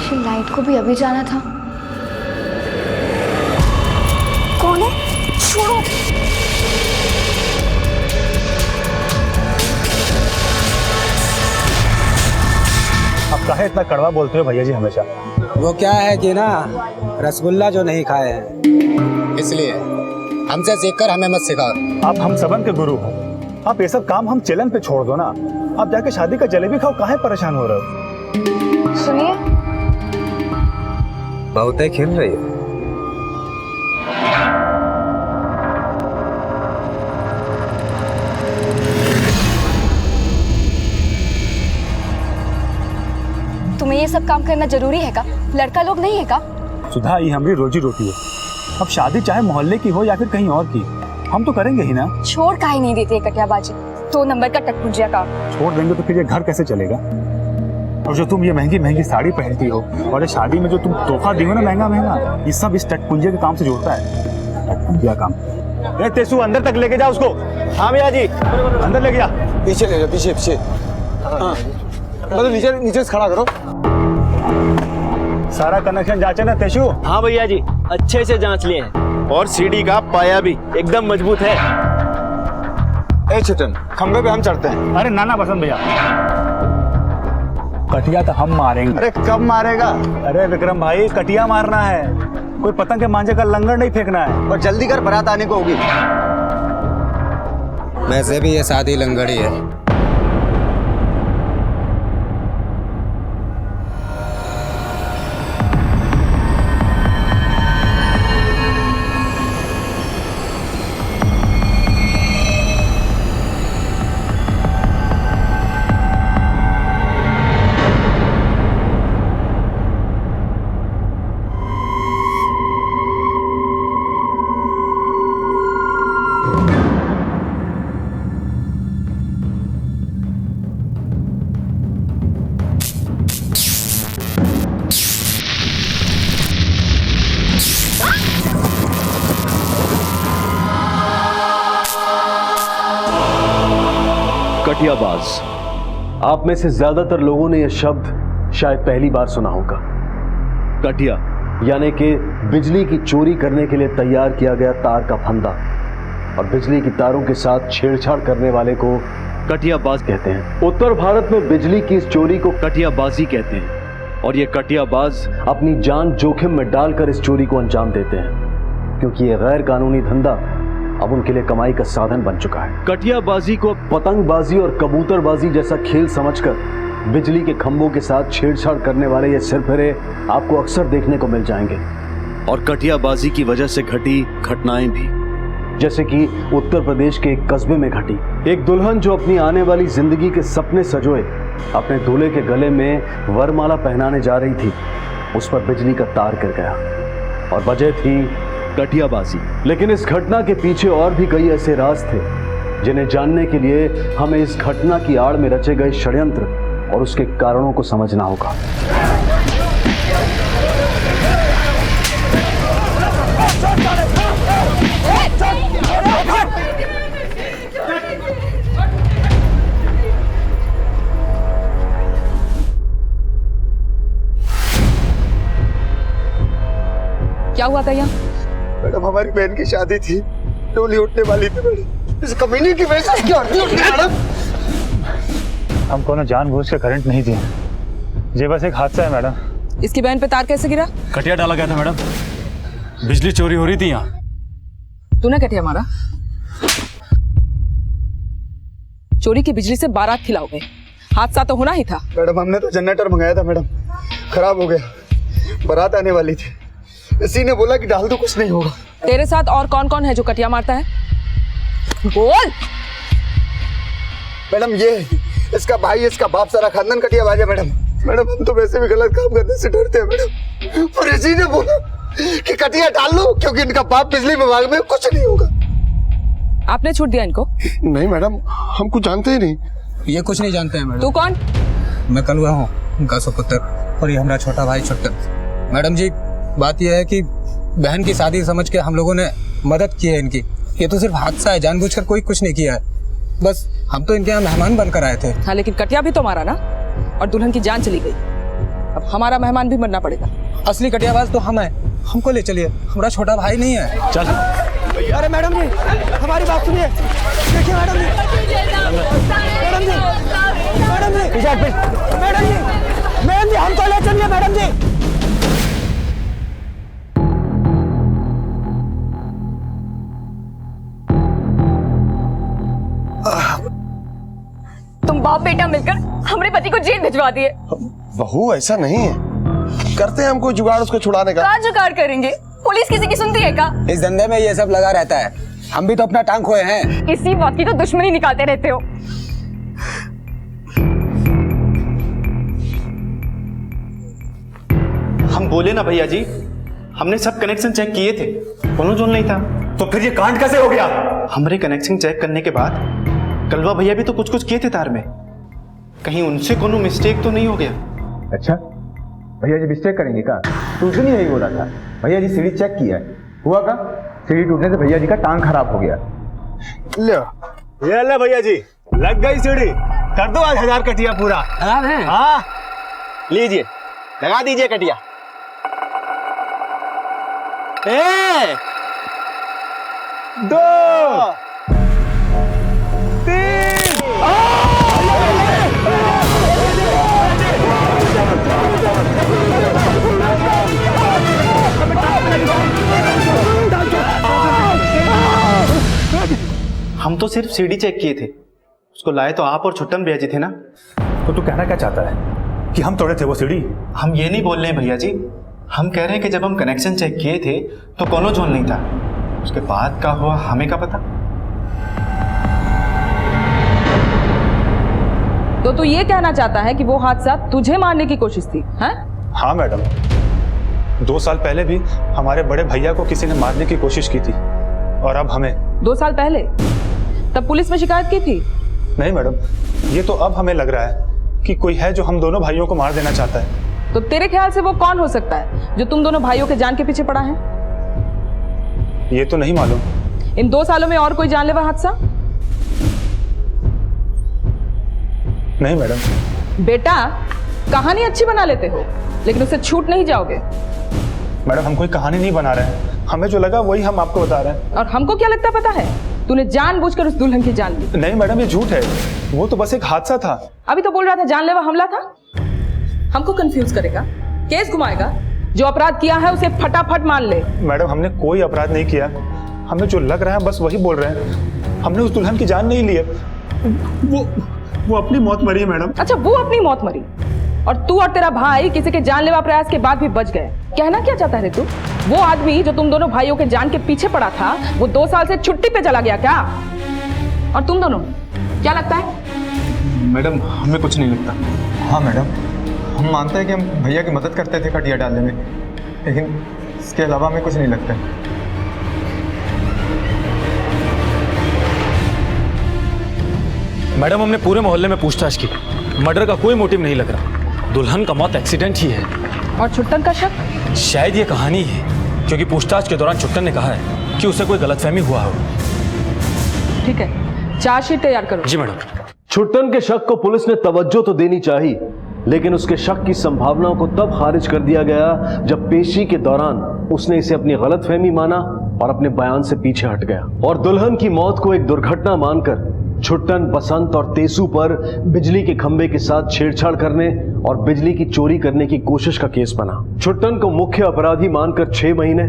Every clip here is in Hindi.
लेकिन लाइट को भी अभी जाना था। कौन है? छोड़ो। आप काहे इतना कड़वा बोलते हो भैया जी हमेशा? वो क्या है कि ना, रसगुल्ला जो नहीं खाए हैं इसलिए हमसे सीखकर हमें मत सिखाओ। आप हम सबन के गुरु हो। आप ये सब काम हम चलन पे छोड़ दो ना। आप जाके शादी का जलेबी खाओ, काहे परेशान हो रहे हो? सुनिए, बहुत ही खिल रही है। तुम्हें ये सब काम करना जरूरी है का? लड़का लोग नहीं है का? सुधा, ये हमारी रोजी रोटी है। अब शादी चाहे मोहल्ले की हो या फिर कहीं और की, हम तो करेंगे ही ना। छोड़ काहे नहीं देती है कटियाबाजी? 2 नंबर का टटपुंजिया काम। छोड़ देंगे तो फिर ये घर कैसे चलेगा? और जो तुम ये महंगी महंगी साड़ी पहनती हो और ये शादी में जो तुम तोहफा दी हो ना महंगा महंगा, ये सब इस टटपुंजिया के काम से जुड़ता है। टटपुंजिया काम। ए तेसु, अंदर तक लेके जा उसको। हाँ भैया जी, अंदर ले गया। पीछे ले जाओ, पीछे पीछे। हाँ, मतलब नीचे नीचे से खड़ा करो। सारा कनेक्शन जांचे ना तेसु? हाँ भैया जी, अच्छे से जांच लिए हैं और सीढ़ी का पाया भी एकदम मजबूत है। ए छोटन, खंबे पे हम चढ़ते हैं। अरे नाना बसंत भैया, कटिया तो हम मारेंगे। अरे कब मारेगा? अरे विक्रम भाई, कटिया मारना है, कोई पतंग के मांझे का लंगर नहीं फेंकना है। और जल्दी कर, बारात आने को होगी। वैसे भी ये शादी लंगड़ी है। कटियाबाज, आप में से ज्यादातर लोगों ने यह शब्द शायद पहली बार सुना होगा। कटिया यानी कि बिजली की चोरी करने के लिए तैयार किया गया तार का फंदा, और बिजली की तारों के साथ छेड़छाड़ करने वाले को कटियाबाज कहते हैं। उत्तर भारत में बिजली की इस चोरी को कटियाबाजी कहते हैं, और ये कटियाबाज अपनी जान जोखिम में डालकर इस चोरी को अंजाम देते हैं, क्योंकि ये गैर कानूनी धंधा अब उनके लिए कमाई का साधन बन चुका है। कटियाबाजी को पतंगबाजी और कबूतरबाजी जैसा खेल समझकर बिजली के खंभों के साथ छेड़छाड़ करने वाले ये सिरफिरे आपको अक्सर देखने को मिल जाएंगे। और कटियाबाजी की वजह से घटी घटनाएं भी, जैसे कि उत्तर प्रदेश के एक कस्बे में घटी। एक दुल्हन जो अपनी आने वाली जिंदगी के सपने सजोए अपने दूल्हे के गले में वरमाला पहनाने जा रही थी, उस पर बिजली का तार गिर गया और वजह थी कटियाबाजी। लेकिन इस घटना के पीछे और भी कई ऐसे राज थे जिन्हें जानने के लिए हमें इस घटना की आड़ में रचे गए षड्यंत्र और उसके कारणों को समझना होगा। क्या हुआ भैया? मैडम, हमारी बहन की शादी थी, डोली उठने वाली थी मैडम। इस कमीने की वजह से क्या उठनी मैडम? हम कोनो जानबूझ के करंट नहीं दिए, ये बस एक हादसा है मैडम। इसकी बहन पे तार कैसे गिरा? कटिया डाला गया था मैडम, बिजली चोरी हो रही थी यहाँ। तूने कटिया मारा? चोरी की बिजली से बारात खिलाओगे, हादसा तो होना ही था। मैडम, हमने तो जनरेटर मंगाया था मैडम, खराब हो गया, बारात आने वाली थी, इसी ने बोला कि डाल दो, कुछ नहीं होगा। तेरे साथ और कौन कौन है जो कटिया मारता है? बोल। मैडम, ये इसका भाई, इसका बाप, सारा खानदान कटियाबाज है मैडम। मैडम, हम तो वैसे भी गलत काम करने से डरते हैं मैडम, और इसी ने बोला कि कटिया डाल लो क्योंकि इनका बाप बिजली विभाग में, कुछ नहीं होगा। आपने छूट दिया इनको? नहीं मैडम, हम कुछ जानते ही नहीं। ये कुछ नहीं जानते हैं मैडम। तू कौन? मैं कलुआ हूँ, उनका सुपुत्र, और ये हमारा छोटा भाई छुटकर। मैडम जी, बात यह है कि बहन की शादी समझ के हम लोगों ने मदद की है इनकी। ये तो सिर्फ हादसा है, जानबूझकर कोई कुछ नहीं किया है, बस हम तो इनके यहाँ मेहमान बनकर आए थे। हाँ, लेकिन कटिया भी तो मारा ना, और दुल्हन की जान चली गई। अब हमारा मेहमान भी बनना पड़ेगा। असली कटियाबाज तो हम हैं, हमको ले चलिए, हमारा छोटा भाई नहीं है। चल। अरे मैडम जी, हमारी बात सुनिए। देखिए मैडम जी, मैडम जी, मैडम जी, मैडम जी, मैडम जी, हमको ले चलिए मैडम जी। तुम बाप बेटा मिलकर हमारे पति को जेल भिजवा दिए। बहू ऐसा नहीं है, करते हैं हम कोई जुगाड़ उसको छुड़ाने का। क्या जुगाड़ करेंगे? पुलिस किसी की सुनती है क्या? इस धंधे में ये सब लगा रहता है, हम भी तो अपना टांग खोए हैं। इसी बात की तो दुश्मनी निकालते रहते हो। हम बोले ना भैया जी, हमने सब कनेक्शन चेक किए थे, कोनो जोन नहीं था। तो फिर ये कांड कैसे हो गया? हमरे कनेक्शन चेक करने के बाद कलवा भैया भी तो कुछ कुछ किए थे तार में, कहीं उनसे कोनो मिस्टेक तो नहीं हो गया? अच्छा, भैया जी मिस्टेक करेंगे का? टूटनी नहीं हो रहा था, भैया जी सीढ़ी चेक किया है, हुआ का? सीढ़ी टूटने से भैया जी का टांग खराब हो गया। ये ले भैया जी, लग गई सीढ़ी, कर दो आज 1000 कटिया पूरा। हाँ, लीजिए, लगा दीजिए कटिया। ए! 2 3 हम तो सिर्फ सीढ़ी चेक किए थे, उसको लाए तो आप और छुट्टन भैया जी थे ना। तो तू कहना क्या चाहता है कि हम तोड़े थे वो सीढ़ी? हम ये नहीं बोल रहे हैं भैया जी, हम कह रहे हैं कि जब हम कनेक्शन चेक किए थे तो कोनो जोन नहीं था, उसके बाद का हुआ हमें क्या पता। तो तू ये कहना चाहता है कि वो हादसा तुझे मारने की कोशिश थी, हैं? हाँ मैडम, 2 साल पहले भी हमारे बड़े भैया को किसी ने मारने की कोशिश की थी, और अब हमें। 2 साल पहले? तब पुलिस में शिकायत की थी? नहीं मैडम, ये तो अब हमें लग रहा है कि कोई है जो हम दोनों भाइयों को मार देना चाहता है। तो तेरे ख्याल से वो कौन हो सकता है जो तुम दोनों भाइयों के जान के पीछे पड़ा है? ये तो नहीं मालूम। इन 2 सालों में और कोई जानलेवा हादसा? नहीं मैडम। बेटा, कहानी अच्छी बना लेते हो लेकिन उससे छूट नहीं जाओगे। मैडम, हम कोई कहानी नहीं बना रहे हैं, हमें जो लगा वही हम आपको बता रहे हैं। और हमको क्या लगता पता है? तूने जानबूझकर उस दुल्हन की जान ली। नहीं मैडम, ये झूठ है, वो तो बस एक हादसा था। अभी तो बोल रहा था जानलेवा हमला था। हमको कंफ्यूज करेगा, केस घुमाएगा। जो अपराध किया है उसे फटाफट मान ले। मैडम, हमने कोई अपराध नहीं किया, हमें जो लग रहा है बस वही बोल रहे हैं। हमने उस दुल्हन की जान नहीं ली है, वो अपनी मौत मरी है मैडम। अच्छा, वो अपनी मौत मरी और तू और तेरा भाई किसी के जानलेवा प्रयास के बाद भी बच गए। कहना क्या चाहता है तू? वो आदमी जो तुम दोनों भाइयों के जान के पीछे पड़ा था, वो 2 साल से छुट्टी पे चला गया क्या? और तुम दोनों क्या लगता है? मैडम, हमें कुछ नहीं लगता। हाँ मैडम, हम मानते हैं कि हम भैया की मदद करते थे कटिया डालने में, लेकिन इसके अलावा हमें कुछ नहीं लगता है। मैडम, हमने पूरे मोहल्ले में पूछताछ की, मर्डर का कोई मोटिव नहीं लग रहा। दुल्हन का मौत एक्सीडेंट ही है। और छुट्टन का शक? शायद ये कहानी है, क्योंकि पूछताछ के दौरान छुट्टन ने कहा है कि उसे कोई गलतफहमी हुआ हो। ठीक है, चार्जशीट तैयार करो। जी मैडम। छुट्टन के शक को पुलिस ने तवज्जो तो देनी चाहिए, लेकिन उसके शक की संभावनाओं को तब खारिज कर दिया गया जब पेशी के दौरान उसने इसे अपनी गलतफहमी माना और अपने बयान से पीछे हट गया और दुल्हन की मौत को एक दुर्घटना मानकर छुट्टन, बसंत और तेसू पर बिजली के खंभे के साथ छेड़छाड़ करने और बिजली की चोरी करने की कोशिश का केस बना। छुट्टन को मुख्य अपराधी मानकर 6 महीने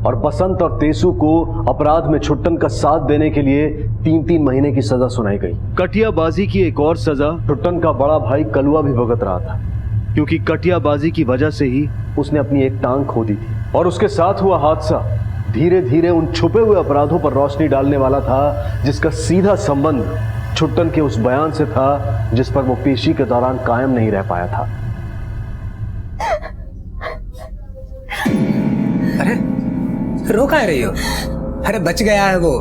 और बसंत और तेसू को अपराध में छुट्टन का साथ देने के लिए 3-3 महीने की सजा सुनाई गई। कटियाबाजी की एक और सजा छुट्टन का बड़ा भाई कलुआ भी भुगत रहा था, क्योंकि कटियाबाजी की वजह से ही उसने अपनी एक टांग खो दी थी और उसके साथ हुआ हादसा धीरे धीरे उन छुपे हुए अपराधों पर रोशनी डालने वाला था जिसका सीधा संबंध छुट्टन के उस बयान से था जिस पर वो पेशी के दौरान कायम नहीं रह पाया था। अरे रो कहाँ रही हो? अरे बच गया है वो,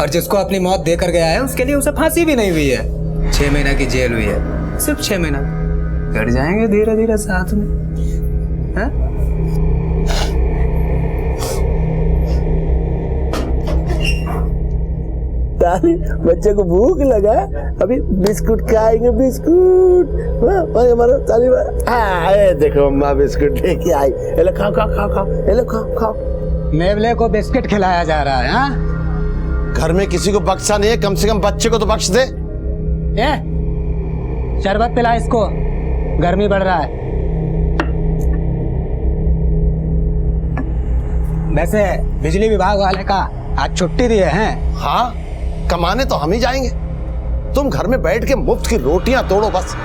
और जिसको अपनी मौत देकर गया है उसके लिए उसे फांसी भी नहीं हुई है। 6 महीना की जेल हुई है, सिर्फ 6 महीना। कट जाएंगे धीरे धीरे साथ में, हाँ? ताली बच्चे को भूख लगा, अभी बिस्कुट खाएंगे, बिस्कुट। हाँ हमारा ताली ये देखो अम्मा बिस्कुट लेके आई, ये लो खाओ खाओ खाओ खाओ, ये लो खाओ खाओ। नेवले को बिस्किट खिलाया जा रहा है। हाँ घर में किसी को बख्शा नहीं है, कम से कम बच्चे को तो बख्श दे। शरबत पिला इसको, गर्मी बढ़ रहा है। वैसे बिजली विभाग वाले का आज छुट्टी दी है। हाँ कमाने तो हम ही जाएंगे, तुम घर में बैठ के मुफ्त की रोटियां तोड़ो बस।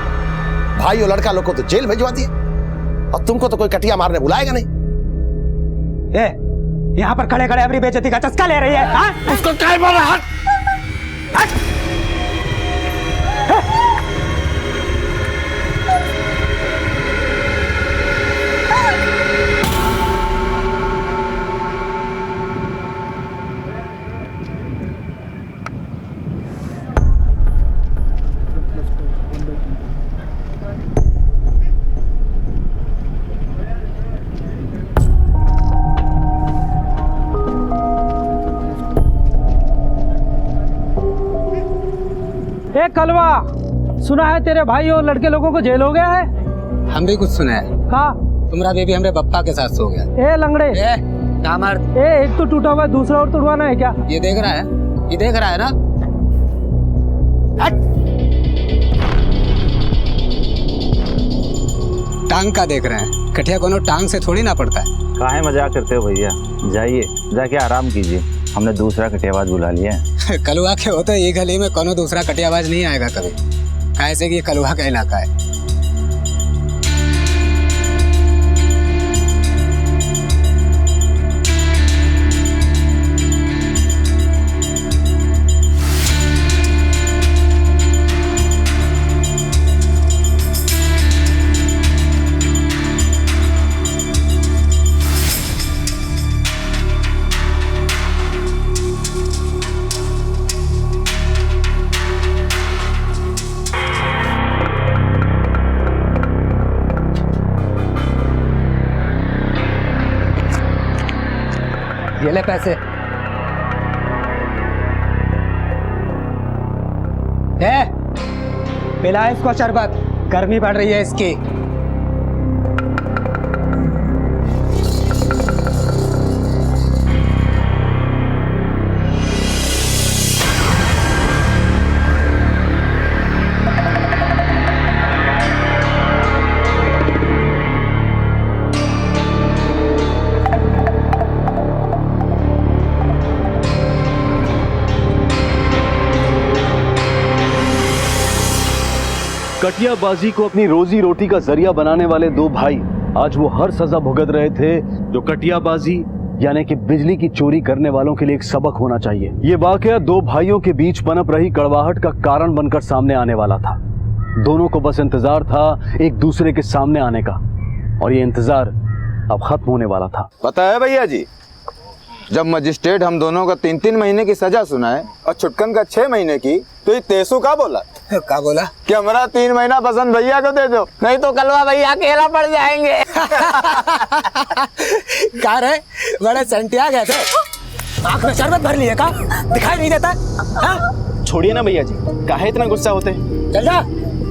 भाई और लड़का लोग को तो जेल भिजवा दिए, और तुमको तो कोई कटिया मारने बुलाएगा नहीं। यहाँ पर खड़े खड़े अपनी बेइज्जती का चस्का ले रही है। हाँ? उसको क्या बोल रहा है? कलवा, सुना है तेरे भाई और लड़के लोगों को जेल हो गया है। हम भी कुछ सुना है। कहा तुम्हारा बेबी हमरे पप्पा के साथ सो गया। ए लंगड़े, एक तो टूटा हुआ है, दूसरा और तुड़वाना है क्या? ये देख रहा है, ये देख रहा है ना। टांग का देख रहे हैं, कटिया कोनो टांग से थोड़ी ना पड़ता है। काहे मजाक करते हो भैया, जाइए जाके आराम कीजिए, हमने दूसरा कटियाबाज बुला लिया है। कलुआ के होते ये गली में कोनो दूसरा कटियाबाज नहीं आएगा कभी, कैसे कि ये कलुआ का इलाका है। ये ले पैसे। पिला इसको शरबत, गर्मी बढ़ रही है इसकी। कटियाबाजी को अपनी रोजी रोटी का जरिया बनाने वाले दो भाई आज वो हर सजा भुगत रहे थे जो कटियाबाजी यानी कि बिजली की चोरी करने वालों के लिए एक सबक होना चाहिए। ये वाकया दो भाइयों के बीच पनप रही कड़वाहट का कारण बनकर सामने आने वाला था। दोनों को बस इंतजार था एक दूसरे के सामने आने का, और ये इंतजार अब खत्म होने वाला था। पता है भैया जी, जब मजिस्ट्रेट हम दोनों का 3-3 महीने की सजा सुनाए और छुटकन का 6 महीने की, तो ये तेसू का बोला कि हमारा 3 महीना पसंद भैया को दे दो, नहीं तो कलवा भैया अकेला पड़ जाएंगे। कहा रहे बड़े संटिया गए थे, आँख में शरबत भर लिए का दिखाई नहीं देता। हाँ? छोड़िए ना भैया जी, काहे इतना गुस्सा होते? चल जा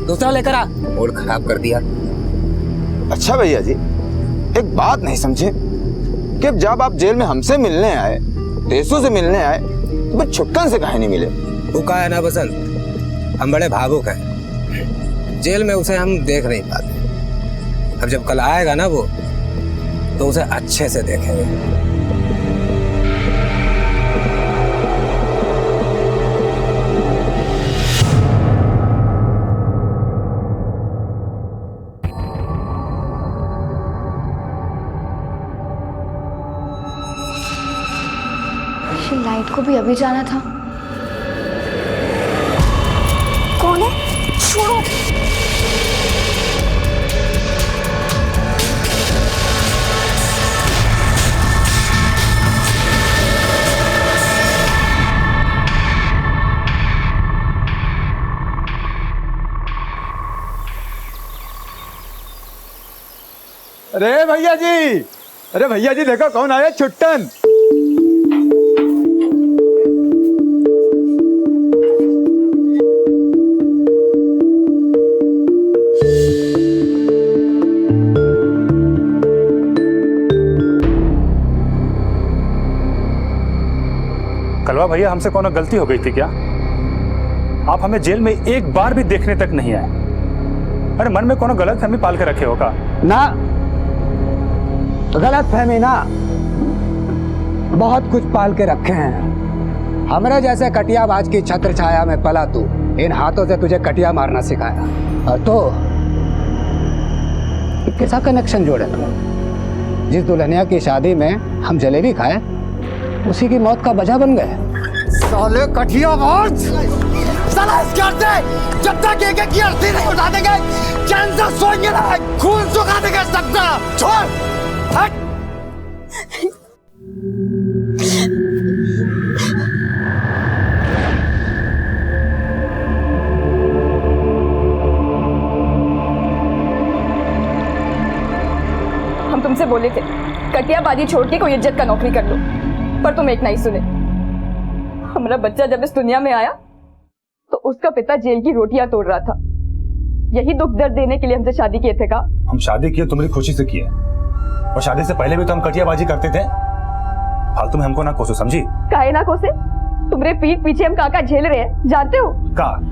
दूसरा लेकर आ, मूड खराब कर दिया। अच्छा भैया जी, एक बात नहीं समझे कि जब आप जेल में हमसे मिलने आए, तेसू से मिलने आए, तो फिर छुटकन से काहे नहीं मिले? वो का है ना बसंत, हम बड़े भावुक हैं, जेल में उसे हम देख नहीं पाते। अब जब कल आएगा ना वो, तो उसे अच्छे से देखेंगे। लाइट को भी अभी जाना था। कौन है? छोड़ो। अरे भैया जी, अरे भैया जी देखो कौन आया, छुट्टन। कलवा भैया, हमसे कोनो गलती हो गई थी क्या? आप हमें जेल में एक बार भी देखने तक नहीं आए। अरे मन में कोनो गलत फहमी पाल के रखे होगा ना। गलत फहमी ना, बहुत कुछ पाल के रखे हैं। हमारे जैसे कटियाबाज की छत्र छाया में पला तू, इन हाथों से तुझे कटिया मारना सिखाया। और तो कैसा कनेक्शन जोड़े तुम? जिस दुल्हनिया की शादी में हम जलेबी खाए, उसी की मौत का वजह बन गए। साले कटियाबाज, साला इस घर से जब तक एक की अर्थी नहीं उठा देंगे, चैन से सोएंगे ना, खून सुखा देंगे सबका। छोड़, हट। हम तुमसे बोले थे कटियाबाजी छोड़ के कोई इज्जत का नौकरी कर लो, पर तुम एक नहीं सुने। हमारा बच्चा जब इस दुनिया में आया तो उसका पिता जेल की रोटियां तोड़ रहा था। यही दुख दर्द देने के लिए हमसे शादी किए थे का? हम शादी किए तुम्हारी खुशी से किए, और शादी से पहले भी तो हम कटियाबाजी करते थे। फालतू में हमको ना कोसो, समझी? काहे ना कोसे? तुम्हारे पीठ पीछे हम काका झेल रहे हैं, जानते हो?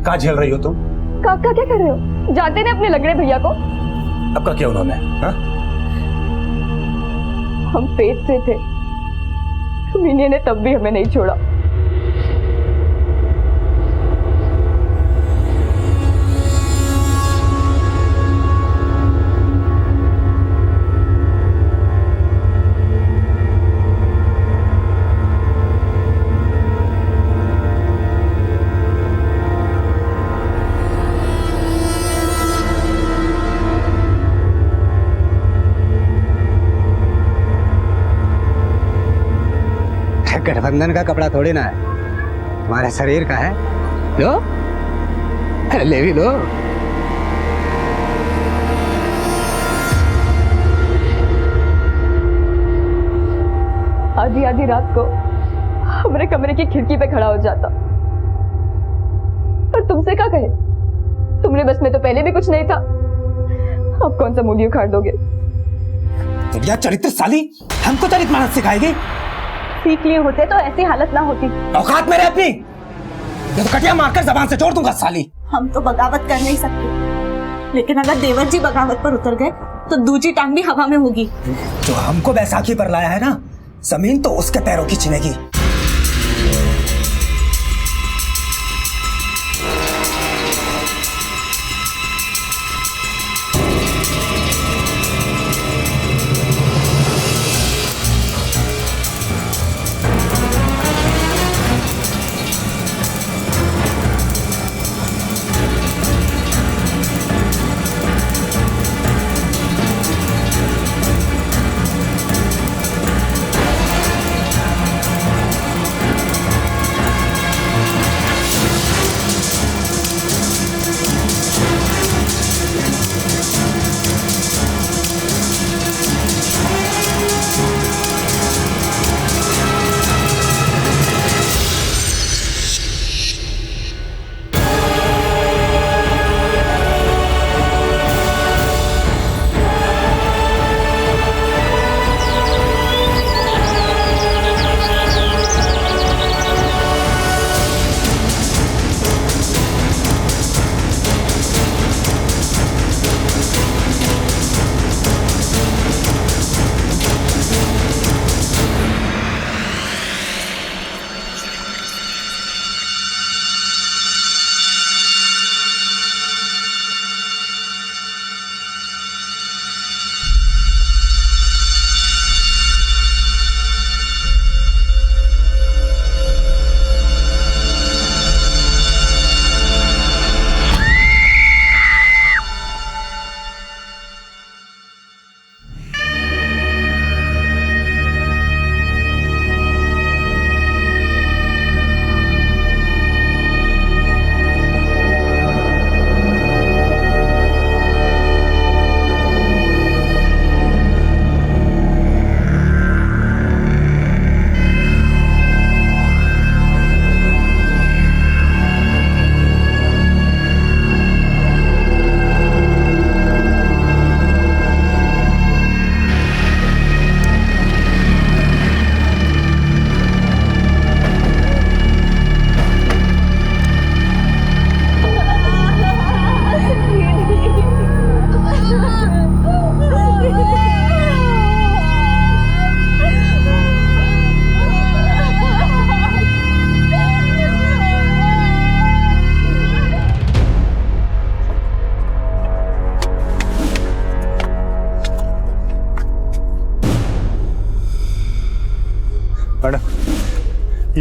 का झेल रही हो तुम? काका क्या कर रहे हो? जानते नहीं अपने लगड़े भैया को? अब का क्या उन्होंने? हम पेट से थे, मीनिया ने तब भी हमें नहीं छोड़ा। गठबंधन का कपड़ा थोड़ी ना है, तुम्हारे शरीर का है। लो, ले भी लो। आधी आधी रात को हमारे कमरे की खिड़की पे खड़ा हो जाता, पर तुमसे क्या कहे? तुम्हारे बस में तो पहले भी कुछ नहीं था, अब कौन सा मूली उखाड़ दोगे? तुम चरित्र साली, हमको चरित्र मानस सिखाएगी? सीख लिए होते तो ऐसी हालत ना होती। औकात में रह अपनी, ये तो कटिया मारकर जबान से छोड़ दूंगा साली। हम तो बगावत कर नहीं सकते, लेकिन अगर देवर जी बगावत पर उतर गए तो दूसरी टांग भी हवा में होगी। जो हमको बैसाखी पर लाया है ना, जमीन तो उसके पैरों की छिनेगी।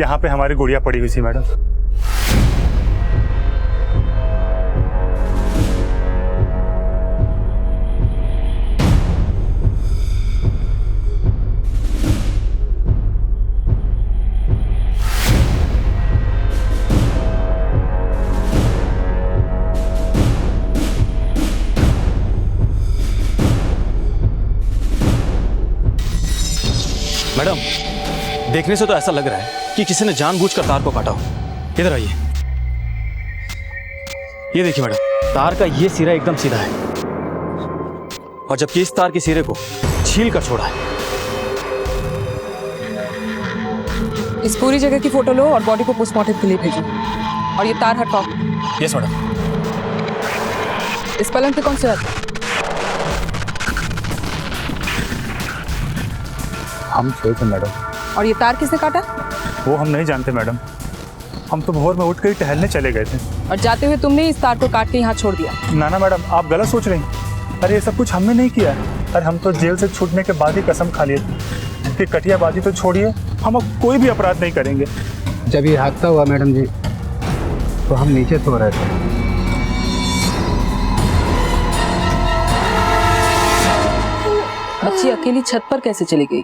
यहाँ पे हमारी गुड़िया पड़ी हुई थी मैडम। मैडम, देखने से तो ऐसा लग रहा है कि किसी ने जानबूझकर तार को काटा हो। इधर आइए। ये देखिए मैडम, तार का ये सिरा एकदम सीधा है और जबकि इस तार के सिरे को छील कर छोड़ा है। इस पूरी जगह की फोटो लो और बॉडी को पोस्टमार्टम के लिए भेजो। और ये तार हटाओ। Yes madam. इस पलंग पे कौन से आता है? हम सोए थे मैडम। और ये तार किसने काटा? वो हम नहीं जानते मैडम, हम तो भोर में उठ कर ही टहलने चले गए थे। और जाते हुए तुमने इस तार को काट के यहाँ छोड़ दिया? ना ना मैडम, आप गलत सोच रही हैं। अरे ये सब कुछ हमने नहीं किया है। अरे हम तो जेल से छूटने के बाद ही कसम खा लिए थे कि कटियाबाजी तो छोड़िए, हम अब कोई भी अपराध नहीं करेंगे। जब ये हादसा हुआ मैडम जी तो हम नीचे सो रहे थे। बच्ची अकेली छत पर कैसे चली गई?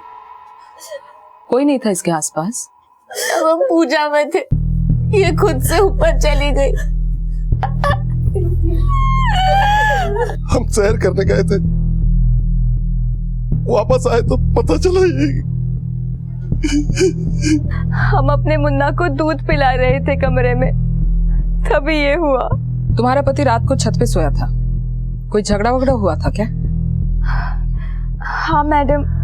कोई नहीं था इसके आसपास? जब हम पूजा में थे ये खुद से ऊपर चली गई। हम सैर करने गए थे, वापस आए तो पता चला ये। हम अपने मुन्ना को दूध पिला रहे थे कमरे में, तभी ये हुआ। तुम्हारा पति रात को छत पे सोया था, कोई झगड़ा वगड़ा हुआ था क्या? हाँ मैडम,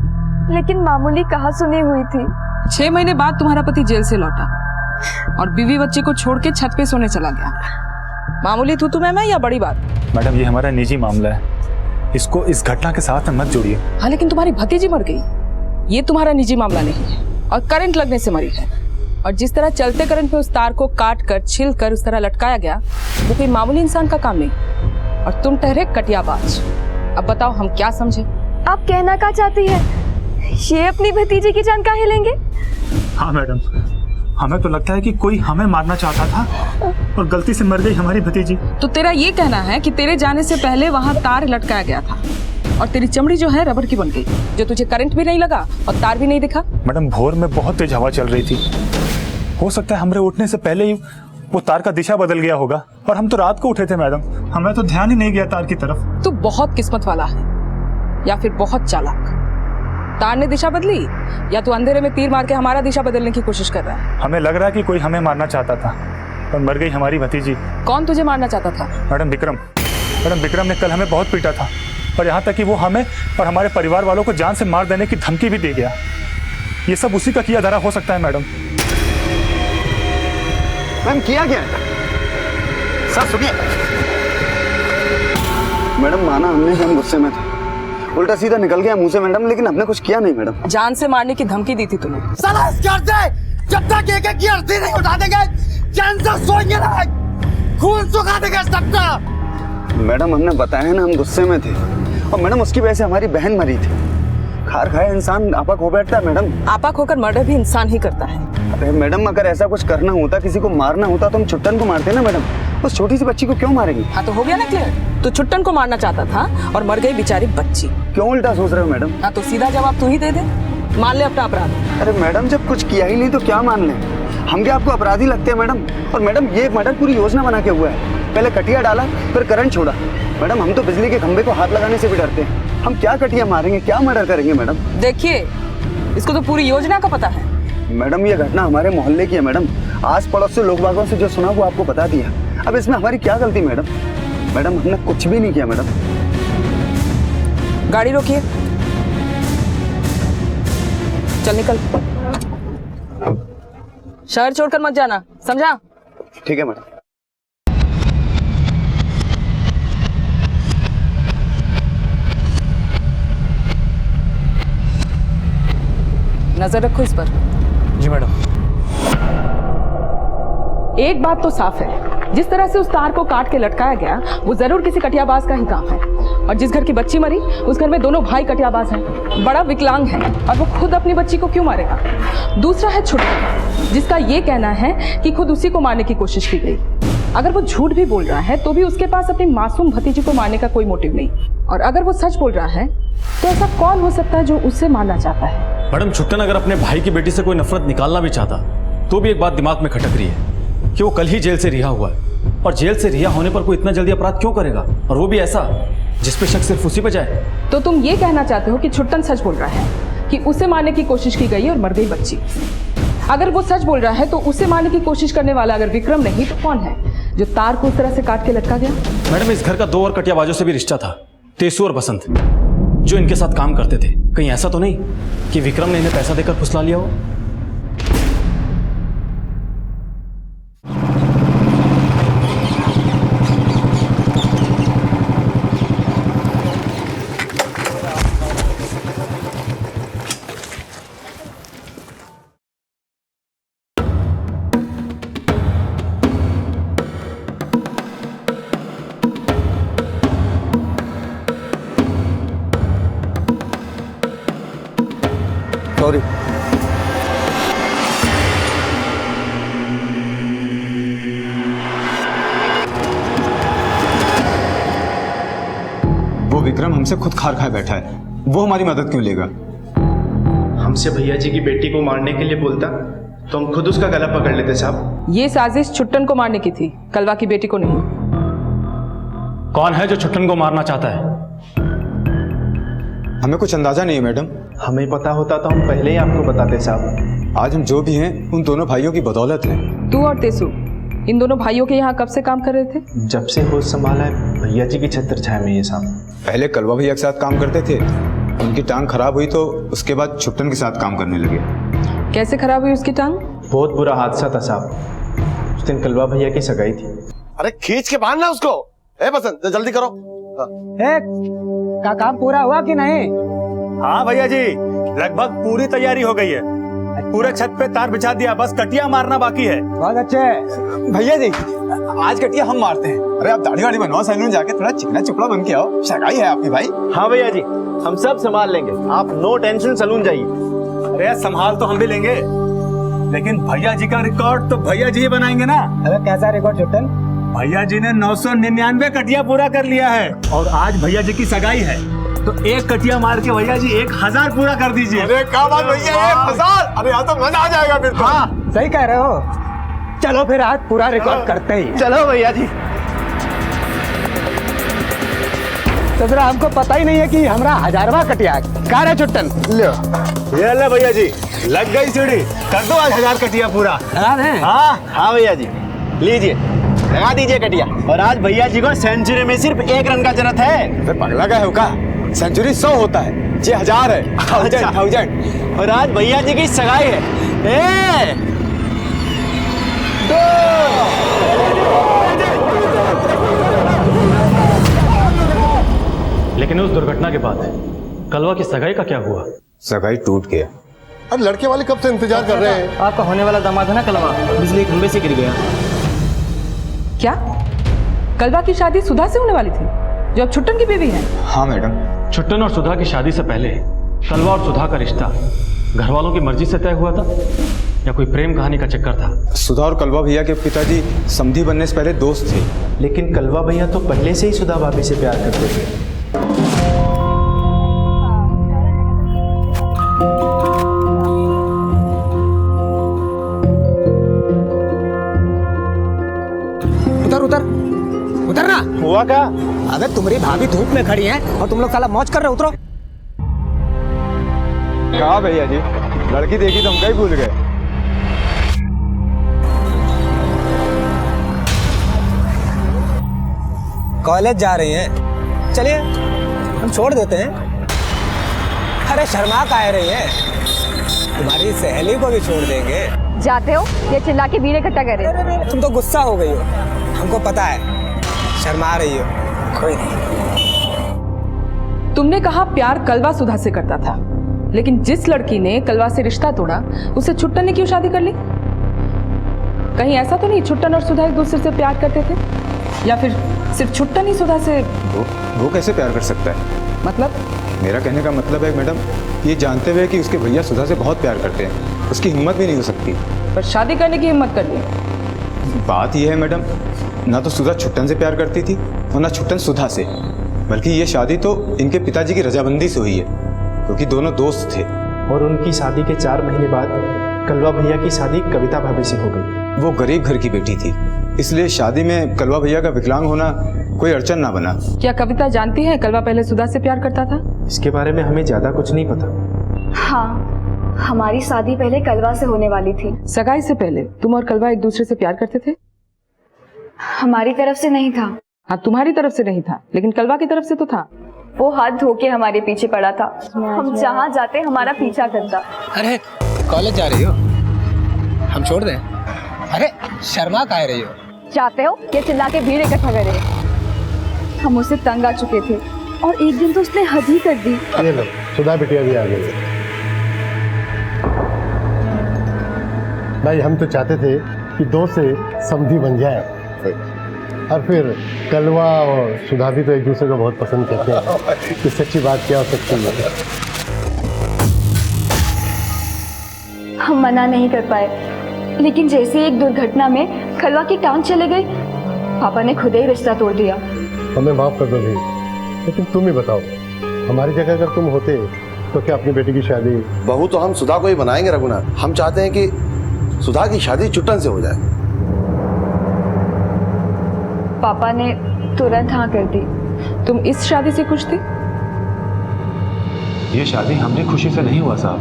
लेकिन मामूली कहा सुनी हुई थी। 6 महीने बाद तुम्हारा पति जेल से लौटा और बीवी बच्चे को छोड़ के छत पे सोने चला गया। मामूली तू मैं या बड़ी बात? मैडम ये हमारा निजी मामला है, इसको इस घटना के साथ मत जोड़िए। हाँ लेकिन तुम्हारी भतीजी मर गई, ये तुम्हारा निजी मामला नहीं है और करंट लगने से मरी है। और जिस तरह चलते करंट में उस तार को काट कर छिल कर उस तरह लटकाया गया वो कोई मामूली इंसान का काम नहीं। और तुम ठहरे कटियाबाज। अब बताओ हम क्या समझे? आप कहना क्या चाहती है? ये अपनी भतीजी की जान काहे लेंगे? हाँ मैडम, हमें तो लगता है कि कोई हमें मारना चाहता था और गलती से मर गई हमारी भतीजी। तो तेरा ये कहना है कि तेरे जाने से पहले वहाँ तार लटकाया गया था और तेरी चमड़ी जो है रबर की बन गई, जो तुझे करंट भी नहीं लगा और तार भी नहीं दिखा? मैडम भोर में बहुत तेज हवा चल रही थी, हो सकता है हमारे उठने से पहले ही वो तार का दिशा बदल गया होगा। और हम तो रात को उठे थे मैडम, हमें तो ध्यान ही नहीं गया तार की तरफ। तू बहुत किस्मत वाला है या फिर बहुत चालाक। तार ने दिशा बदली या तू अंधेरे में तीर मार के हमारा दिशा बदलने की कोशिश कर रहा है? हमें लग रहा है कि कोई हमें मारना चाहता था और मर गई हमारी भतीजी। कौन तुझे मारना चाहता था? मैडम विक्रम। मैडम विक्रम ने कल हमें बहुत पीटा था और यहाँ तक कि वो हमें और हमारे परिवार वालों को जान से मार देने की धमकी भी दे गया। ये सब उसी का किया धरा हो सकता है मैडम। मैम किया क्या? सर सुनिए मैडम, माना हमने, हम गुस्से में थे, उल्टा सीधा निकल गया मुंह से मैडम, लेकिन हमने कुछ किया नहीं मैडम। जान से मारने की धमकी दी थी तुम्हें। साला जब तक एक की अर्थी नहीं उठा देंगे चैन से सोएंगे ना, खून सुखा देंगे सबका। मैडम हमने बताया ना, हम गुस्से में थे और मैडम उसकी वजह से हमारी बहन मरी थी। खार खाया इंसान आपा खो बैठता है मैडम। आपा खोकर मर्डर भी इंसान ही करता है। अरे मैडम अगर ऐसा कुछ करना होता, किसी को मारना होता तो हम छुट्टन को मारते ना मैडम, उस छोटी सी बच्ची को क्यों मारेंगे? हाँ तो हो गया ना क्लियर। तू छुट्टन को मारना चाहता था और मर गई बेचारी बच्ची। क्यों उल्टा सोच रहे हो मैडम? हाँ तो सीधा जवाब तू ही दे दे, मान ले अपना अपराध। अरे मैडम जब कुछ किया ही नहीं तो क्या मान लें? हम क्या आपको अपराधी लगते हैं मैडम? और मैडम ये मर्डर पूरी योजना बना के हुआ है, पहले कटिया डाला फिर करंट छोड़ा। मैडम हम तो बिजली के खंभे को हाथ लगाने से भी डरते हैं, हम क्या कटिया मारेंगे, क्या मर्डर करेंगे मैडम? देखिए इसको तो पूरी योजना का पता है। मैडम ये घटना हमारे मोहल्ले की है मैडम, आस पड़ोस से लोग बागों से जो सुना वो आपको बता दिया। अब इसमें हमारी क्या गलती मैडम? मैडम हमने कुछ भी नहीं किया मैडम। गाड़ी रोकिए, चल निकल, शहर छोड़कर मत जाना, समझा? ठीक है मैडम। नजर रखो इस पर। जी मैडम। एक बात तो साफ है, जिस तरह से उस तार को काट के लटकाया गया वो जरूर किसी कटियाबाज का ही काम है। और जिस घर की बच्ची मरी उस घर में दोनों भाई कटियाबाज हैं, बड़ा विकलांग है और वो खुद अपनी बच्ची को क्यों मारेगा। दूसरा है छुट्टन, जिसका ये कहना है कि खुद उसी को मारने की कोशिश की गई। अगर वो झूठ भी बोल रहा है तो भी उसके पास अपनी मासूम भतीजी को मारने का कोई मोटिव नहीं। और अगर वो सच बोल रहा है तो ऐसा कौन हो सकता है जो उससे मारना चाहता है। मैडम, छुट्टन अगर अपने भाई की बेटी से कोई नफरत निकालना भी चाहता तो भी एक बात दिमाग में खटक रही है कि वो कल ही जेल से रिहा हुआ है, और जेल से रिहा होने पर कोई इतना जल्दी अपराध क्यों करेगा, और वो भी ऐसा जिसपे शक सिर्फ उसी पे जाए। तो तुम ये कहना चाहते हो कि छुट्टन सच बोल रहा है कि उसे मारने की कोशिश की गई और मर गई बच्ची। अगर वो सच बोल रहा है तो उसे मारने की कोशिश करने वाला अगर विक्रम नहीं तो कौन है जो तार को उस तरह से काट के लटका गया। मैडम, इस घर का 2 और कटियाबाजों से भी रिश्ता था, तेसु और बसंत, जो इनके साथ काम करते थे। कहीं ऐसा तो नहीं कि विक्रम ने इन्हें पैसा देकर फुसला लिया हो। सॉरी। वो विक्रम हमसे खुद खार खाए बैठा है, वो हमारी मदद क्यों लेगा? हमसे भैया जी की बेटी को मारने के लिए बोलता तो हम खुद उसका गला पकड़ लेते साहब। ये साजिश छुट्टन को मारने की थी, कलवा की बेटी को नहीं। कौन है जो छुट्टन को मारना चाहता है? हमें कुछ अंदाजा नहीं है मैडम। हमें पता होता तो हम पहले ही आपको बताते साहब। आज हम जो भी हैं उन दोनों भाइयों की बदौलत हैं। तू और तेसु इन दोनों भाइयों के यहाँ कब से काम कर रहे थे? जब से होश संभाला है भैया जी की छत्र छाया में ये साहब। पहले कलवा भैया के साथ काम करते थे, उनकी टांग खराब हुई तो उसके बाद छुट्टन के साथ काम करने लगे। कैसे खराब हुई उसकी टांग? बहुत बुरा हादसा था साहब, उस दिन कलवा भैया की सगाई थी। अरे खींच के बांधना उसको। ए बसंत जल्दी करो। का काम पूरा हुआ कि नहीं? हाँ भैया जी, लगभग पूरी तैयारी हो गई है। पूरे छत पे तार बिछा दिया, बस कटिया मारना बाकी है। बहुत अच्छे भैया जी, आज कटिया हम मारते हैं। अरे आप दाढ़ी वाड़ी बनवाओ, सैलून जाके थोड़ा चिकना चुपड़ा बन के आओ। सगाई है आपकी भाई। हाँ भैया जी, हम सब संभाल लेंगे, आप नो टेंशन सैलून जाइए। अरे संभाल तो हम भी लेंगे, लेकिन भैया जी का रिकॉर्ड तो भैया जी ही बनाएंगे ना। अरे कैसा रिकॉर्ड छुट्टन? भैया जी ने 999 कटिया पूरा कर लिया है, और आज भैया जी की सगाई है, तो एक कटिया मार के भैया जी 1000 पूरा कर दीजिए। अरे क्या बात भैया, 1000! अरे यहाँ तो मजा आ जाएगा फिर तो। हाँ सही कह रहे हो। चलो फिर आज पूरा रिकॉर्ड करते ही। चलो भैया जी। तो फिर हमको पता ही नहीं है कि हमारा 1000वां कटिया कार है छुट्टन। ये ले भैया जी, लग गई सीढ़ी, कर दो आज 1000 कटिया पूरा। हाँ भैया जी, लीजिए लगा दीजिए कटिया। और आज भैया जी को सेंचुरी में सिर्फ 1 रन का जरूरत है। फिर पगला का होगा, सेंचुरी 100 होता है, ये 1000 है। 1000। और आज भैया जी की सगाई है। लेकिन उस दुर्घटना के बाद कलवा की सगाई का क्या हुआ? सगाई टूट गया। अरे लड़के वाले कब से इंतजार कर रहे हैं? आपका होने वाला दामाद है ना कलवा, बिजली खंबे से गिर गया। क्या कलवा की शादी सुधा से होने वाली थी, जो अब छुट्टन की बीवी है? हाँ मैडम। छुट्टन और सुधा की शादी से पहले कलवा और सुधा का रिश्ता घर वालों की मर्जी से तय हुआ था या कोई प्रेम कहानी का चक्कर था? सुधा और कलवा भैया के पिताजी समधी बनने से पहले दोस्त थे। लेकिन कलवा भैया तो पहले से ही सुधा भाभी से प्यार करते थे। उतरना। हुआ क्या? अबे तुम्हारी भाभी धूप में खड़ी है और तुम लोग साला मौज कर रहे हो। उतरो। कहा भैया जी, लड़की देखी तो हम कहीं भूल गए। कॉलेज जा रही हैं, चलिए हम छोड़ देते हैं। अरे शर्मा का आ रही है, तुम्हारी सहेली को भी छोड़ देंगे। जाते हो ये चिल्ला के भीड़ इकट्ठा कर रहे हो? तुम तो गुस्सा हो गई हो, हमको पता है, शर्मा रही हो। कोई नहीं। तुमने कहा प्यार कलवा सुधा से करता था, लेकिन जिस लड़की ने कलवा से रिश्ता तोड़ा उसे छुट्टन ने क्यों शादी कर ली? कहीं ऐसा तो नहीं छुट्टन और सुधा एक दूसरे से प्यार करते थे, या फिर सिर्फ छुट्टन ही सुधा से? वो कैसे प्यार कर सकता है? मतलब मेरा कहने का मतलब है मैडम, ये जानते हुए कि उसके भैया सुधा से बहुत प्यार करते हैं, उसकी हिम्मत भी नहीं हो सकती। पर शादी करने की हिम्मत कर ली। बात यह है मैडम, ना तो सुधा छुट्टन से प्यार करती थी और ना छुट्टन सुधा से, बल्कि ये शादी तो इनके पिताजी की रजामंदी से हुई है, क्योंकि दोनों दोस्त थे। और उनकी शादी के 4 महीने बाद कलवा भैया की शादी कविता भाभी से हो गई। वो गरीब घर की बेटी थी, इसलिए शादी में कलवा भैया का विकलांग होना कोई अड़चन ना बना। क्या कविता जानती है कलवा पहले सुधा से प्यार करता था? इसके बारे में हमें ज्यादा कुछ नहीं पता। हाँ, हमारी शादी पहले कलवा से होने वाली थी। सगाई से पहले तुम और कलवा एक दूसरे से प्यार करते थे? हमारी तरफ से नहीं था। हाँ, तुम्हारी तरफ से नहीं था, लेकिन कलवा की तरफ से तो था। वो हाथ धो के हमारे पीछे पड़ा था, हम जहाँ जाते हमारा पीछा करता। अरे कॉलेज जा रही हो? हम छोड़ दें? अरे शर्मा कह रही हो? चाहते हो कि चिल्ला के भीड़ इकट्ठा करे? हम उससे तंग आ चुके थे और एक दिन तो उसने हद ही कर दी। ये लो, सुधा बिटिया भी आ गई। भाई हम तो चाहते थे कि 2 से समधी बन जाए, और फिर कलवा और सुधा भी तो एक दूसरे को बहुत पसंद करते हैं, कि सच्ची बात क्या हो सकती है। हम मना नहीं कर पाए, लेकिन जैसे एक दुर्घटना में कलवा की टांग चले गई, पापा ने खुद ही रिश्ता तोड़ दिया। हमें माफ कर दो भाई, लेकिन तुम ही बताओ, हमारी जगह अगर तुम होते तो क्या अपनी बेटी की शादी? बहू तो हम सुधा को ही बनाएंगे रघुनाथ। हम चाहते हैं कि सुधा की शादी छुट्टन से हो जाए। पापा ने तुरंत हाँ कर दी। तुम इस शादी से खुश थे? ये शादी हमने खुशी से नहीं हुआ साहब।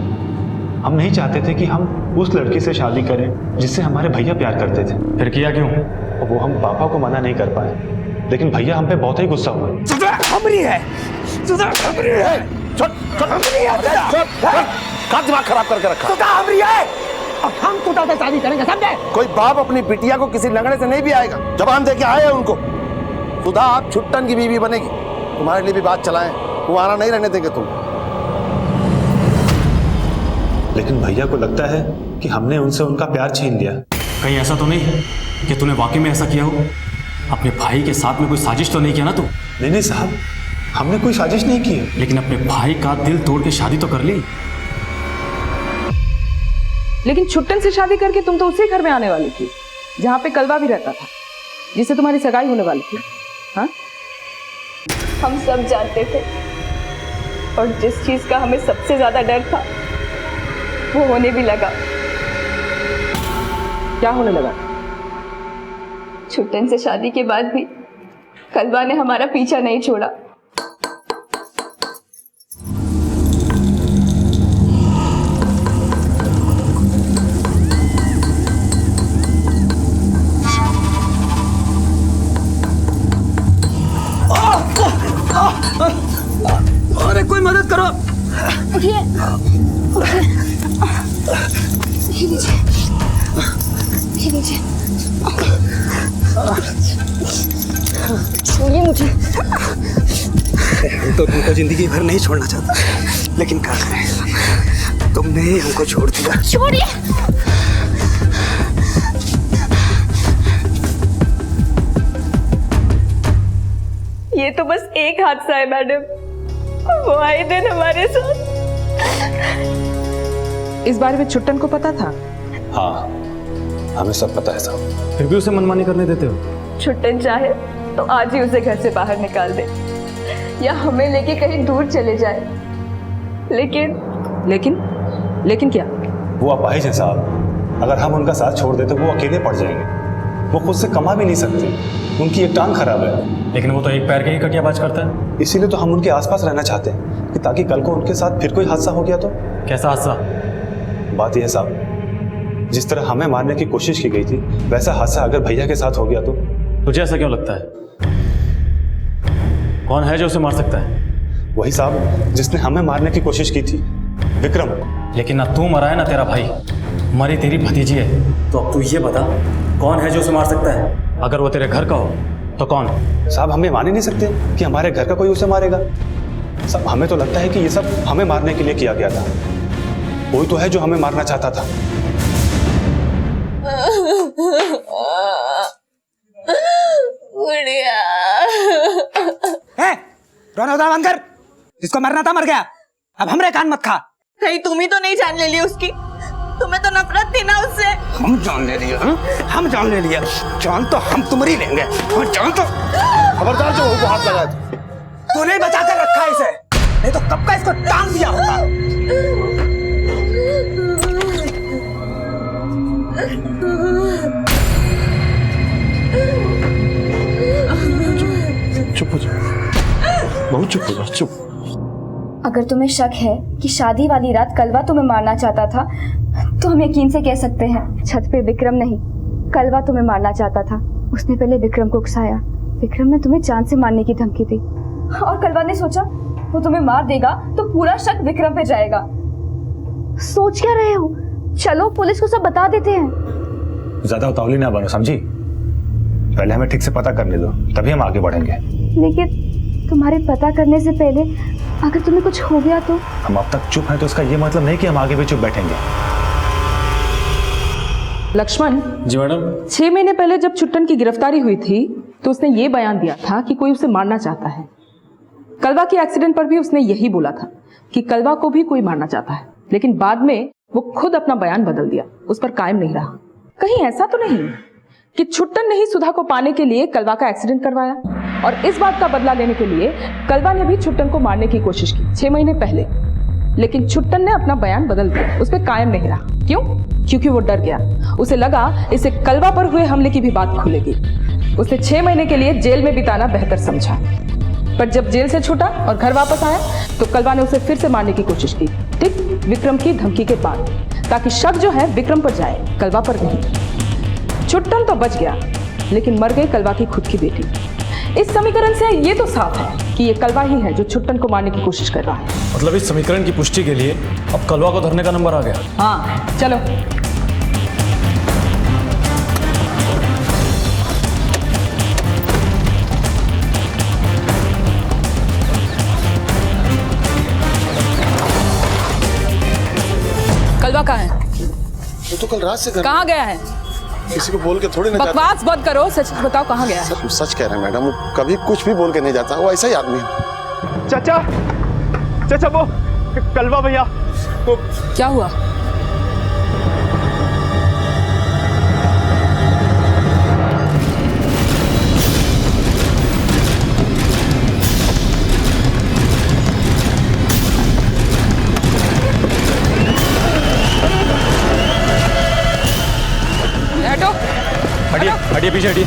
हम नहीं चाहते थे कि हम उस लड़की से शादी करें जिससे हमारे भैया प्यार करते थे। फिर किया क्यों? वो हम पापा को मना नहीं कर पाए, लेकिन भैया हम पे बहुत ही गुस्सा हुए। सुधा हमरी है, सुधा हमरी है। का दिमाग खराब करके रखा। सुधा हमरी है, अब हम सुधा से शादी करेंगे, समझे? कोई बाप अपनी बिटिया को किसी लंगड़े से नहीं भी आएगा। जबान दे के आए हैं उनको। सुधा आप छुट्टन की बीवी बनेगी। तुम्हारे लिए भी बात चलाएं, कुंवारा नहीं रहने देंगे तुम। लेकिन भैया को लगता है कि हमने उनसे उनका प्यार छीन लिया। कहीं ऐसा तो नहीं है कि तूने वाकई में ऐसा किया हो? अपने भाई के साथ में कोई साजिश तो नहीं किया ना तू? नहीं साहब, हमने कोई साजिश नहीं की है। लेकिन अपने भाई का दिल तोड़ के शादी तो कर ली। लेकिन छुट्टन से शादी करके तुम तो उसी घर में आने वाली थी जहाँ पे कलवा भी रहता था, जिससे तुम्हारी सगाई होने वाली थी। हाँ, हम सब जानते थे, और जिस चीज का हमें सबसे ज्यादा डर था वो होने भी लगा। क्या होने लगा? छुट्टन से शादी के बाद भी कलवा ने हमारा पीछा नहीं छोड़ा। अरे कोई मदद करो। उठिए, ये लीजिए, ये लीजिए। छोड़िए मुझे। हम तो तुमको जिंदगी भर नहीं छोड़ना चाहता, लेकिन क्या करें, तुमने ही हमको छोड़ दिया। छोड़िए। ये तो बस एक हादसा है मैडम, वो आए दिन हमारे साथ। इस बारे में छुट्टन को पता था? हाँ, हमें सब पता है साहब। फिर भी उसे मनमानी करने देते हो? छुट्टन चाहे तो आज ही उसे घर से बाहर निकाल दे, या हमें लेके कहीं दूर चले जाए। लेकिन क्या? वो अपाहिज है साहब। अगर हम उनका साथ छोड़ देते वो अकेले पड़ जाएंगे। वो खुद से कमा भी नहीं सकते, उनकी एक टांग खराब है। लेकिन वो तो एक पैर के ही कटियाबाज करता है। इसीलिए तो हम उनके आसपास रहना चाहते हैं, कि ताकि कल को उनके साथ फिर कोई हादसा हो गया तो। कैसा हादसा? बात यह है साहब, जिस तरह हमें मारने की कोशिश की गई थी, वैसा हादसा अगर भैया के साथ हो गया तो। तुझे ऐसा क्यों लगता है? कौन है जो उसे मार सकता है? वही साहब जिसने हमें मारने की कोशिश की थी, विक्रम। लेकिन ना तू मरा है ना तेरा भाई, मरी तेरी भतीजी है। तो अब तू ये बता, कौन है जो उसे मार सकता है? अगर वो तेरे घर का हो तो कौन? साहब हमें मान ही नहीं सकते कि हमारे घर का कोई उसे मारेगा। साहब हमें तो लगता है कि ये सब हमें मारने के लिए किया गया था। कोई तो है जो हमें मारना चाहता था। गुड़िया। रोना धोना बंद कर। जिसको मरना था मर गया, अब हमरे कान मत खा। कहीं तुम ही तो नहीं जान ले ली उसकी? तुम्हें तो नफरत थी ना उससे। हम जान ले लिया, हम जान ले लिया। जान तो हम तुम्हारी लेंगे, और जान तो खबरदार जो वो हाथ लगाए तूने बचा कर रखा है इसे, नहीं तो कब का इसको टांग दिया होता। चुप हो जाओ, बहुत चुप हो जाओ, चुप। अगर तुम्हें शक है कि शादी वाली रात कलवा तुम्हें मारना चाहता था, तो हम यकीन से कह सकते हैं छत पे विक्रम नहीं, कलवा तुम्हें मारना चाहता था। उसने पहले विक्रम को उकसाया, विक्रम ने तुम्हें जान से मारने की धमकी दी, और कलवा ने सोचा वो तुम्हें मार देगा तो पूरा शक विक्रम पे जाएगा। सोच क्या रहे हो? चलो पुलिस को सब बता देते हैं। ज्यादा उतावली ना बनो, समझी? पहले हमें ठीक से पता करने दो, तभी हम आगे बढ़ेंगे। लेकिन तुम्हारे पता करने से पहले अगर तुम्हें कुछ हो गया तो? हम अब तक चुप हैं तो इसका ये मतलब नहीं कि हम आगे भी चुप बैठेंगे। लक्ष्मण जी मैडम। 6 महीने पहले जब छुट्टन की गिरफ्तारी हुई थी तो उसने ये बयान दिया था कि कोई उसे मारना चाहता है। कलवा के एक्सीडेंट पर भी उसने यही बोला था कि कलवा को भी कोई मारना चाहता है, लेकिन बाद में वो खुद अपना बयान बदल दिया, उस पर कायम नहीं रहा। कहीं ऐसा तो नहीं कि छुट्टन ने ही सुधा को पाने के लिए कलवा का एक्सीडेंट करवाया, और इस बात का बदला लेने के लिए कलवा ने भी छुट्टन को मारने की कोशिश की 6 महीने पहले, लेकिन छुट्टन ने अपना बयान बदल दिया, उस पर कायम नहीं रहा। क्यों? क्योंकि वो डर गया। उसे लगा इसे कलवा पर हुए हमले की भी बात खुलेगी। उसने 6 महीने के लिए जेल में बिताना बेहतर समझा, पर जब जेल से छूटा और घर वापस आया तो कलवा ने उसे फिर से मारने की कोशिश की, ठीक विक्रम की धमकी के बाद, ताकि शक जो है विक्रम पर जाए, कलवा पर नहीं। छुट्टन तो बच गया, लेकिन मर गई कलवा की खुद की बेटी। इस समीकरण से ये तो साफ है कि ये कलवा ही है जो छुट्टन को मारने की कोशिश कर रहा है। मतलब इस समीकरण की पुष्टि के लिए अब कलवा को धरने का नंबर आ गया। हाँ चलो। कलवा कहाँ है? वो तो कल रात से घर कहाँ गया है? किसी को बोल के थोड़ी ना जाता। बकवास बंद करो, सच बताओ कहाँ गया है? सच कह रहे हैं मैडम, वो कभी कुछ भी बोल के नहीं जाता, वो ऐसा ही आदमी है। चाचा, चाचा वो कलवा भैया वो। क्या हुआ? हटिए हटिए, पीछे हटिए।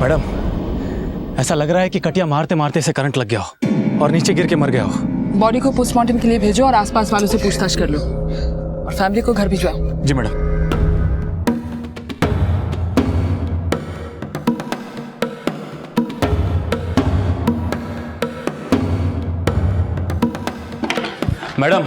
मैडम, ऐसा लग रहा है कि कटिया मारते मारते इसे करंट लग गया हो और नीचे गिर के मर गया हो। बॉडी को पोस्टमार्टम के लिए भेजो और आसपास वालों से पूछताछ कर लो, और फैमिली को घर भिजवाओ। जी मैडम। मैडम,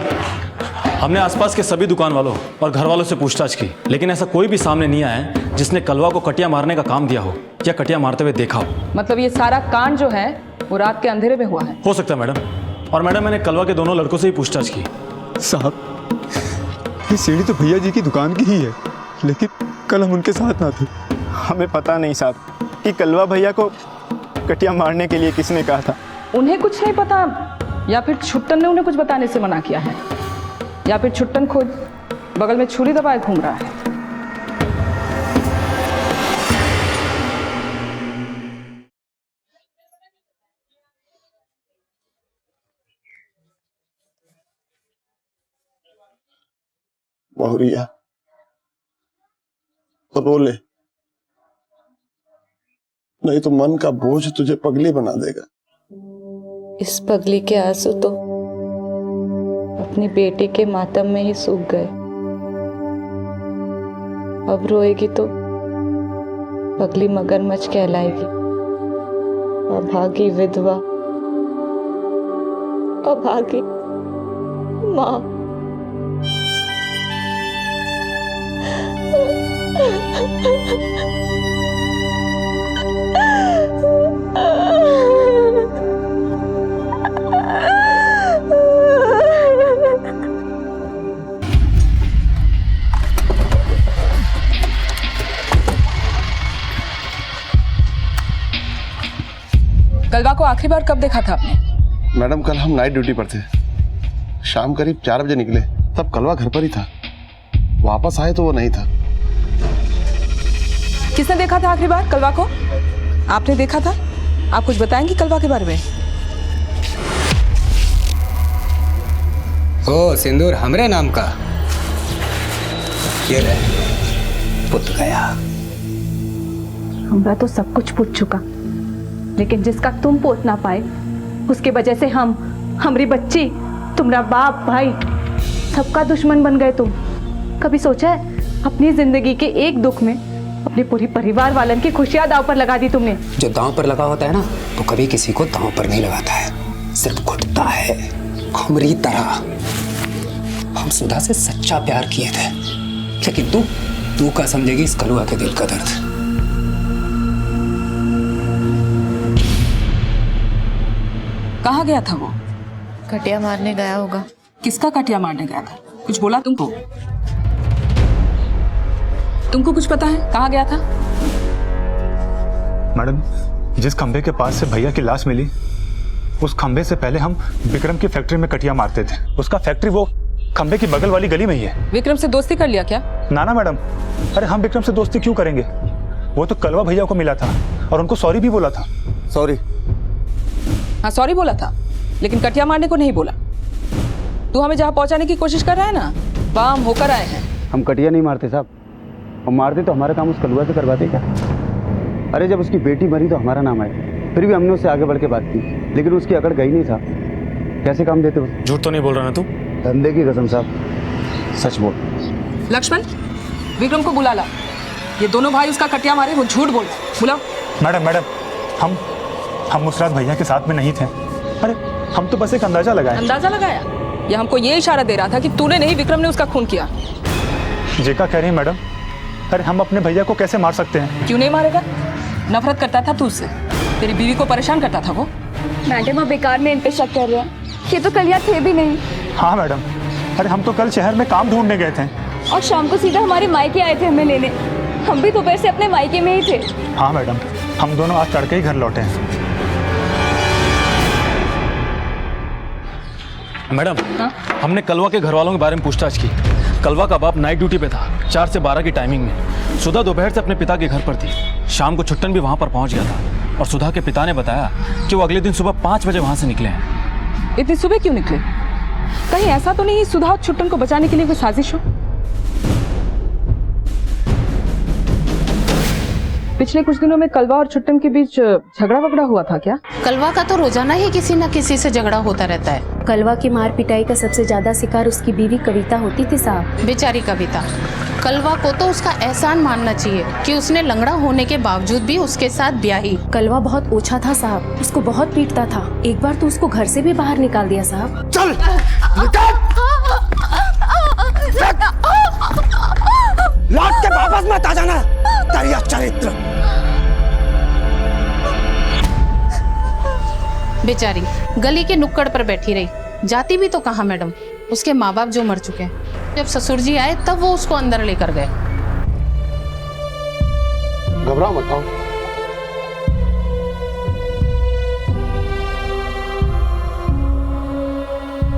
हमने आसपास के सभी दुकान वालों और घर वालों से पूछताछ की, लेकिन ऐसा कोई भी सामने नहीं आया है जिसने कलवा को कटिया मारने का काम दिया हो या कटिया मारते हुए देखा हो। मतलब ये सारा कांड जो है वो रात के अंधेरे में हुआ है? हो सकता है मैडम। और मैडम, मैंने कलवा के दोनों लड़कों से ही पूछताछ की। साहब, ये सीढ़ी तो भैया जी की दुकान की ही है, लेकिन कल हम उनके साथ ना थे। हमें पता नहीं साहब कि कलवा भैया को कटिया मारने के लिए किसने कहा था। उन्हें कुछ नहीं पता, या फिर छुट्टन ने उन्हें कुछ बताने से मना किया है, या फिर छुट्टन खुद बगल में छुरी दबाए घूम रहा है। बहुरिया तो रोले, नहीं तो मन का बोझ तुझे पगली बना देगा। इस पगली के आंसू तो अपनी बेटी के मातम में ही सूख गए। अब रोएगी तो पगली मगरमच्छ कहलाएगी, अभागी विधवा, अभागी माँ। कलवा को आखिरी बार कब देखा था आपने? मैडम कल हम नाइट ड्यूटी पर थे, शाम करीब 4 बजे निकले, तब कलवा घर पर ही था। वापस आए तो वो नहीं था। किसने देखा था आखिरी बार कलवा को? आपने देखा था? आप कुछ बताएंगी कलवा के बारे में? ओ सिंदूर हमरे नाम का, ये ले पुत गया। हमरा तो सब कुछ पूछ चुका, लेकिन जिसका तुम पोत ना पाए उसके वजह से हमारी बच्ची, तुम्हारा बाप भाई सबका दुश्मन बन गए तुम। कभी सोचा है अपनी जिंदगी के एक दुख में अपने पूरी परिवार वालन की खुशियां दांव पर लगा दी तुमने? जो दांव पर लगा होता है ना, तो कभी किसी को दांव पर नहीं लगाता है, सिर्फ घुटता है। हमारी तरह हम सुधा से सच्चा प्यार किए थे, लेकिन तू क्या समझेगी इस कलुआ के दिल का दर्द? कहाँ गया था वो? कटिया मारने गया होगा। किसका कटिया मारने गया था? कुछ बोला तुमको? तुमको कुछ पता है कहाँ गया था? मैडम, जिस खंबे के पास से भैया की लाश मिली, उस खंबे से पहले हम विक्रम की फैक्ट्री में कटिया मारते थे। उसका फैक्ट्री वो खंबे की बगल वाली गली में ही है। विक्रम से दोस्ती कर लिया क्या? ना मैडम, अरे हम विक्रम से दोस्ती क्यों करेंगे? वो तो कलवा भैया को मिला था और उनको सॉरी भी बोला था। सॉरी? हाँ सॉरी बोला था, लेकिन कटिया मारने को नहीं बोला। तू हमें जहाँ पहुँचाने की कोशिश कर रहा है ना, वहाँ हम होकर आए हैं। हम कटिया नहीं मारते साहब, और मारते तो हमारा काम उस कलुआ से करवाते क्या? अरे जब उसकी बेटी मरी तो हमारा नाम आया, फिर भी हमने उससे आगे बढ़ के बात की, लेकिन उसकी अकड़ गई नहीं साहब। कैसे काम देते हो? झूठ तो नहीं बोल रहा ना तू? धंधे की कसम साहब, सच बोल। लक्ष्मण, विक्रम को बुला ला। ये दोनों भाई उसका कटिया मारे, वो झूठ बोल। बुलाओ। मैडम, हम मुसरात भैया के साथ में नहीं थे। अरे हम तो बस एक अंदाजा लगाया। अंदाजा लगाया? या हमको ये इशारा दे रहा था कि तूने नहीं, विक्रम ने उसका खून किया? जेका कह रही है मैडम। अरे हम अपने भैया को कैसे मार सकते हैं? क्यों नहीं मारेगा? नफरत करता था तू उससे, तेरी बीवी को परेशान करता था वो। मैडम आप बेकार में इन पे शक कर रहे हैं, ये तो कल यहाँ थे भी नहीं। हाँ मैडम, अरे हम तो कल शहर में काम ढूंढने गए थे और शाम को सीधा हमारे मायके आए थे हमें लेने। हम भी दोपहर से अपने मायके में ही थे। हाँ मैडम, हम दोनों आज तड़के ही घर लौटे हैं। मैडम, हमने कलवा के घर वालों के बारे में पूछताछ की। कलवा का बाप नाइट ड्यूटी पे था, 4 से 12 की टाइमिंग में। सुधा दोपहर से अपने पिता के घर पर थी। शाम को छुट्टन भी वहां पर पहुंच गया था, और सुधा के पिता ने बताया कि वो अगले दिन सुबह 5 बजे वहां से निकले हैं। इतनी सुबह क्यों निकले? कहीं ऐसा तो नहीं सुधा और छुट्टन को बचाने के लिए कोई साजिश हो? पिछले कुछ दिनों में कलवा और छुट्टन के बीच झगड़ा वगड़ा हुआ था क्या? कलवा का तो रोजाना ही किसी न किसी से झगड़ा होता रहता है। कलवा की मार पिटाई का सबसे ज्यादा शिकार उसकी बीवी कविता होती थी साहब। बेचारी कविता। कलवा को तो उसका एहसान मानना चाहिए कि उसने लंगड़ा होने के बावजूद भी उसके साथ ब्याही। कलवा बहुत ओछा था साहब, उसको बहुत पीटता था। एक बार तो उसको घर से भी बाहर निकाल दिया साहब। चल लौट के वापस मत आ जाना, तेरा चरित्र। बेचारी गली के नुक्कड़ पर बैठी रही, जाती भी तो कहाँ मैडम। उसके माँ बाप जो मर चुके हैं, जब ससुर जी आए तब वो उसको अंदर लेकर गए। घबराओ मत।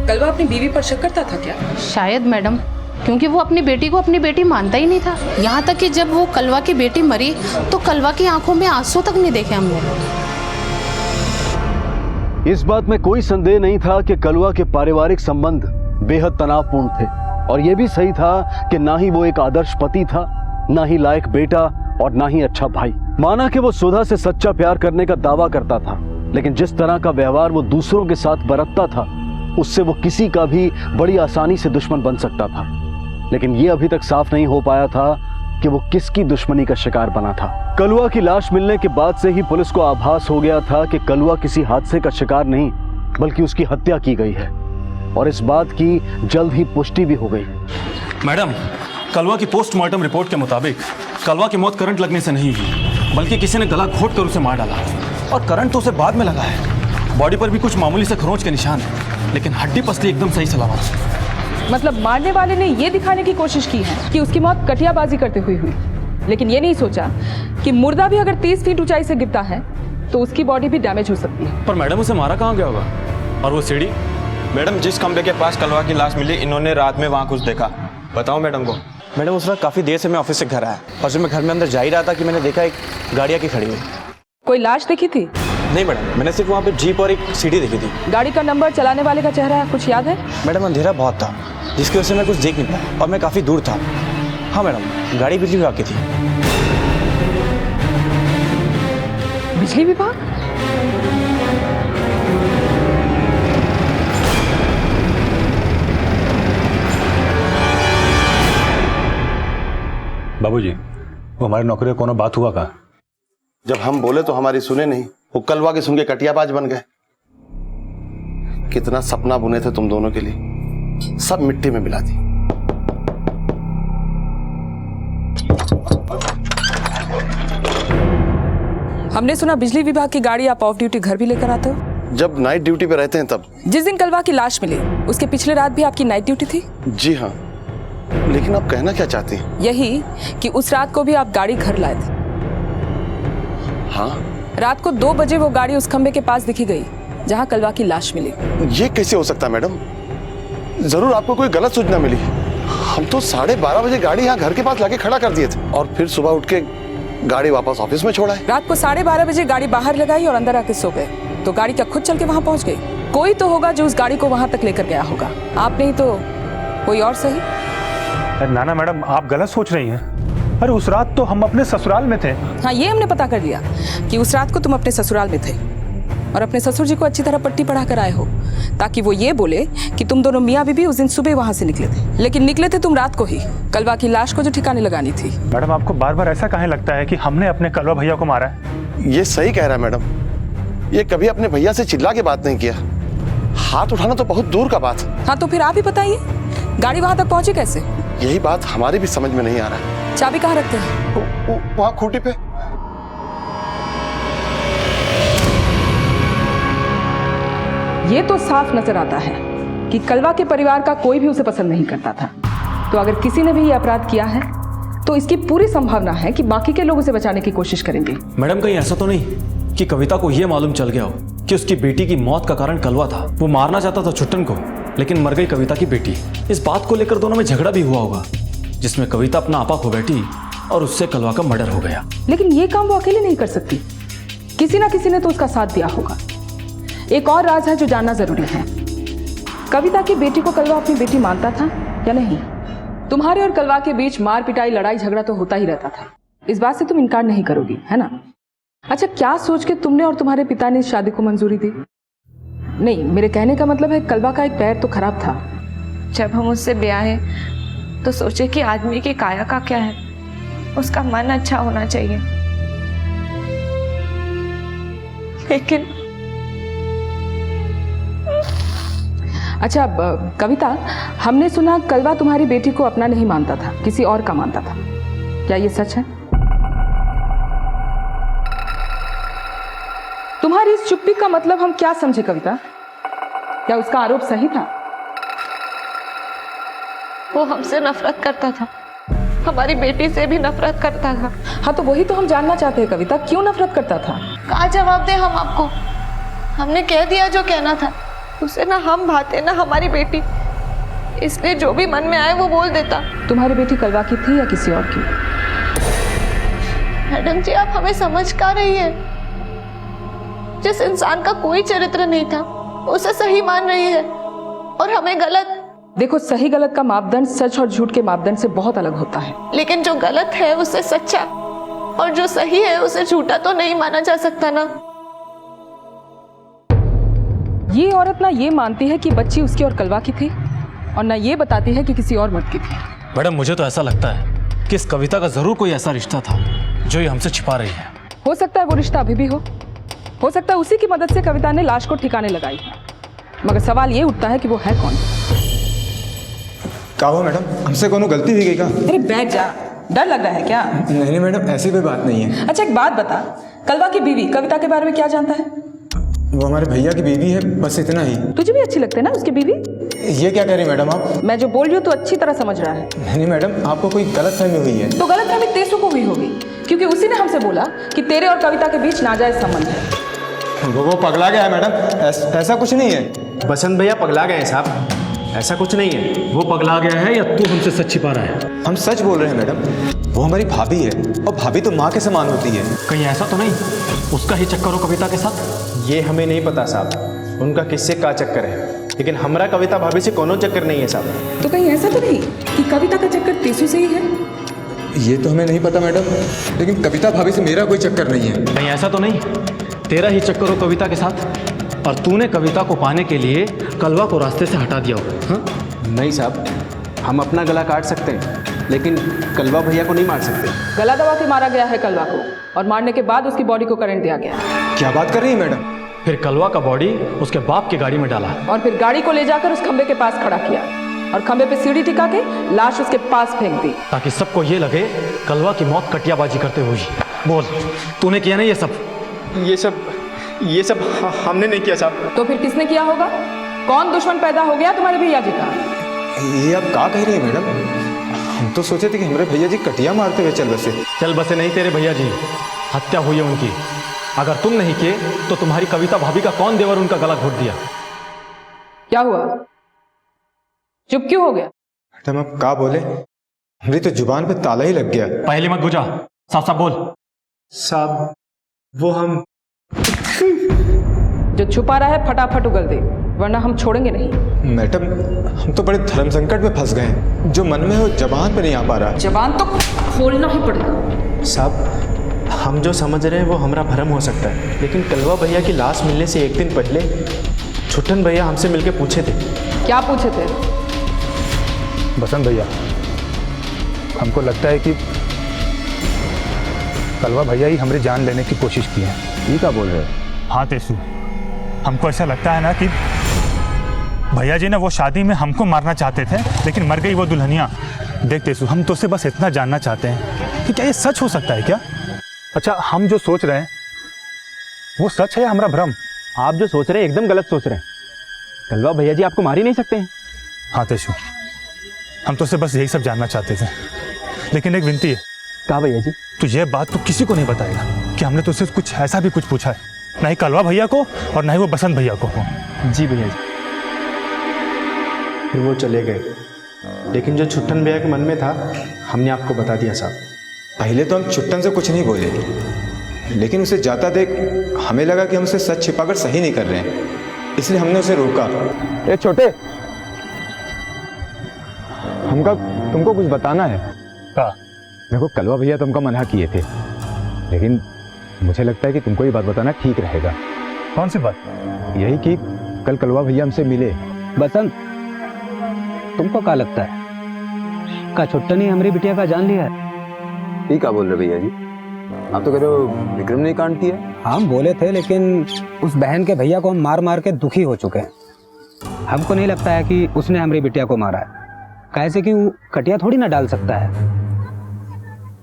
कलवा अपनी बीवी पर शक करता था क्या? शायद मैडम, क्योंकि वो अपनी बेटी को अपनी बेटी मानता ही नहीं था। यहाँ तक कि जब वो कलवा की बेटी मरी तो कलवा की आंखों में आंसू तक नहीं देखे हमने। इस बात में कोई संदेह नहीं था कि कलवा के पारिवारिक संबंध बेहद तनावपूर्ण थे, और यह भी सही था कि ना ही वो एक आदर्श पति था, ना ही लायक बेटा, और ना ही अच्छा भाई। माना कि वो सुधा से सच्चा प्यार करने का दावा करता था, लेकिन जिस तरह का व्यवहार वो दूसरों के साथ बरतता था, उससे वो किसी का भी बड़ी आसानी से दुश्मन बन सकता था। लेकिन ये अभी तक साफ नहीं हो पाया था कि वो किसकी दुश्मनी का शिकार बना था। कलवा की लाश मिलने के बाद से ही पुलिस को आभास हो गया था कि कलवा किसी हादसे का शिकार नहीं, बल्कि उसकी हत्या की गई है, और इस बात की जल्द ही पुष्टि भी हो गई। मैडम, कलवा की पोस्टमार्टम रिपोर्ट के मुताबिक कलवा की मौत करंट लगने से नहीं हुई, बल्कि किसी ने गला घोट कर उसे मार डाला, और करंट तो उसे बाद में लगा है। बॉडी पर भी कुछ मामूली से खरोंच के निशान है, लेकिन हड्डी पसली एकदम सही सलामत। मतलब मारने वाले ने ये दिखाने की कोशिश की है कि उसकी मौत कटियाबाजी करते हुई हुई, लेकिन ये नहीं सोचा कि मुर्दा भी अगर 30 फीट ऊंचाई से गिरता है तो उसकी बॉडी भी डैमेज हो सकती है। पर मैडम उसे मारा कहाँ गया होगा? और वो सीढ़ी? मैडम जिस कमरे के पास कलवा की लाश मिली, इन्होंने रात में वहाँ कुछ देखा। बताओ मैडम को। मैडम उस रात काफ़ी देर से मैं ऑफिस से घर आया और जब मैं घर में अंदर जा ही रहा था कि मैंने देखा एक गाड़ी आके खड़ी हुई। कोई लाश देखी थी? नहीं मैडम, मैंने सिर्फ वहाँ पे जीप और एक सीढ़ी देखी थी। गाड़ी का नंबर, चलाने वाले का चेहरा कुछ याद है? मैडम अंधेरा बहुत था जिसकी वजह से मैं कुछ देख नहीं पाया और मैं काफ़ी दूर था। हाँ मैडम, गाड़ी बिजली विभाग की थी। बिजली विभाग? बाबूजी, वो हमारे नौकरी का कोनो बात हुआ का? जब हम बोले तो हमारी सुने नहीं, वो कलवा के सुन के कटियाबाज बन गए। कितना सपना बुने थे तुम दोनों के लिए, सब मिट्टी में मिला दी। हमने सुना बिजली विभाग की गाड़ी आप ऑफ ड्यूटी घर भी लेकर आते हो? जब नाइट ड्यूटी पे रहते हैं तब। जिस दिन कलवा की लाश मिली उसके पिछले रात भी आपकी नाइट ड्यूटी थी? जी हाँ, लेकिन आप कहना क्या चाहती हैं? यही कि उस रात को भी आप गाड़ी घर लाए थे। हाँ, रात को 2 बजे वो गाड़ी उस खंबे के पास दिखी गई जहाँ कलवा की लाश मिली। ये कैसे हो सकता मैडम? जरूर आपको कोई गलत सूचना मिली। हम तो 12:30 बजे गाड़ी यहाँ घर के पास लाके खड़ा कर दिए थे और फिर सुबह उठ के गाड़ी वापस ऑफिस में छोड़ा है। रात को 12:30 बजे गाड़ी बाहर लगाई और अंदर आके सो गए, तो गाड़ी क्या खुद चल के वहाँ पहुँच गई? कोई तो होगा जो उस गाड़ी को वहाँ तक लेकर गया होगा, आप नहीं तो कोई और सही। नाना मैडम, आप गलत सोच रही हैं। अरे उस रात तो हम अपने ससुराल में थे। हाँ, ये हमने पता कर लिया कि उस रात को तुम अपने ससुराल में थे और अपने ससुर जी को अच्छी तरह पट्टी पढ़ा कर आए हो ताकि वो ये बोले कि तुम दोनों मियाँ बीबी उस दिन सुबह वहाँ से निकले थे। लेकिन निकले थे तुम रात को ही, कलवा की लाश को जो ठिकाने लगानी थी। मैडम, आपको बार बार ऐसा काहे लगता है कि हमने अपने कलवा भैया को मारा है? ये सही कह रहा है मैडम, ये कभी अपने भैया से चिल्ला के बात नहीं किया। हाथ उठाना तो बहुत दूर का बात है। हाँ, तो फिर आप ही बताइए गाड़ी वहाँ तक पहुँची कैसे? यही बात हमारी भी समझ में नहीं आ रहा है। चाबी कहाँ रखते हैं? वहाँ खूंटी पे। ये तो साफ नजर आता है कि कलवा के परिवार का कोई भी उसे पसंद नहीं करता था। तो अगर किसी ने भी ये अपराध किया है तो इसकी पूरी संभावना है कि बाकी के लोग उसे बचाने की कोशिश करेंगे। मैडम, कहीं ऐसा तो नहीं कि कविता को यह मालूम चल गया हो कि उसकी बेटी की मौत का कारण कलवा था? वो मारना चाहता था छुट्टन को, लेकिन मर गई कविता की बेटी। इस बात को लेकर दोनों में झगड़ा भी हुआ होगा जिसमें कविता अपना आपा खो बैठी और उससे कलवा का मर्डर हो गया। लेकिन ये काम वो अकेले नहीं कर सकती, किसी ना किसी ने तो उसका साथ दिया होगा। एक और राज है जो जानना जरूरी है, कविता की बेटी को कलवा अपनी बेटी मानता था या नहीं? तुम्हारे और कलवा के बीच मार पिटाई, लड़ाई झगड़ा तो होता ही रहता था, इस बात से तुम इनकार नहीं करोगी, है ना? अच्छा, क्या सोच के तुमने और तुम्हारे पिता ने इस शादी को मंजूरी दी? नहीं, मेरे कहने का मतलब है कलवा का एक पैर तो खराब था। जब हम उससे ब्याहे तो सोचे कि आदमी की काया का क्या है, उसका मन अच्छा होना चाहिए। लेकिन अच्छा, कविता, हमने सुना कलवा तुम्हारी बेटी को अपना नहीं मानता था, किसी और का मानता था, क्या ये सच है? तुम्हारी इस चुप्पी का मतलब हम क्या समझे कविता? क्या उसका आरोप सही था? वो हमसे नफरत करता था, हमारी बेटी से भी नफरत करता था। हाँ, तो वही तो हम जानना चाहते हैं कविता, क्यों नफरत करता था? क्या जवाब दे हम आपको? हमने कह दिया जो कहना था, उसे ना हम भाते ना हमारी बेटी, इसलिए जो भी मन में आए वो बोल देता। तुम्हारी बेटी कलवा की थी या किसी और की? मैडम जी, आप हमें समझ का रही है? जिस इंसान का कोई चरित्र नहीं था उसे सही मान रही है और हमें गलत। देखो, सही गलत का मापदंड सच और झूठ के मापदंड से बहुत अलग होता है। लेकिन जो गलत है उसे सच्चा और जो सही है उसे झूठा तो नहीं माना जा सकता ना। ये औरत ना ये मानती है कि बच्ची उसकी और कलवा की थी और ना ये बताती है कि किसी और मर्द की थी। मैडम, मुझे तो ऐसा लगता है कि इस कविता का जरूर कोई ऐसा रिश्ता था जो ये हमसे छिपा रही है। हो सकता है वो रिश्ता अभी भी हो सकता है उसी की मदद से कविता ने लाश को ठिकाने लगाई है, मगर सवाल ये उठता है कि वो है कौन? क्या हुआ मैडम, हमसे कोनो गलती हुई गई क्या? अरे बैठ जा, डर लग रहा है क्या? नहीं मैडम, ऐसी कोई बात नहीं है। अच्छा, एक बात बता, कलवा की बीवी कविता के बारे में क्या जानता है? वो हमारे भैया की बीवी है, बस इतना ही। तुझे भी अच्छी लगती है ना उसकी बीवी? ये क्या कह रही मैडम आप? मैं जो बोल रही हूँ तो अच्छी तरह समझ रहा है। नहीं मैडम, आपको कोई गलतफहमी हुई है। तो गलतफहमी तेसु को हुई होगी, क्योंकि उसी ने हमसे बोला कि तेरे और कविता के बीच नाजायज संबंध है। वो पगला गया है मैडम, ऐसा कुछ नहीं है। बसंत भैया पगला गए हैं साहब, ऐसा कुछ नहीं है। वो पगला गया है या तू हमसे सच छिपा रहा है? हम सच बोल रहे हैं मैडम, वो हमारी भाभी है और भाभी तो माँ के समान होती है। कहीं ऐसा तो नहीं उसका ही चक्कर हो कविता के साथ? ये हमें नहीं पता साहब, उनका किससे का चक्कर है, लेकिन हमारा कविता भाभी से कोनो चक्कर नहीं है साहब। तो कहीं ऐसा तो नहीं कि कविता का चक्कर तेसु से ही है? ये तो हमें नहीं पता मैडम, लेकिन कविता भाभी से मेरा कोई चक्कर नहीं है। कहीं ऐसा तो नहीं तेरा ही चक्कर हो कविता के साथ और तूने कविता को पाने के लिए कलवा को रास्ते से हटा दिया हो? हाँ? नहीं साहब, हम अपना गला काट सकते हैं लेकिन कलवा भैया को नहीं मार सकते। गला दबा के मारा गया है कलवा को, और मारने के बाद उसकी बॉडी को करंट दिया गया। क्या बात कर रही है मैडम? फिर कलवा का बॉडी उसके बाप की गाड़ी में डाला और फिर गाड़ी को ले जाकर उस खंबे के पास खड़ा किया और खंबे पे सीढ़ी टिका के लाश उसके पास फेंक दी, ताकि सबको ये लगे कलवा की मौत कटियाबाजी करते हुई। बोल, तूने किया नहीं ये सब हमने नहीं किया साहब। तो फिर किसने किया होगा? कौन दुश्मन पैदा हो गया तुम्हारे भैया जी का? ये आप क्या कह रही है मैडम? हम तो सोचे थे कि हमारे भैया जी कटिया मारते हुए चल बसे नहीं तेरे भैया जी, हत्या हुई है उनकी। अगर तुम नहीं किए तो तुम्हारी कविता भाभी का कौन देवर उनका गला घोट दिया? क्या हुआ, चुप क्यों हो गया? मैडम आप क्या बोले? मेरी तो जुबान पे ताला ही लग गया। पहले मत बुझा, साफ साफ बोल। साहब वो हम जो छुपा रहा है फटाफट उगल दे, वरना हम छोड़ेंगे नहीं। मैडम हम तो बड़े धर्म संकट में फंस गए हैं, जो मन में हो जबान पे नहीं आ पा रहा। जबान तो खोलना ही पड़ेगा। साहब हम जो समझ रहे हैं वो हमारा भ्रम हो सकता है, लेकिन कलवा भैया की लाश मिलने से एक दिन पहले छुट्टन भैया हमसे मिलके पूछे थे। क्या पूछे थे? बसंत भैया, हमको लगता है कि कलवा भैया ही हमारी जान लेने की कोशिश की है। ये क्या बोल रहे हैं? हाँ तेसु, हमको ऐसा लगता है ना कि भैया जी ने वो शादी में हमको मारना चाहते थे, लेकिन मर गई वो दुल्हनिया। देख तेसु, हम तो से बस इतना जानना चाहते हैं कि क्या ये सच हो सकता है क्या? अच्छा, हम जो सोच रहे हैं वो सच है या हमारा भ्रम? आप जो सोच रहे हैं एकदम गलत सोच रहे हैं। कलवा भैया जी आपको मार ही नहीं सकते हैं। हाँ तेसु, हम तो से बस यही सब जानना चाहते थे, लेकिन एक विनती है। कहा भैया जी? तो ये बात तो किसी को नहीं बताएगा कि हमने तुझसे कुछ ऐसा भी कुछ पूछा है, ना ही कलवा भैया को और ना ही वो बसंत भैया को। जी भैया जी। फिर वो चले गए, लेकिन जो छुट्टन भैया के मन में था हमने आपको बता दिया साहब। पहले तो हम छुट्टन से कुछ नहीं बोले, लेकिन उसे जाता देख हमें लगा कि हम उसे सच छिपाकर सही नहीं कर रहे हैं, इसलिए हमने उसे रोका। ए छोटे, हमका तुमको कुछ बताना है। हाँ। देखो कलवा भैया तुमको मना किए थे, लेकिन मुझे लगता है कि तुमको ये बात बताना ठीक रहेगा। कौन सी बात? यही कि कल कलवा भैया हमसे मिले। बसंत, तुमको क्या लगता है का छुट्टन ही हमारी बिटिया का जान लिया है? ये क्या बोल रहे भैया जी? आप तो कह रहे हो विक्रम ने कांड किया। हम बोले थे, लेकिन उस बहन के भैया को हम मार मार के दुखी हो चुके हैं। हमको नहीं लगता है कि उसने हमारी बिटिया को मारा है, कैसे कि वो कटिया थोड़ी ना डाल सकता है।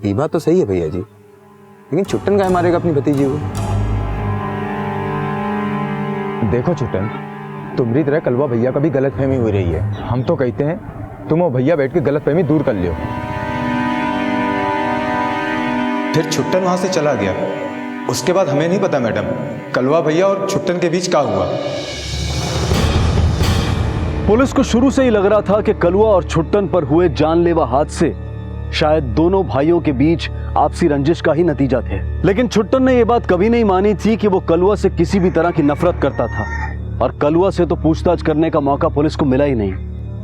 ये बात तो सही है भैया जी, लेकिन छुट्टन का मारेगा अपनी भतीजी को? देखो छुट्टन, तुम्हारी तरह कलवा भैया का भी गलतफहमी हो रही है। हम तो कहते हैं तुम और भैया बैठ के गलतफहमी दूर कर लियो। फिर छुट्टन वहां से चला गया। उसके बाद हमें नहीं पता मैडम कलवा भैया और छुट्टन के बीच क्या हुआ। पुलिस को शुरू से ही लग रहा था कि कलवा और छुट्टन पर हुए जानलेवा हादसे शायद दोनों भाइयों के बीच आपसी रंजिश का ही नतीजा थे, लेकिन छुट्टन ने यह बात कभी नहीं मानी थी कि वो कलवा से किसी भी तरह की नफरत करता था, और कलवा से तो पूछताछ करने का मौका पुलिस को मिला ही नहीं,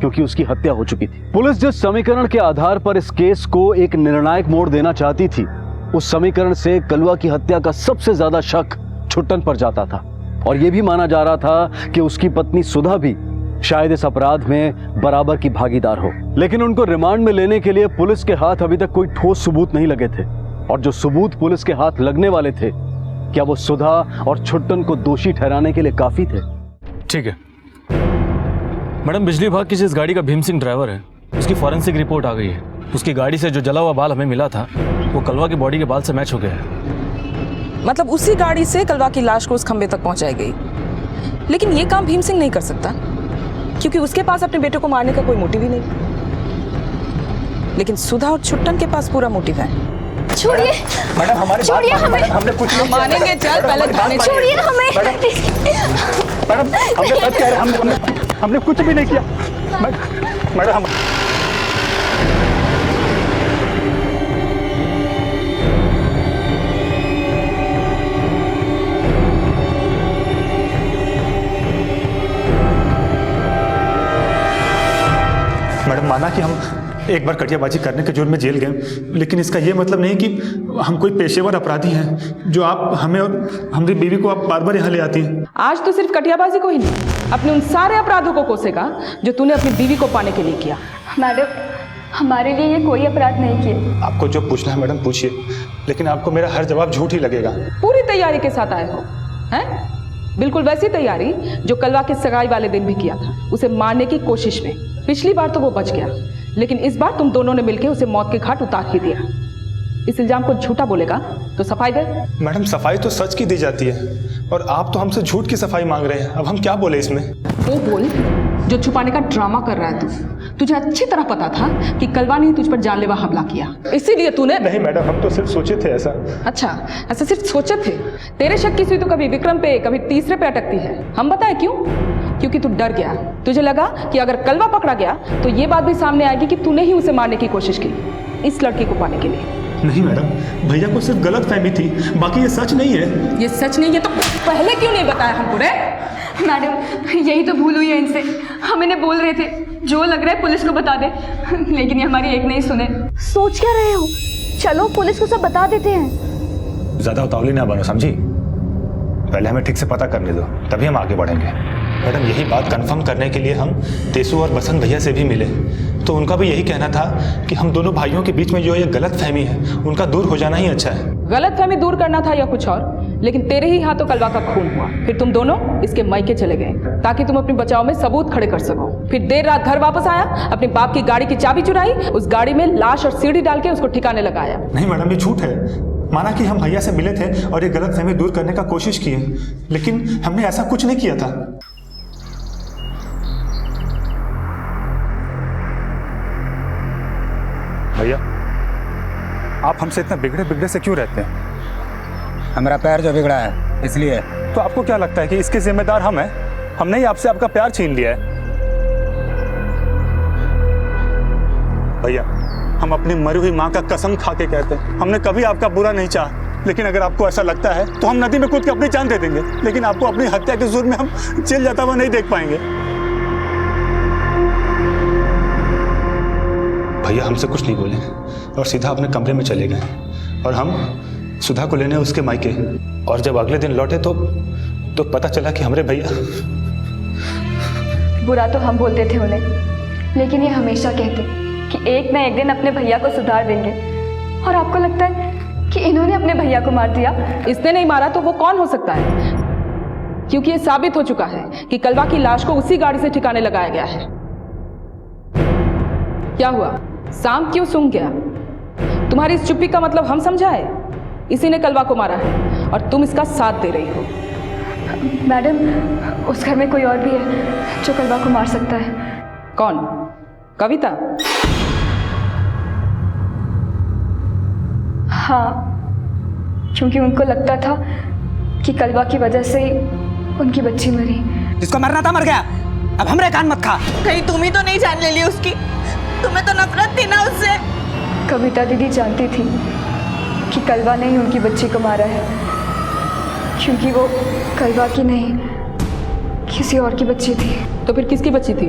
क्योंकि उसकी हत्या हो चुकी थी। पुलिस जिस समीकरण के आधार पर इस केस को एक निर्णायक मोड़ देना चाहती थी, उस समीकरण से कलवा की हत्या का सबसे ज्यादा शक छुट्टन पर जाता था, और यह भी माना जा रहा था कि उसकी पत्नी सुधा भी शायद इस अपराध में बराबर की भागीदार हो। लेकिन उनको रिमांड में लेने के लिए पुलिस के हाथ अभी तक कोई ठोस सबूत नहीं लगे थे, और जो सबूत पुलिस के हाथ लगने वाले थे, क्या वो सुधा और छुट्टन को दोषी ठहराने के लिए काफी थे? ठीक है मैडम, बिजली विभाग की जिस गाड़ी का भीम सिंह ड्राइवर है, उसकी फॉरेंसिक रिपोर्ट आ गई है। उसकी गाड़ी से जो जला हुआ बाल हमें मिला था, वो कलवा की बॉडी के बाल से मैच हो गया है। मतलब उसी गाड़ी से कलवा की लाश को उस खंबे तक पहुंचाई गई, लेकिन ये काम भीम सिंह नहीं कर सकता। क्योंकि उसके पास अपने बेटे को मारने का कोई मोटिव ही नहीं। लेकिन सुधा और छुट्टन के पास पूरा मोटिव है। छोड़िए मैडम, हमारे छोड़िए हमें, हमने कुछ नहीं किया। मानेंगे, चल पहले थाने छोड़िए हमें। मैडम हमने सच कह रहे हैं, हमने कुछ भी नहीं किया। मैडम हम मैडम माना कि हम एक बार कटियाबाजी करने के जुर्म में जेल गए, लेकिन इसका ये मतलब नहीं कि हम कोई पेशेवर अपराधी हैं जो आप हमें और हमारी बीवी को आप बार बार यहाँ ले आती हैं। आज तो सिर्फ कटियाबाजी को ही नहीं, अपने उन सारे अपराधों को कोसेगा जो तूने अपनी बीवी को पाने के लिए किया। मैडम, हमारे लिए ये कोई अपराध नहीं किए। आपको जो पूछना है मैडम पूछिए, लेकिन आपको मेरा हर जवाब झूठ ही लगेगा। पूरी तैयारी के साथ आए हो, हैं? बिल्कुल वैसी तैयारी जो कलवा के सगाई वाले दिन भी किया था, उसे मारने की कोशिश में। पिछली बार तो वो बच गया, लेकिन इस बार तुम दोनों ने मिलकर उसे मौत के घाट उतार ही दिया। इस इल्जाम को झूठा बोलेगा तो सफाई दे। मैडम सफाई तो सच की दी जाती है, और आप तो हमसे झूठ की सफाई मांग रहे हैं। अब हम क्या बोले इसमें? वो बोल जो छुपाने का ड्रामा कर रहा है तू। तुझे अच्छी तरह पता था कि कलवा ने तुझ पर जानलेवा हमला किया, इसीलिए तूने। नहीं मैडम, हम तो सिर्फ सोचे थे ऐसा। अच्छा, ऐसा सिर्फ सोचे थे? तेरे शक की सुई तो कभी विक्रम पे कभी तीसरे पे अटकती है। हम बताएं क्यों? क्योंकि तू डर गया। तुझे लगा कि अगर कलवा पकड़ा गया तो ये बात भी सामने आएगी कि तूने ही उसे मारने की कोशिश की इस लड़की को पाने के लिए। नहीं मैडम, भैया को सिर्फ गलत फहमी थी, बाकी ये सच नहीं है। ये सच नहीं है तो पहले क्यों नहीं बताया हमको रे? मैडम, यही तो भूल हुई है इनसे। हम इन्हें बोल रहे थे जो लग रहा है पुलिस को बता दे, लेकिन ये हमारी एक नहीं सुने। सोच क्या रहे हो? चलो पुलिस को सब बता देते हैं। ज्यादा उतावली ना बनो, समझी? पहले हमें ठीक से पता करने दो, तभी हम आगे बढ़ेंगे। मैडम यही बात कंफर्म करने के लिए हम तेसु और बसंत भैया से भी मिले, तो उनका भी यही कहना था कि हम दोनों भाइयों के बीच में जो ये गलत फहमी है उनका दूर हो जाना ही अच्छा है। गलत फहमी दूर करना था या कुछ और, लेकिन तेरे ही हाथों कलवा का खून हुआ। फिर तुम दोनों इसके मायके चले गए ताकि तुम अपने बचाव में सबूत खड़े कर सको। फिर देर रात घर वापस आया, अपने बाप की गाड़ी की चाबी चुराई, उस गाड़ी में लाश और सीढ़ी डाल के उसको ठिकाने लगाया। नहीं मैडम, ये झूठ है। माना कि हम भैया से मिले थे और ये गलत फहमी दूर करने का कोशिश की है, लेकिन हमने ऐसा कुछ नहीं किया था। भैया आप हमसे इतना बिगड़े बिगड़े से क्यों रहते हैं? हमारा पैर जो बिगड़ा है इसलिए। तो आपको क्या लगता है कि इसके जिम्मेदार हम हैं? हमने ही आपसे आपका प्यार छीन लिया है। भैया हम अपनी मरी हुई माँ का कसम खा के कहते हैं, हमने कभी आपका बुरा नहीं चाहा, लेकिन अगर आपको ऐसा लगता है तो हम नदी में कूद के अपनी जान दे देंगे, लेकिन आपको अपनी हत्या के जुर्म में हम जेल जाता हुआ नहीं देख पाएंगे। भैया हमसे कुछ नहीं बोले और सीधा अपने कमरे में चले गए, और हम सुधा को लेने उसके मायके। और जब अगले दिन लौटे तो पता चला कि हमारे भैया। बुरा तो हम बोलते थे उन्हें, लेकिन ये हमेशा कहते कि एक ना एक दिन अपने भैया को सुधार देंगे, और आपको लगता है कि इन्होंने अपने भैया को मार दिया? इसने नहीं मारा तो वो कौन हो सकता है? क्योंकि ये साबित हो चुका है कि कलवा की लाश को उसी गाड़ी से ठिकाने लगाया गया है। क्या हुआ? सांप क्यों सूंघ गया? तुम्हारी इस चुप्पी का मतलब हम समझाए? इसी ने कलवा को मारा है और तुम इसका साथ दे रही हो। मैडम, उस घर में कोई और भी है जो कलवा को मार सकता है। कौन? कविता? हाँ, क्योंकि उनको लगता था कि कलवा की वजह से उनकी बच्ची मरी। जिसको मरना था मर गया, अब हमरे कान मत खा। कहीं तुम ही तो नहीं जान ले ली उसकी? तुम्हें तो नफरत थी ना उससे। कविता दीदी जानती थी कि कलवा ने ही उनकी बच्ची को मारा है, क्योंकि वो कलवा की नहीं किसी और की बच्ची थी। तो फिर किसकी बच्ची थी?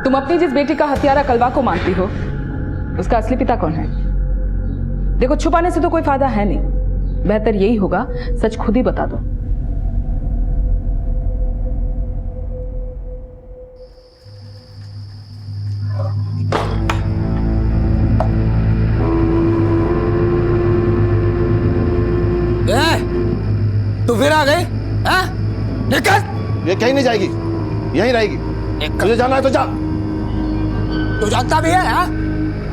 तुम अपनी जिस बेटी का हत्यारा कलवा को मानती हो, उसका असली पिता कौन है? देखो, छुपाने से तो कोई फायदा है नहीं, बेहतर यही होगा सच खुद ही बता दो। तू फिर आ गई? निकल! ये कहीं नहीं जाएगी, यहीं रहेगी। तुझे जाना है तो जा। तू जानता भी है हा?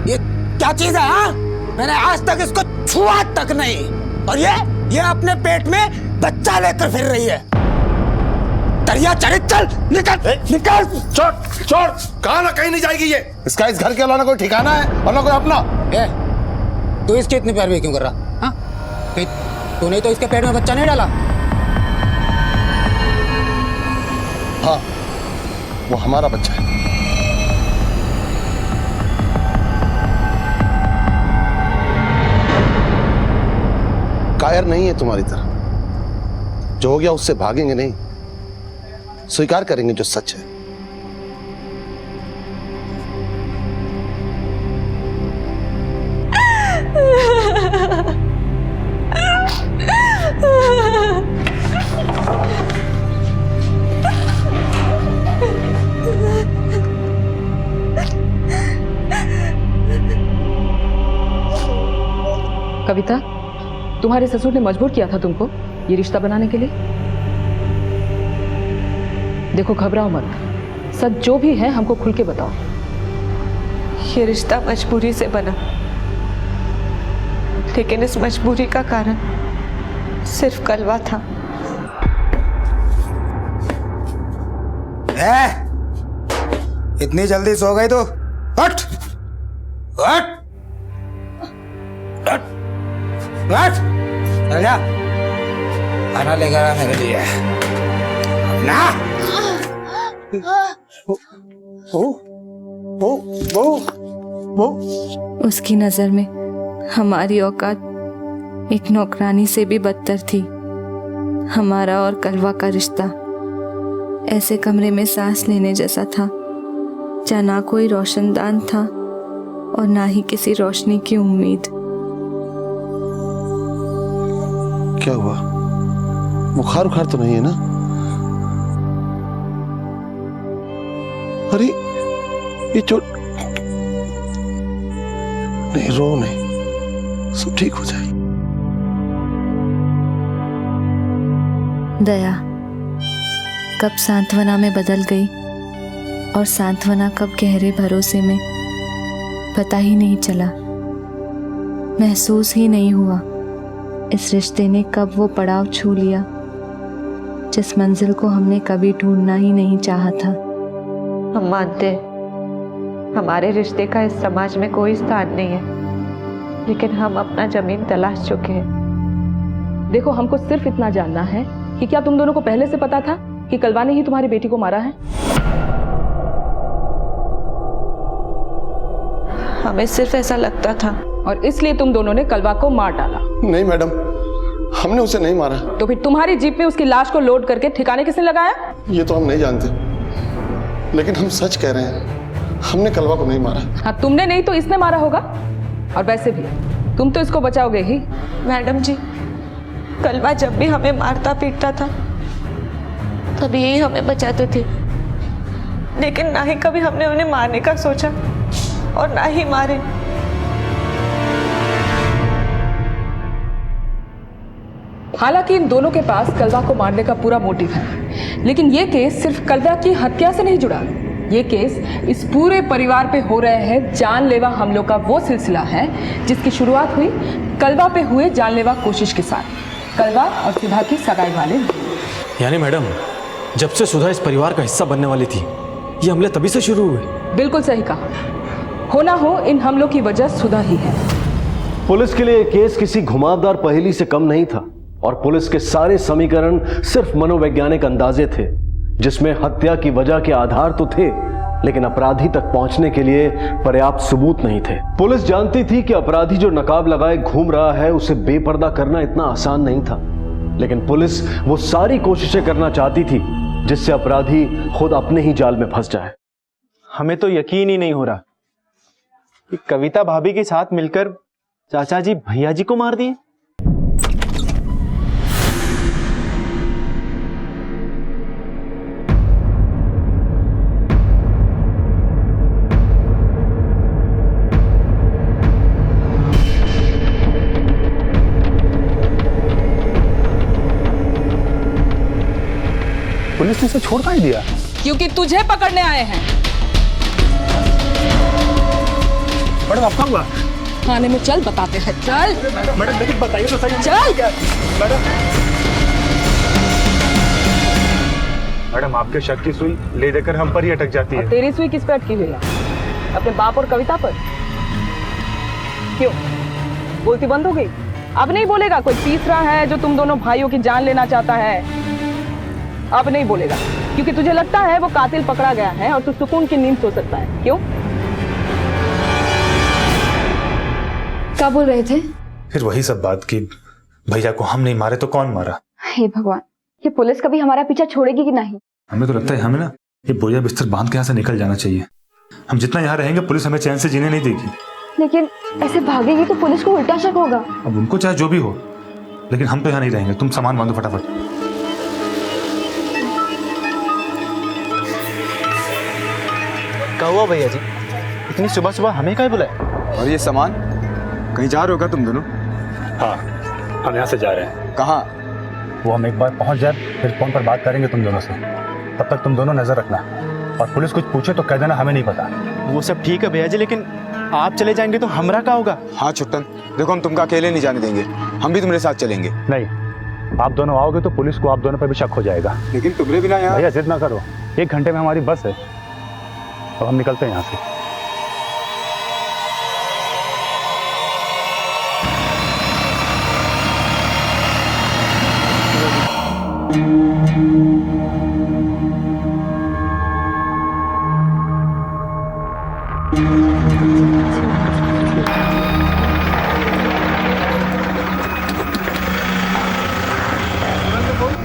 ये क्या चीज है हा? मैंने आज तक इसको छुआ तक नहीं। और ये अपने पेट में बच्चा लेकर फिर रही है। दरिया चले, चल निकल निकल। छोड़ छोड़, कहाँ ना कहीं नहीं जाएगी ये। इसका इस घर के अलावा ना कोई ठिकाना है और ना कोई अपना। तू इसके इतनी पैरवी क्यों कर रहा? हाँ, तूने तो इसके पेट में बच्चा नहीं डाला। हाँ, वो हमारा बच्चा है। कायर नहीं है तुम्हारी तरह। जो हो गया उससे भागेंगे नहीं, स्वीकार करेंगे जो सच है। कविता, तुम्हारे ससुर ने मजबूर किया था तुमको ये रिश्ता बनाने के लिए। देखो, घबराओ मत, सच जो भी है हमको खुल के बताओ। ये रिश्ता मजबूरी से बना, लेकिन इस मजबूरी का कारण सिर्फ कलवा था। इतनी जल्दी सो गई तो हट हट हट हट, चल जा, खाना लेकर आ मेरे लिए ना। उसकी नजर में हमारी औकात एक नौकरानी से भी बदतर थी। हमारा और कलवा का रिश्ता ऐसे कमरे में सांस लेने जैसा था जहाँ ना कोई रोशनदान था और ना ही किसी रोशनी की उम्मीद। क्या हुआ? बुखार उखार तो नहीं है ना? अरे ये चोट नहीं, रो नहीं, सब ठीक हो जाएगी। दया कब सांत्वना में बदल गई और सांत्वना कब गहरे भरोसे में, पता ही नहीं चला, महसूस ही नहीं हुआ। इस रिश्ते ने कब वो पड़ाव छू लिया जिस मंजिल को हमने कभी ढूंढना ही नहीं चाहा था। हम मानते हैं हमारे रिश्ते का इस समाज में कोई स्थान नहीं है, लेकिन हम अपना जमीन तलाश चुके हैं। देखो, हमको सिर्फ इतना जानना है कि क्या तुम दोनों को पहले से पता था कि कलवा ने ही तुम्हारी बेटी को मारा है? हमें सिर्फ ऐसा लगता था और इसलिए तुम दोनों ने कलवा को मार डाला। नहीं मैडम, हमने उसे नहीं मारा। तो फिर तुम्हारी जीप में उसकी लाश को लोड करके ठिकाने किसने लगाया? ये तो हम नहीं जानते, लेकिन हम सच कह रहे हैं, हमने कलवा को नहीं मारा। हाँ, तुमने नहीं तो इसने मारा होगा। और वैसे भी तुम तो इसको बचाओगे ही। मैडम जी, कलवा जब भी हमें मारता पीटता था तभी यही हमें बचाते थे, लेकिन ना ही कभी हमने उन्हें मारने का सोचा और ना ही मारे। हालांकि इन दोनों के पास कलवा को मारने का पूरा मोटिव है, लेकिन ये केस सिर्फ कलवा की हत्या से नहीं जुड़ा। ये केस इस पूरे परिवार पे हो रहे हैं जानलेवा हमलों का वो सिलसिला है जिसकी शुरुआत हुई कलवा पे हुए जानलेवा कोशिश के साथ, कलवा और सुधा की सगाई वाले। यानी मैडम, जब से सुधा इस परिवार का हिस्सा बनने वाली थी, ये हमले तभी से शुरू हुए। बिल्कुल सही कहा। हो ना हो, इन हमलों की वजह सुधा ही है। पुलिस के लिए यह केस किसी घुमावदार पहेली से कम नहीं था और पुलिस के सारे समीकरण सिर्फ मनोवैज्ञानिक अंदाजे थे, जिसमें हत्या की वजह के आधार तो थे, लेकिन अपराधी तक पहुंचने के लिए पर्याप्त सबूत नहीं थे। पुलिस जानती थी कि अपराधी जो नकाब लगाए घूम रहा है उसे बेपर्दा करना इतना आसान नहीं था, लेकिन पुलिस वो सारी कोशिशें करना चाहती थी जिससे अपराधी खुद अपने ही जाल में फंस जाए। हमें तो यकीन ही नहीं हो रहा कि कविता भाभी के साथ मिलकर चाचा जी भैया जी को मार दिए। पुलिस ने इसे छोड़ नहीं दिया क्योंकि तुझे पकड़ने आए हैं। मैडम, आपका हुआ? थाने में चल, बताते हैं। चल मैडम लेकिन बताइए तो सही। चल मैडम आपके शक की सुई ले देकर हम पर ही अटक जाती है। तेरी सुई किस पे अटकी हुई है? अपने बाप और कविता पर? क्यों बोलती बंद हो गई? अब नहीं बोलेगा? कोई तीसरा है जो तुम दोनों भाइयों की जान लेना चाहता है? अब नहीं बोलेगा क्योंकि तुझे लगता है वो कातिल पकड़ा गया है और तू सुकून की नींद सो सकता है। क्यों? क्या बोल रहे थे? फिर वही सब बात की भैया को हम नहीं मारे तो कौन मारा। हे भगवान, ये पुलिस कभी हमारा पीछा छोड़ेगी कि नहीं? हमें तो लगता है हमें ना ये बोरिया बिस्तर बांध के यहाँ से निकल जाना चाहिए। हम जितना यहाँ रहेंगे पुलिस हमें चैन से जीने नहीं देगी। लेकिन ऐसे भागेगी तो पुलिस को उल्टा शक होगा। अब उनको चाहे जो भी हो, लेकिन हम तो यहाँ नहीं रहेंगे। तुम सामान बांधो फटाफट। क्या हुआ भैया जी, इतनी सुबह सुबह हमें क्या बुलाया? और ये सामान कहीं जा रहे हो क्या तुम दोनों? हाँ, हम यहाँ से जा रहे हैं। कहाँ? वो हम एक बार पहुँच जाए फिर फोन पर बात करेंगे तुम दोनों से। तब तक तुम दोनों नजर रखना और पुलिस कुछ पूछे तो कह देना हमें नहीं पता। वो सब ठीक है भैया जी, लेकिन आप चले जाएंगे तो हमरा क्या होगा? हाँ छुट्टन, देखो हम तुमको अकेले नहीं जाने देंगे, हम भी तुम्हारे साथ चलेंगे। नहीं, आप दोनों आओगे तो पुलिस को आप दोनों पर भी शक हो जाएगा। लेकिन तुम्हारे बिना यहाँ। भैया जिद ना करो, 1 घंटे में हमारी बस है और हम निकलते हैं यहाँ से।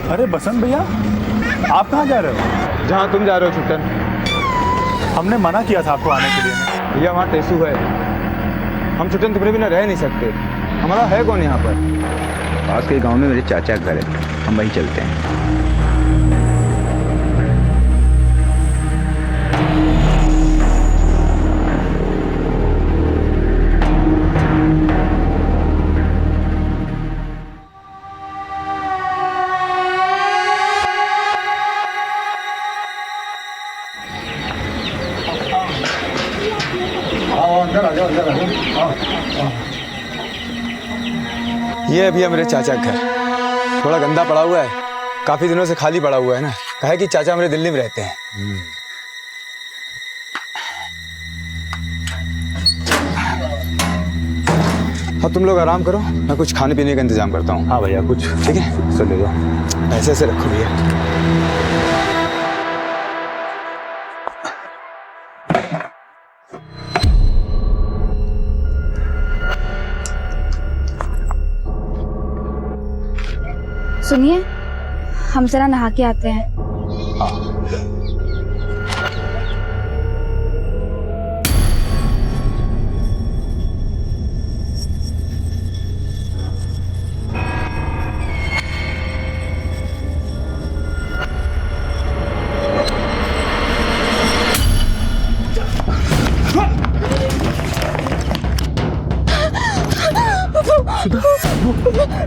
अरे बसंत भैया, आप कहाँ जा रहे हो? जहाँ तुम जा रहे हो छुट्टन। हमने मना किया था आपको आने के लिए। भैया वहाँ टेसू है, हम छुट्टन तुम्हारे बिना रह नहीं सकते। हमारा है कौन यहाँ पर? पास के गांव में मेरे चाचा का घर है, हम वहीं चलते हैं। ये अभी है मेरे चाचा का घर, थोड़ा गंदा पड़ा हुआ है, काफी दिनों से खाली पड़ा हुआ है ना। कहा है कि चाचा मेरे दिल्ली में रहते हैं। अब तुम लोग आराम करो, मैं कुछ खाने पीने का इंतजाम करता हूँ। हाँ भैया, कुछ ठीक है, चले जाओ। ऐसे ऐसे रखो भैया। सुनिए, हम जरा नहा के आते हैं।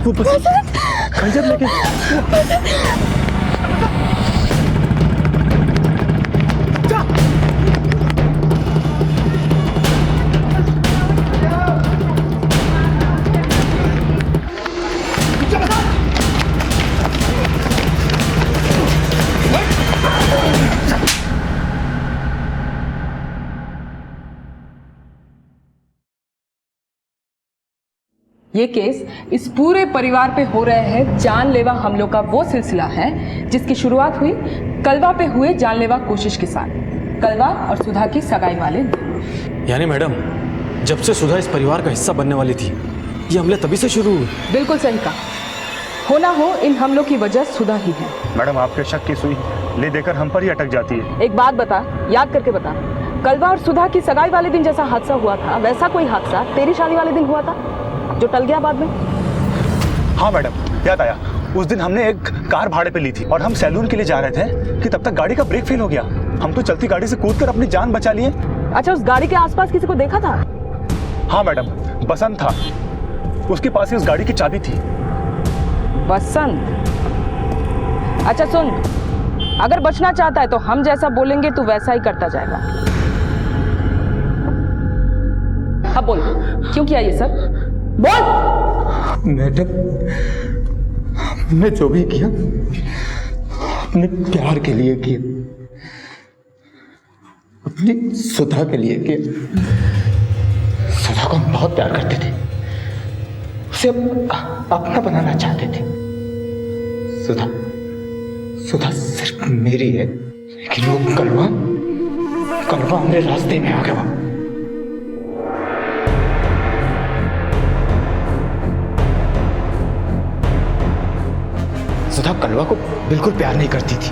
वो पंजब लेके ये केस इस पूरे परिवार पे हो रहे हैं जानलेवा हमलों का वो सिलसिला है जिसकी शुरुआत हुई कलवा पे हुए जानलेवा कोशिश के साथ, कलवा और सुधा की सगाई वाले दिन। यानी मैडम, जब से सुधा इस परिवार का हिस्सा बनने वाली थी, ये हमले तभी से शुरू हुए। बिल्कुल सही कहा, हो ना हो इन हमलों की वजह सुधा ही है। मैडम, आपके शक की सुई ले देकर हम पर ही अटक जाती है। एक बात बता, याद करके बता, कलवा और सुधा की सगाई वाले दिन जैसा हादसा हुआ था वैसा कोई हादसा तेरी शादी वाले दिन हुआ था जो टल गया बाद में? हाँ मैडम, याद आया। उस दिन हमने एक कार भाड़े पे ली थी और हम सैलून के लिए जा रहे थे कि तब तक गाड़ी का ब्रेक फेल हो गया। हम तो चलती गाड़ी से कूदकर अपनी जान बचा लिए। अच्छा, उस गाड़ी के आसपास किसी को देखा था? हाँ मैडम, बसंत था, उसके पास ही उस गाड़ी की चाबी थी। बसंत? अच्छा सुन, अगर बचना चाहता है तो हम जैसा बोलेंगे तू वैसा ही करता जाएगा। अब बोल, क्यों किया ये सब? बोल। मैडम, हमने जो भी किया अपने प्यार के लिए किया, अपनी सुधा के लिए किया। सुधा को हम बहुत प्यार करते थे, उसे अपना बनाना चाहते थे। सुधा सिर्फ मेरी है, लेकिन वो कलवा हमारे रास्ते में आ गया। सुधा कलवा को बिल्कुल प्यार नहीं करती थी,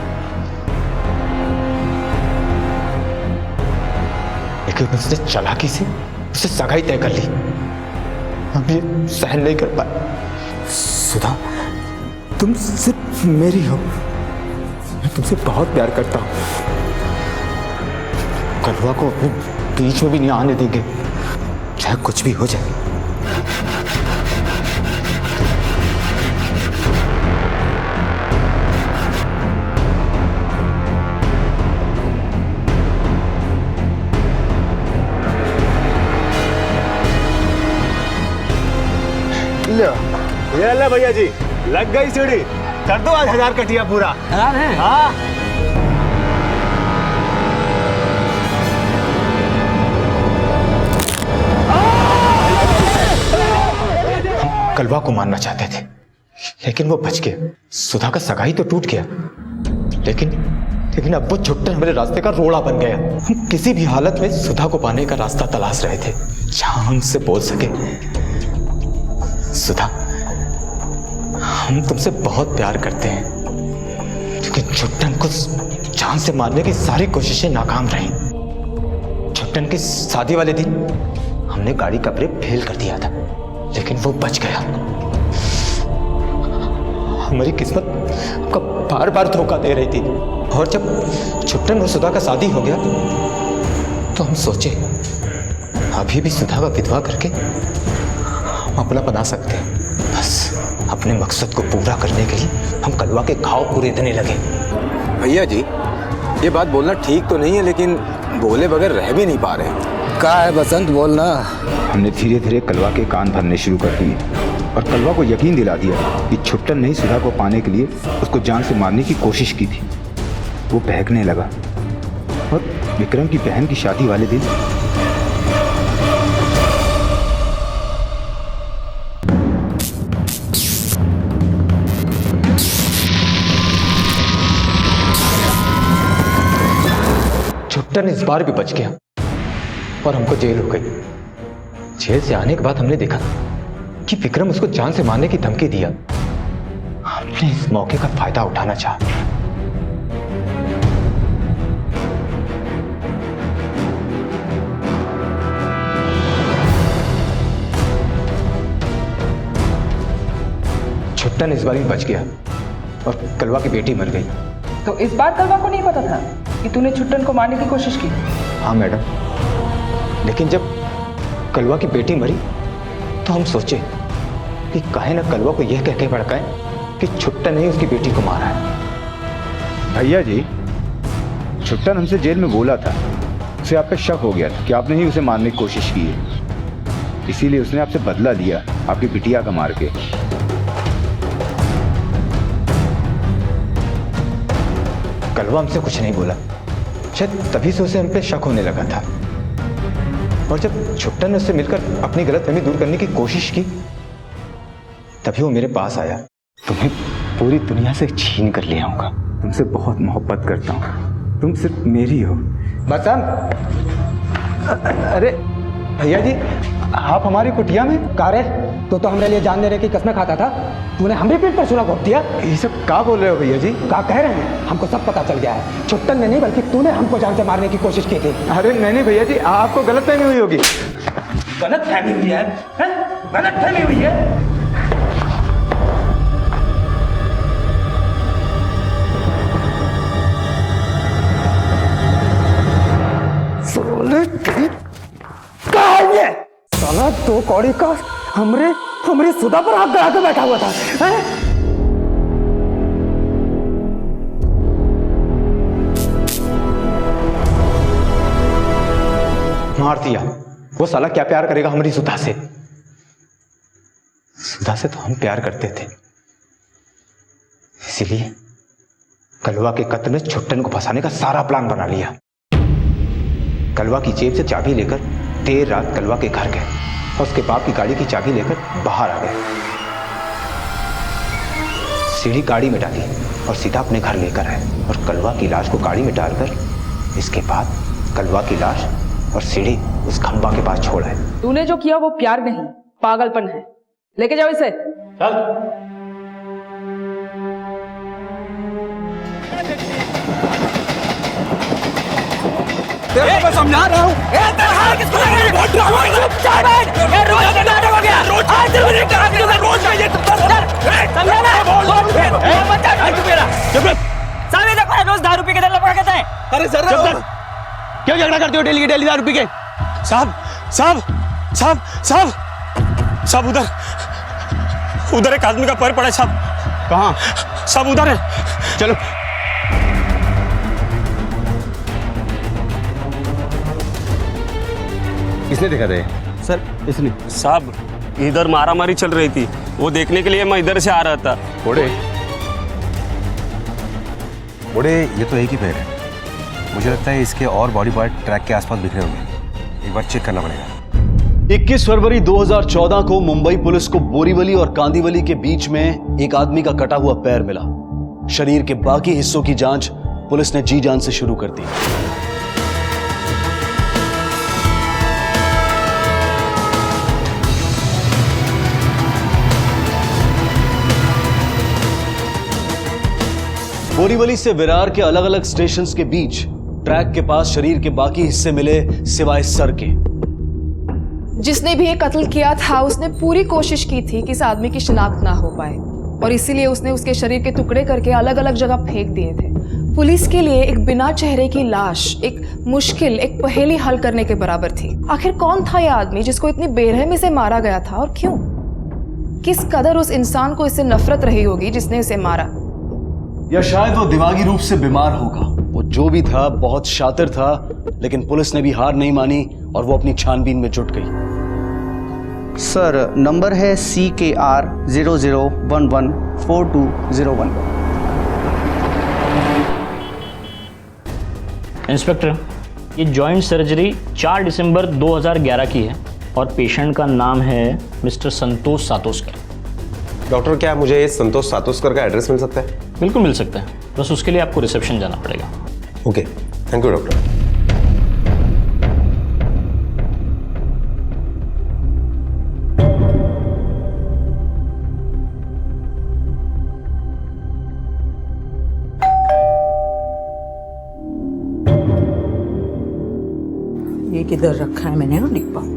लेकिन उसने चालाकी से उसे सगाई तय कर ली। हम ये सहन नहीं कर पाए। सुधा, तुम सिर्फ मेरी हो, मैं तुमसे बहुत प्यार करता हूं। कलवा को अपने बीच में भी नहीं आने देंगे, चाहे कुछ भी हो जाए। ये ले भैया जी, लग गई सीढ़ी। कर दो आज 1000 कटिया पूरा। हाँ। कलवा को मारना चाहते थे, लेकिन वो बच गया। सुधा का सगाई तो टूट गया, लेकिन अब वो छुट्टन हमारे रास्ते का रोड़ा बन गया। हम किसी भी हालत में सुधा को पाने का रास्ता तलाश रहे थे, जहां हम उससे बोल सके, सुधा, हम तुमसे बहुत प्यार करते हैं। लेकिन छुट्टन को जान से मारने की सारी कोशिशें नाकाम रही। छुट्टन की शादी वाले दिन हमने गाड़ी का ब्रेक फेल कर दिया था, लेकिन वो बच गया। हमारी किस्मत हमको बार बार धोखा दे रही थी, और जब छुट्टन और सुधा का शादी हो गया तो हम सोचे अभी भी सुधा का विधवा करके हम अपना बना सकते हैं। बस अपने मकसद को पूरा करने के लिए हम कलवा के घाव पूरे देने लगे। भैया जी, ये बात बोलना ठीक तो नहीं है, लेकिन बोले बगैर रह भी नहीं पा रहे। क्या है बसंत, बोलना। हमने धीरे धीरे कलवा के कान भरने शुरू कर दिए और कलवा को यकीन दिला दिया कि छुट्टन ने सुधा को पाने के लिए उसको जान से मारने की कोशिश की थी। वो बहकने लगा और विक्रम की बहन की शादी वाले दिन छुट्टन इस बार भी बच गया और हमको जेल हो गई। जेल से आने के बाद हमने देखा कि विक्रम उसको जान से मारने की धमकी दिया। हमने इस मौके का फायदा उठाना चाहा। छुट्टन इस बार भी बच गया और कलवा की बेटी मर गई। तो इस बार कलवा को नहीं पता था कि तूने छुट्टन को मारने की कोशिश की? हाँ मैडम, लेकिन जब कलवा की बेटी मरी तो हम सोचे कि काहे ना कलवा को यह कह के भड़काएं कि छुट्टन ने उसकी बेटी को मारा है। भैया जी, छुट्टन हमसे जेल में बोला था, उसे आप पे शक हो गया था कि आपने ही उसे मारने की कोशिश की है, इसीलिए उसने आपसे बदला लिया आपकी बिटिया का मार के। कलवा हमसे कुछ नहीं बोला, शायद तभी से उसे हम पे शक होने लगा था। और जब छुट्टन ने उससे मिलकर अपनी गलतफहमी दूर करने की कोशिश की, तभी वो मेरे पास आया। तुम्हें पूरी दुनिया से छीन कर ले आऊंगा। तुमसे बहुत मोहब्बत करता हूँ, तुम सिर्फ मेरी हो। बसंत, अरे भैया जी, आप हमारी कुटिया में का रे? तो हमारे लिए जान देने की कसम खाता था, तूने हम भी पीठ पर छुरा घोट दिया। ये सब क्या बोल रहे हो भैया जी? क्या कह रहे हैं? हमको सब पता चल गया है। छुट्टन ने नहीं बल्कि तूने हमको जान से मारने की कोशिश की थी। अरे नहीं भैया जी, आपको गलतफहमी हुई होगी। गलतफहमी हुई है? गलतफहमी हुई है? साला दो कौड़ी का हमरे सुधा पर हाथ गड़ा के बैठा हुआ था, हैं? मार दिया वो साला क्या प्यार करेगा हमारी सुधा से? सुधा से तो हम प्यार करते थे, इसीलिए कलवा के कत्ल में छुट्टन को फंसाने का सारा प्लान बना लिया। कलवा की जेब से चाबी लेकर देर रात कलवा के घर गए और उसके बाप की गाड़ी की चाबी लेकर बाहर आ गए। सीढ़ी गाड़ी में डाली और सीधा अपने घर लेकर आए और कलवा की लाश को गाड़ी में डालकर इसके बाद कलवा की लाश और सीढ़ी उस खंबा के पास छोड़ा है। तूने जो किया वो प्यार नहीं, पागलपन है। लेके जाओ इसे। चल। तेरे को मैं समझा रहा हूँ। रोज दारू पी के लपका कहता है। अरे सर क्यों झगड़ा करते हो डेली दारू पी के? साहब साहब साहब साहब साहब उधर एक आदमी का पैर पड़ा है साहब। कहाँ? साहब उधर है। चलो। किसने देखा था? सर इसने। साहब इधर मारामारी चल रही थी, वो देखने के लिए मैं इधर से आ रहा था। बड़े ये तो एक ही पैर है, मुझे लगता है इसके और बॉडी पार्ट ट्रैक के आसपास बिखरे होंगे। एक बार चेक करना पड़ेगा। 21 फरवरी 2014 को मुंबई पुलिस को बोरीवली और कांदीवली के बीच में एक आदमी का कटा हुआ पैर मिला। शरीर के बाकी हिस्सों की जांच पुलिस ने जी जान से शुरू कर दी। बोरीवली से विरार के अलग अलग स्टेशंस के बीच ट्रैक के पास शरीर के बाकी हिस्से मिले सिवाय सर के। जिसने भी ये कत्ल किया था उसने पूरी कोशिश की थी कि इस आदमी की शिनाख्त ना हो पाए और इसीलिए उसने उसके शरीर के टुकड़े करके अलग अलग जगह फेंक दिए थे। पुलिस के लिए एक बिना चेहरे की लाश एक मुश्किल, एक पहेली हल करने के बराबर थी। आखिर कौन था यह आदमी जिसको इतनी बेरहमी से मारा गया था और क्यों? किस कदर उस इंसान को इससे नफरत रही होगी जिसने उसे मारा? या शायद वो दिमागी रूप से बीमार होगा। वो जो भी था बहुत शातिर था, लेकिन पुलिस ने भी हार नहीं मानी और वो अपनी छानबीन में जुट गई। सर नंबर है CKR 00114201। इंस्पेक्टर, ये जॉइंट सर्जरी 4 दिसंबर 2011 की है और पेशेंट का नाम है मिस्टर संतोष सातोस्कर। डॉक्टर, क्या मुझे संतोष सातोस्कर का एड्रेस मिल सकता है? बिल्कुल मिल सकता है, बस उसके लिए आपको रिसेप्शन जाना पड़ेगा। Okay, thank you doctor. ये किधर रखा है मैंने? लिख पाऊँ।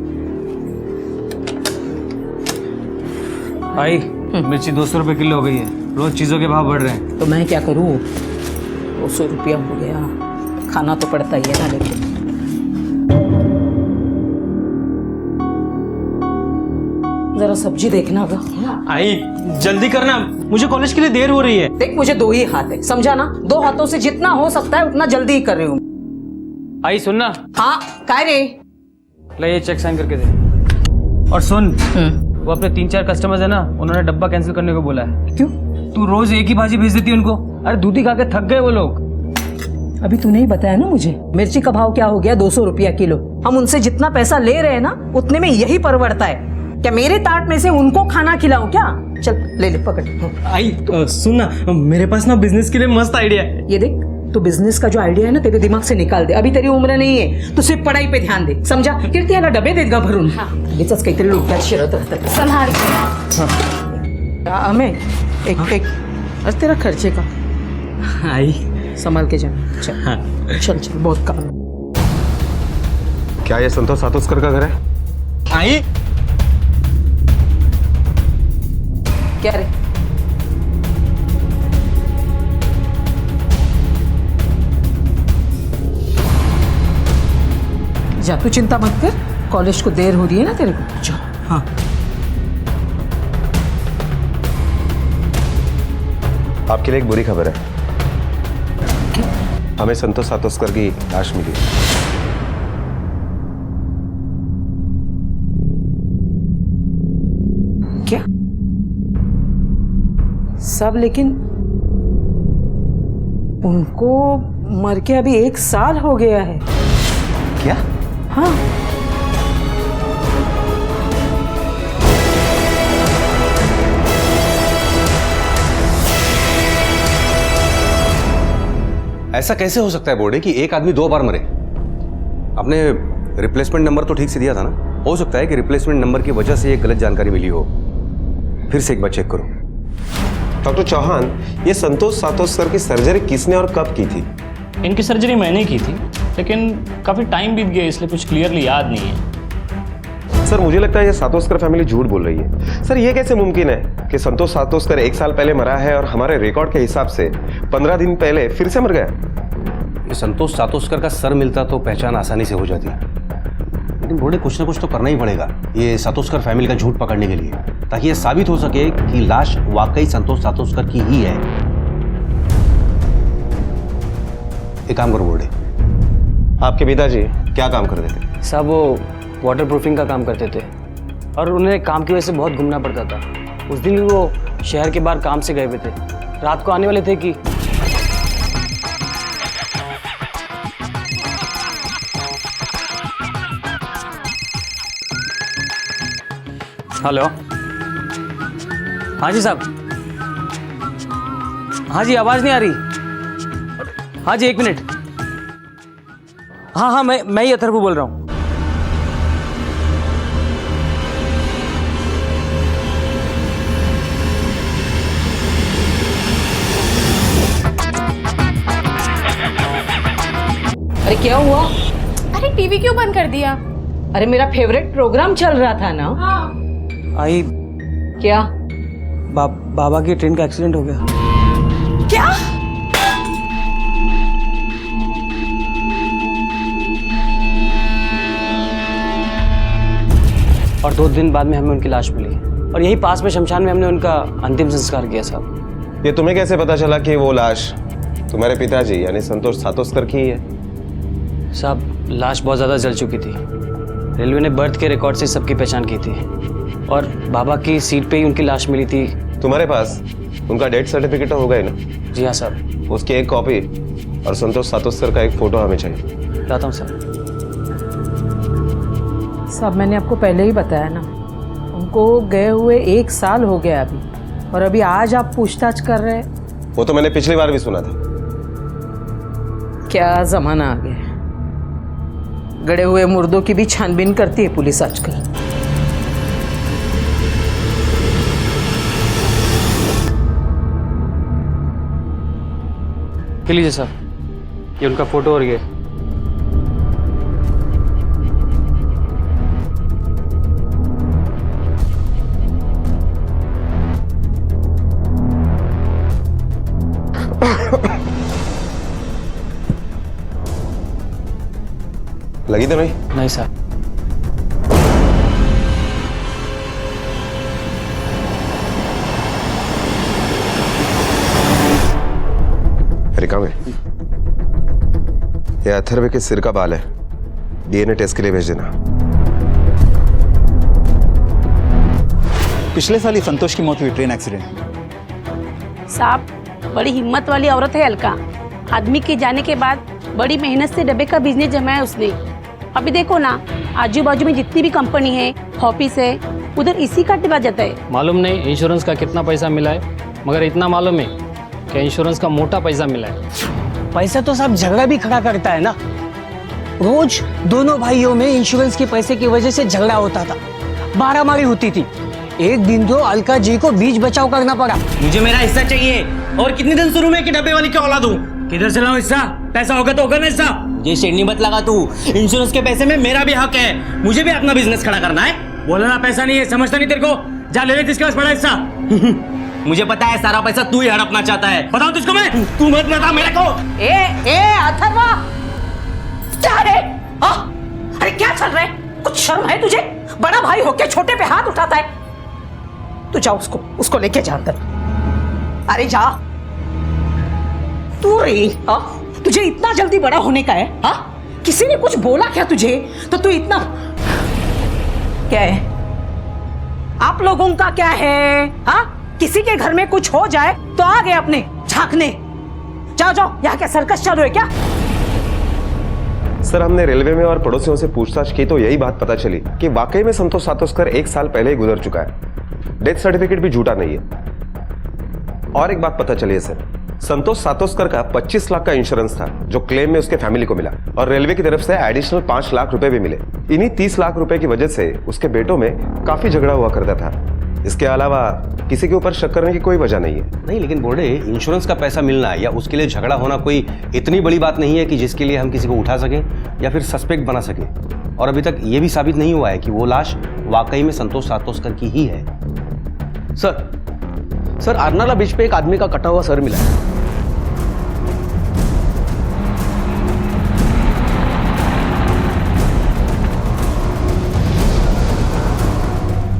भाई मिर्ची 200 रुपए किलो हो गई है, रोज चीजों के भाव बढ़ रहे हैं। तो मैं क्या करूँ? 200 रुपया हो गया, खाना तो पड़ता ही है ना। लेकिन जरा सब्जी देखना गा। आई जल्दी करना, मुझे कॉलेज के लिए देर हो रही है। देख, मुझे 2 ही हाथ है, समझा ना? 2 हाथों से जितना हो सकता है उतना जल्दी ही कर रही हूँ। आई सुनना। हाँ काय रे? ले ये चेक साइन करके दे। और सुन, वो अपने 3-4 कस्टमर्स है ना, उन्होंने डब्बा कैंसिल करने को बोला है। क्यों? तू रोज एक ही भाजी भेज देती है उनको। अरे दूधी खा के थक गए वो लोग। अभी तूने ही बताया ना मुझे, मिर्ची का भाव क्या हो गया? 200 रुपया किलो। हम उनसे जितना पैसा ले रहे हैं ना, उतने में यही परवड़ता है क्या? मेरे ताट में से उनको खाना खिलाऊं क्या? चल ले ले, पकड़। आई सुन ना, मेरे पास ना बिजनेस के लिए मस्त आइडिया है। ये देख, तो बिजनेस का जो आइडिया है ना तेरे दिमाग से निकाल दे। अभी तेरी उम्र नहीं है, तो सिर्फ पढ़ाई पे ध्यान दे, समझा? कीर्ती याला डबे देत गा भरून। लगेचच काहीतरी डोक्यात शिरत राहतं। संभाल। हमें एक आज तेरा खर्चे का। आई संभाल के जा। चल चल चल, बहुत काम। क्या ये संतोष सातोस्कर का घर है? आई क्या रे? जा, तू चिंता मत कर, कॉलेज को देर हो रही है ना तेरे को। जा। हाँ आपके लिए एक बुरी खबर है, हमें संतोष सातोस्कर की लाश मिली। साहब लेकिन उनको मर के अभी 1 साल हो गया है। क्या? हाँ। ऐसा कैसे हो सकता है बोर्डे कि एक आदमी 2 बार मरे? आपने रिप्लेसमेंट नंबर तो ठीक से दिया था ना? हो सकता है कि रिप्लेसमेंट नंबर की वजह से ये गलत जानकारी मिली हो। फिर से एक बार चेक करो। डॉक्टर चौहान, ये संतोष सातोष सर की सर्जरी किसने और कब की थी? इनकी सर्जरी मैंने की थी, लेकिन काफ़ी टाइम बीत गया इसलिए कुछ क्लियरली याद नहीं है। सर मुझे लगता है ये सातोस्कर फैमिली झूठ बोल रही है। सर ये कैसे मुमकिन है कि संतोष सातोस्कर 1 साल पहले मरा है और हमारे रिकॉर्ड के हिसाब से 15 दिन पहले फिर से मर गया? ये संतोष सातोस्कर का सर मिलता तो पहचान आसानी से हो जाती, लेकिन बोर्डे कुछ ना कुछ तो करना ही पड़ेगा ये सातोस्कर फैमिली का झूठ पकड़ने के लिए, ताकि ये साबित हो सके कि लाश वाकई संतोष सातोस्कर की ही है। एक काम करो बोर्डे। आपके पिताजी क्या काम कर रहे थे? साहब वो वाटर प्रूफिंग का काम करते थे और उन्हें काम की वजह से बहुत घूमना पड़ता था। उस दिन भी वो शहर के बाहर काम से गए हुए थे, रात को आने वाले थे कि हेलो। हाँ जी साहब। हाँ जी, आवाज़ नहीं आ रही। हाँ जी, 1 मिनट। हाँ, मैं ही अथर्व बोल रहा हूँ। अरे क्या हुआ? अरे टीवी क्यों बंद कर दिया? अरे मेरा फेवरेट प्रोग्राम चल रहा था ना। हाँ। आई क्या? बाबा की ट्रेन का एक्सीडेंट हो गया। क्या? और 2 दिन बाद में हमें उनकी लाश मिली और यही पास में शमशान में हमने उनका अंतिम संस्कार किया साहब। ये तुम्हें कैसे पता चला कि वो लाश तुम्हारे पिताजी यानी संतोष सातोस्कर की ही है? साहब लाश बहुत ज़्यादा जल चुकी थी। रेलवे ने बर्थ के रिकॉर्ड से सबकी पहचान की थी और बाबा की सीट पे ही उनकी लाश मिली थी। तुम्हारे पास उनका डेथ सर्टिफिकेट तो होगा ही ना? जी हाँ सर। उसकी एक कॉपी और संतोष सातोस्कर का एक फोटो हमें चाहिए। लाता हूँ सर। साहब मैंने आपको पहले ही बताया ना, उनको गए हुए 1 साल हो गया अभी, और अभी आज आप पूछताछ कर रहे हैं। वो तो मैंने पिछली बार भी सुना था। क्या जमाना आ गया, गड़े हुए मुर्दों की भी छानबीन करती है पुलिस आजकल। लीजिए साहब, ये उनका फोटो और ये। लगी तो नहीं? नहीं सर। रिका में ये अथर्व के सिर का बाल है, डीएनए टेस्ट के लिए भेज देना। पिछले साल ही संतोष की मौत हुई ट्रेन एक्सीडेंट में। साहब बड़ी हिम्मत वाली औरत है अलका। आदमी के जाने के बाद बड़ी मेहनत से डब्बे का बिजनेस जमाया उसने। अभी देखो ना, आजू बाजू में जितनी भी कंपनी है, ऑफिस है, उधर इसी का डिब्बा जाता है। मालूम नहीं इंश्योरेंस का कितना पैसा मिला है, मगर इतना मालूम है कि इंश्योरेंस का मोटा पैसा मिला है। पैसा तो साहब झगड़ा भी खड़ा करता है ना। रोज दोनों भाइयों में इंश्योरेंस के पैसे की वजह से झगड़ा होता था, मारामारी होती थी। एक दिन तो अलका जी को बीच बचाव करना पड़ा। मुझे मेरा हिस्सा चाहिए। और कितने दिन शुरू में कि डब्बे वाली क्या औलाद दूं? किधर से लाऊं हिस्सा? पैसा होगा तो होगा ना हिस्सा। ये शेरनी मत लगा तू। इंश्योरेंस के पैसे में मेरा भी हक है, मुझे भी अपना बिजनेस खड़ा करना है। बोला ना पैसा नहीं है, समझता नहीं तेरे को? जा ले जिसके पास बड़ा हिस्सा। मुझे पता है सारा पैसा तू ही हड़पना चाहता है। बताऊं तुझको मैं? तू मत बता मेरे को। ए अथर्वा, क्या रे? अरे क्या चल रहा है? कुछ शर्म है तुझे? बड़ा भाई होके छोटे पे हाथ उठाता है। तू जा उसको लेके जा अंदर। अरे जा तू रे। तुझे इतना जल्दी बड़ा होने का है? किसी ने कुछ बोला क्या तुझे? तो तू इतना क्या है? आप लोगों का क्या है? किसी के घर में कुछ हो जाए तो आ गए अपने झांकने। जाओ जाओ, यहाँ क्या सर्कस चालू है क्या? सर हमने रेलवे में और पड़ोसियों से पूछताछ की तो यही बात पता चली कि वाकई में संतोष सातोस्कर 1 साल पहले ही गुजर चुका है। डेथ सर्टिफिकेट भी झूठा नहीं है। और एक बात पता चली है सर, संतोष सातोस्कर का 25 लाख का इंश्योरेंस था जो क्लेम में उसके फैमिली को मिला और रेलवे की तरफ से एडिशनल 5 लाख रुपए भी मिले। इन्हीं 30 लाख रुपए की वजह से उसके बेटों में काफी झगड़ा हुआ करता था। इसके अलावा किसी के ऊपर शक करने की कोई वजह नहीं है। नहीं, लेकिन बोर्डे इंश्योरेंस का पैसा मिलना या उसके लिए झगड़ा होना कोई इतनी बड़ी बात नहीं है कि जिसके लिए हम किसी को उठा सकें या फिर सस्पेक्ट बना सकें। और अभी तक ये भी साबित नहीं हुआ है कि वो लाश वाकई में संतोष सातोस्कर की ही है। सर आरनाला बीच पे एक आदमी का कटा हुआ सर मिला है।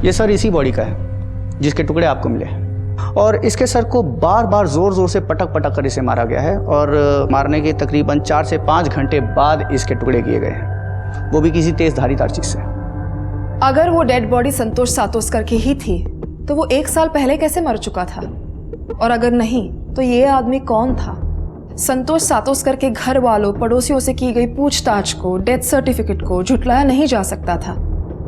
ये सर इसी बॉडी का है जिसके टुकड़े आपको मिले हैं और इसके सर को बार बार जोर जोर से पटक पटक कर इसे मारा गया है और मारने के तकरीबन 4 से 5 घंटे बाद इसके टुकड़े किए गए हैं, वो भी किसी तेज धारीदार चीज से। अगर वो डेड बॉडी संतोष सातोस्कर की ही थी तो वो 1 साल पहले कैसे मर चुका था? और अगर नहीं तो ये आदमी कौन था? संतोष सातोस्कर के घर वालों पड़ोसियों से की गई पूछताछ को, डेथ सर्टिफिकेट को झुटलाया नहीं जा सकता था।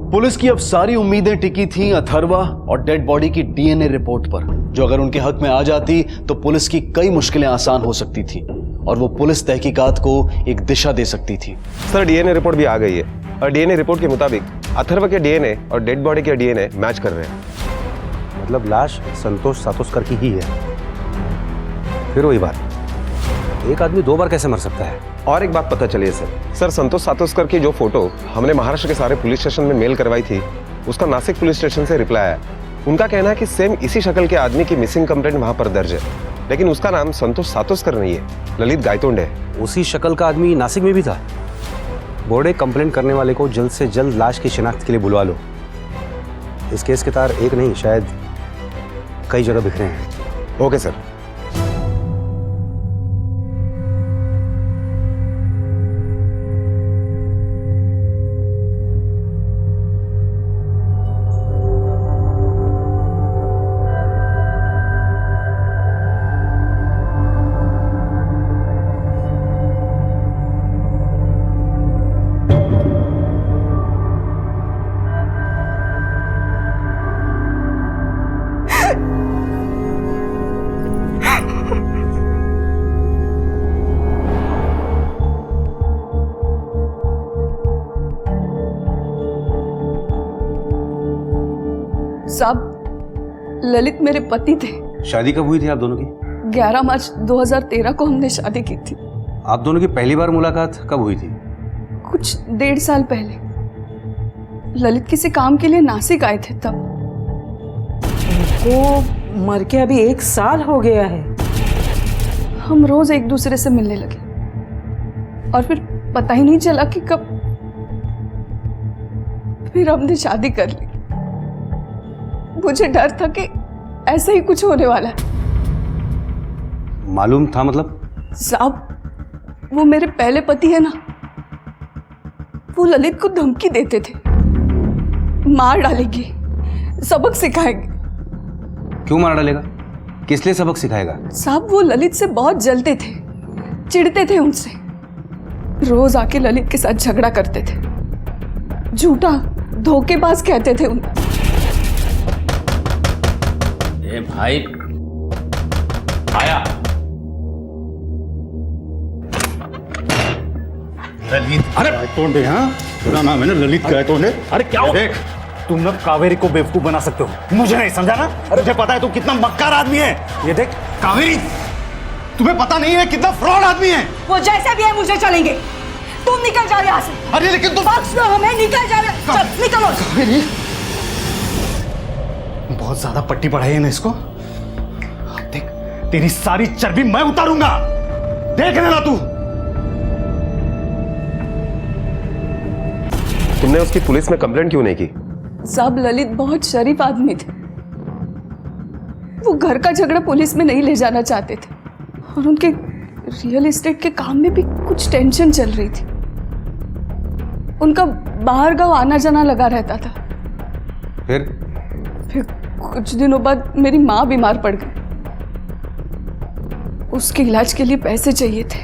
पुलिस की अब सारी उम्मीदें टिकी थीं अथर्वा और डेड बॉडी की डीएनए रिपोर्ट पर, जो अगर उनके हक में आ जाती तो पुलिस की कई मुश्किलें आसान हो सकती थी और वो पुलिस तहकीकात को एक दिशा दे सकती थी। सर डीएनए रिपोर्ट भी आ गई है और डीएनए रिपोर्ट के मुताबिक अथर्वा के डीएनए और डेड बॉडी के डीएनए मैच कर रहे हैं। मतलब लाश संतोष सातोस्कर की ही है। फिर वही बात, एक आदमी 2 बार कैसे मर सकता है? और एक बात पता चली है सर, संतोष सातोस्कर की जो फोटो हमने महाराष्ट्र के सारे पुलिस स्टेशन में मेल करवाई थी, उसका नासिक पुलिस स्टेशन से रिप्लाई आया। उनका कहना है कि सेम इसी शक्ल के आदमी की मिसिंग कंप्लेंट वहां पर दर्ज है, लेकिन उसका नाम संतोष सातोस्कर नहीं है, ललित गायतोंड है। उसी शक्ल का आदमी नासिक में भी था। बोर्डे कंप्लेंट करने वाले को जल्द से जल्द लाश की शिनाख्त के लिए बुलवा लो। इस केस के तार एक नहीं, शायद कई जगह बिखरे हैं। Okay sir. साहब, ललित मेरे पति थे। शादी कब हुई थी आप दोनों की? 11 मार्च 2013 को हमने शादी की थी। आप दोनों की पहली बार मुलाकात कब हुई थी? कुछ 1.5 साल पहले। ललित किसी काम के लिए नासिक आए थे तब। उनको मर के अभी 1 साल हो गया है। हम रोज एक दूसरे से मिलने लगे और फिर पता ही नहीं चला कि कब फिर हमने शादी कर ली। मुझे डर था कि ऐसा ही कुछ होने वाला है। मालूम था मतलब? साहब, वो मेरे पहले पति है ना, वो ललित को धमकी देते थे, मार डालेंगे, सबक सिखाएंगे। क्यों मार डालेगा? किस लिए सबक सिखाएगा? साहब, वो ललित से बहुत जलते थे, चिढ़ते थे उनसे, रोज आके ललित के साथ झगड़ा करते थे, झूठा धोखेबाज कहते थे उन्हें। ए भाई आया। ललित गायतोंडे, हाँ पूरा नाम है ना ललित गायतोंडे। अरे क्या देख, तुम ना कावेरी को बेवकूफ बना सकते हो, मुझे नहीं समझा ना? मुझे पता है तू कितना मक्कार आदमी है। ये देख कावेरी, तुम्हें पता नहीं है कितना फ्रॉड आदमी है वो। जैसे भी है मुझे चलेंगे, तुम निकल जाओ यहाँ से। अरे लेकिन तुम बख्श दो हमें, निकल जाओ। चल निकलो। कावेरी, बहुत ज्यादा पट्टी पढ़ाई है ना इसको। देख, तेरी सारी चर्बी मैं उतारूंगा, देख लेना तू। तुमने उसकी पुलिस में कंप्लेंट क्यों नहीं की? साहब, ललित बहुत शरीफ आदमी थे, वो घर का झगड़ा पुलिस में नहीं ले जाना चाहते थे और उनके रियल एस्टेट के काम में भी कुछ टेंशन चल रही थी। उनका बाहर गांव आना जाना लगा रहता था। फिर कुछ दिनों बाद मेरी माँ बीमार पड़ गई। उसके इलाज के लिए पैसे चाहिए थे,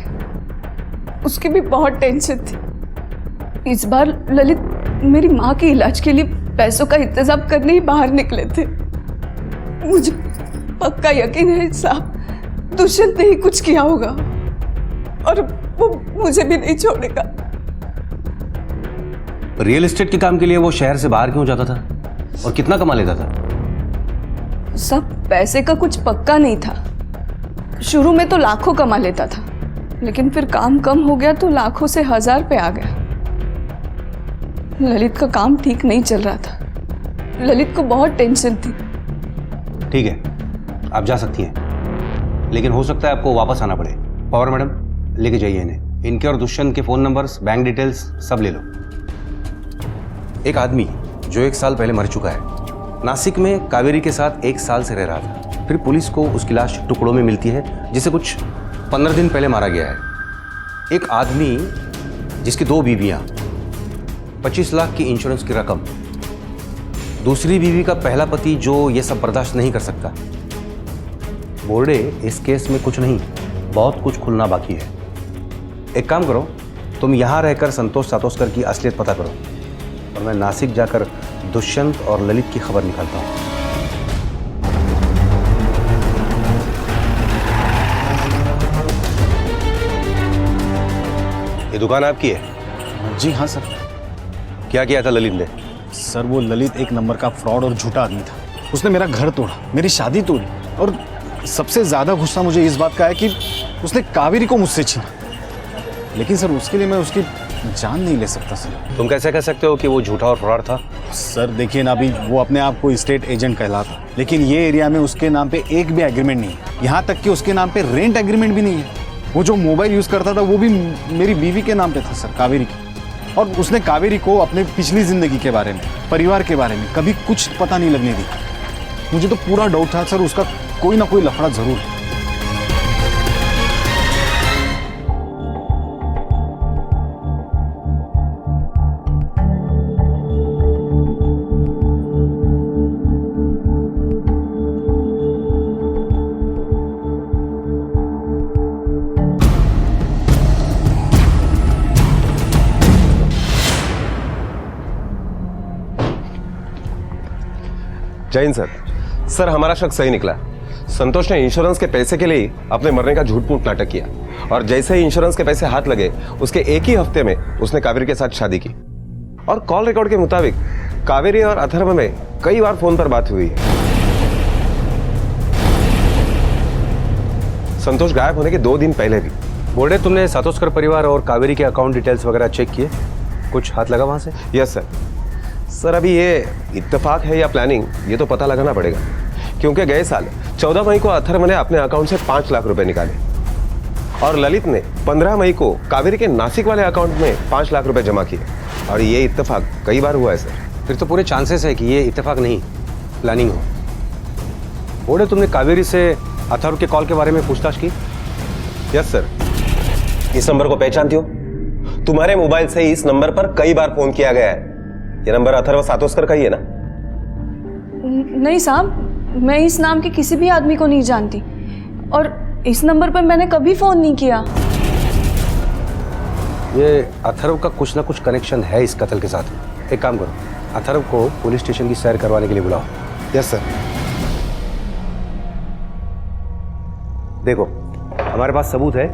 उसकी भी बहुत टेंशन थी। इस बार ललित मेरी माँ के इलाज के लिए पैसों का इंतजाम करने ही बाहर निकले थे। मुझे पक्का यकीन है साहब, दुष्यंत ने ही कुछ किया होगा और वो मुझे भी नहीं छोड़ेगा। रियल एस्टेट के काम के लिए वो शहर से बाहर क्यों जाता था और कितना कमा लेता था? सब पैसे का कुछ पक्का नहीं था। शुरू में तो लाखों कमा लेता था, लेकिन फिर काम कम हो गया तो लाखों से 1000 पे आ गया। ललित का काम ठीक नहीं चल रहा था, ललित को बहुत टेंशन थी। ठीक है, आप जा सकती हैं, लेकिन हो सकता है आपको वापस आना पड़े। पवार मैडम, लेके जाइए इन्हें। इनके और दुष्यंत के फ़ोन नंबर्स, बैंक डिटेल्स सब ले लो। एक आदमी जो 1 साल पहले मर चुका है, नासिक में कावेरी के साथ 1 साल से रह रहा था। फिर पुलिस को उसकी लाश टुकड़ों में मिलती है, जिसे कुछ 15 दिन पहले मारा गया है। एक आदमी जिसकी 2 बीवियां, 25 लाख की इंश्योरेंस की रकम, दूसरी बीवी का पहला पति जो ये सब बर्दाश्त नहीं कर सकता। बोर्डे, इस केस में कुछ नहीं, बहुत कुछ खुलना बाकी है। एक काम करो, तुम यहाँ रहकर संतोष सातोस्कर की असलियत पता करो और मैं नासिक जाकर दुष्यंत और ललित की खबर निकालता हूँ। ये दुकान आपकी है? जी हाँ सर। क्या किया था ललित ने? सर वो ललित एक नंबर का फ्रॉड और झूठा आदमी था। उसने मेरा घर तोड़ा, मेरी शादी तोड़ी और सबसे ज्यादा गुस्सा मुझे इस बात का है कि उसने कावेरी को मुझसे छीना। लेकिन सर उसके लिए मैं उसकी जान नहीं ले सकता सर। तुम कैसे कह सकते हो कि वो झूठा और फ्रॉड था? सर देखिए ना, अभी वो अपने आप को स्टेट एजेंट कहलाता, लेकिन ये एरिया में उसके नाम पे एक भी एग्रीमेंट नहीं है। यहाँ तक कि उसके नाम पे रेंट एग्रीमेंट भी नहीं है। वो जो मोबाइल यूज करता था वो भी मेरी बीवी के नाम पे था सर, कावेरी की। और उसने कावेरी को अपने पिछली जिंदगी के बारे में, परिवार के बारे में कभी कुछ पता नहीं लगने दी। मुझे तो पूरा डाउट था सर उसका कोई ना कोई लफड़ा जरूर है। जैन सर, हमारा शक सही निकला। संतोष ने इंश्योरेंस के पैसे के लिए अपने मरने का झूठ मूठ नाटक किया और जैसे ही इंश्योरेंस के पैसे हाथ लगे उसके एक ही हफ्ते में उसने कावेरी के साथ शादी की। और कॉल रिकॉर्ड के मुताबिक कावेरी और अथर्व में कई बार फोन पर बात हुई है। संतोष गायब होने के 2 दिन पहले भी। बोर्डे, तुमने सातोस्कर परिवार और कावेरी के अकाउंट डिटेल्स वगैरह चेक किए? कुछ हाथ लगा वहां से? यस सर, अभी ये इत्तेफाक है या प्लानिंग, ये तो पता लगाना पड़ेगा। क्योंकि गए साल 14 मई को अथर्व ने अपने अकाउंट से 5 लाख रुपए निकाले और ललित ने 15 मई को कावेरी के नासिक वाले अकाउंट में 5 लाख रुपए जमा किए। और ये इत्तेफाक कई बार हुआ है सर। फिर तो पूरे चांसेस है कि ये इत्तेफाक नहीं, प्लानिंग हो। बोर्डे, तुमने कावेरी से अथर्व के कॉल के बारे में पूछताछ की? Yes sir. इस नंबर को पहचानती हो? तुम्हारे मोबाइल से इस नंबर पर कई बार फोन किया गया है। ये नंबर अथर्व सातोस्कर का ही है ना? नहीं साहब, मैं इस नाम के किसी भी आदमी को नहीं जानती और इस नंबर पर मैंने कभी फोन नहीं किया। ये अथर्व का कुछ ना कुछ कनेक्शन है इस कत्ल के साथ। एक काम करो, अथर्व को पुलिस स्टेशन की सैर करवाने के लिए बुलाओ। Yes sir. देखो, हमारे पास सबूत है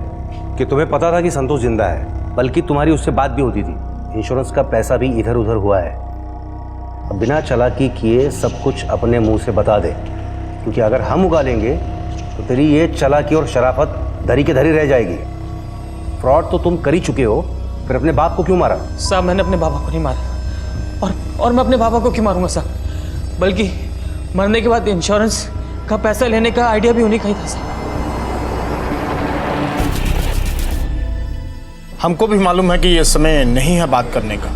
कि तुम्हें पता था कि संतोष जिंदा है, बल्कि तुम्हारी उससे बात भी होती थी। इंश्योरेंस का पैसा भी इधर उधर हुआ है। अब बिना चालाकी किए सब कुछ अपने मुंह से बता दे, क्योंकि अगर हम उगालेंगे तो तेरी ये चालाकी और शराफत धरी के धरी रह जाएगी। फ्रॉड तो तुम कर ही चुके हो, फिर अपने बाप को क्यों मारा? साहब, मैंने अपने बाबा को नहीं मारा और मैं अपने बाबा को क्यों मारूंगा साहब? बल्कि मरने के बाद इंश्योरेंस का पैसा लेने का आइडिया भी उन्हीं का ही था साहब। हमको भी मालूम है कि ये समय नहीं है बात करने का,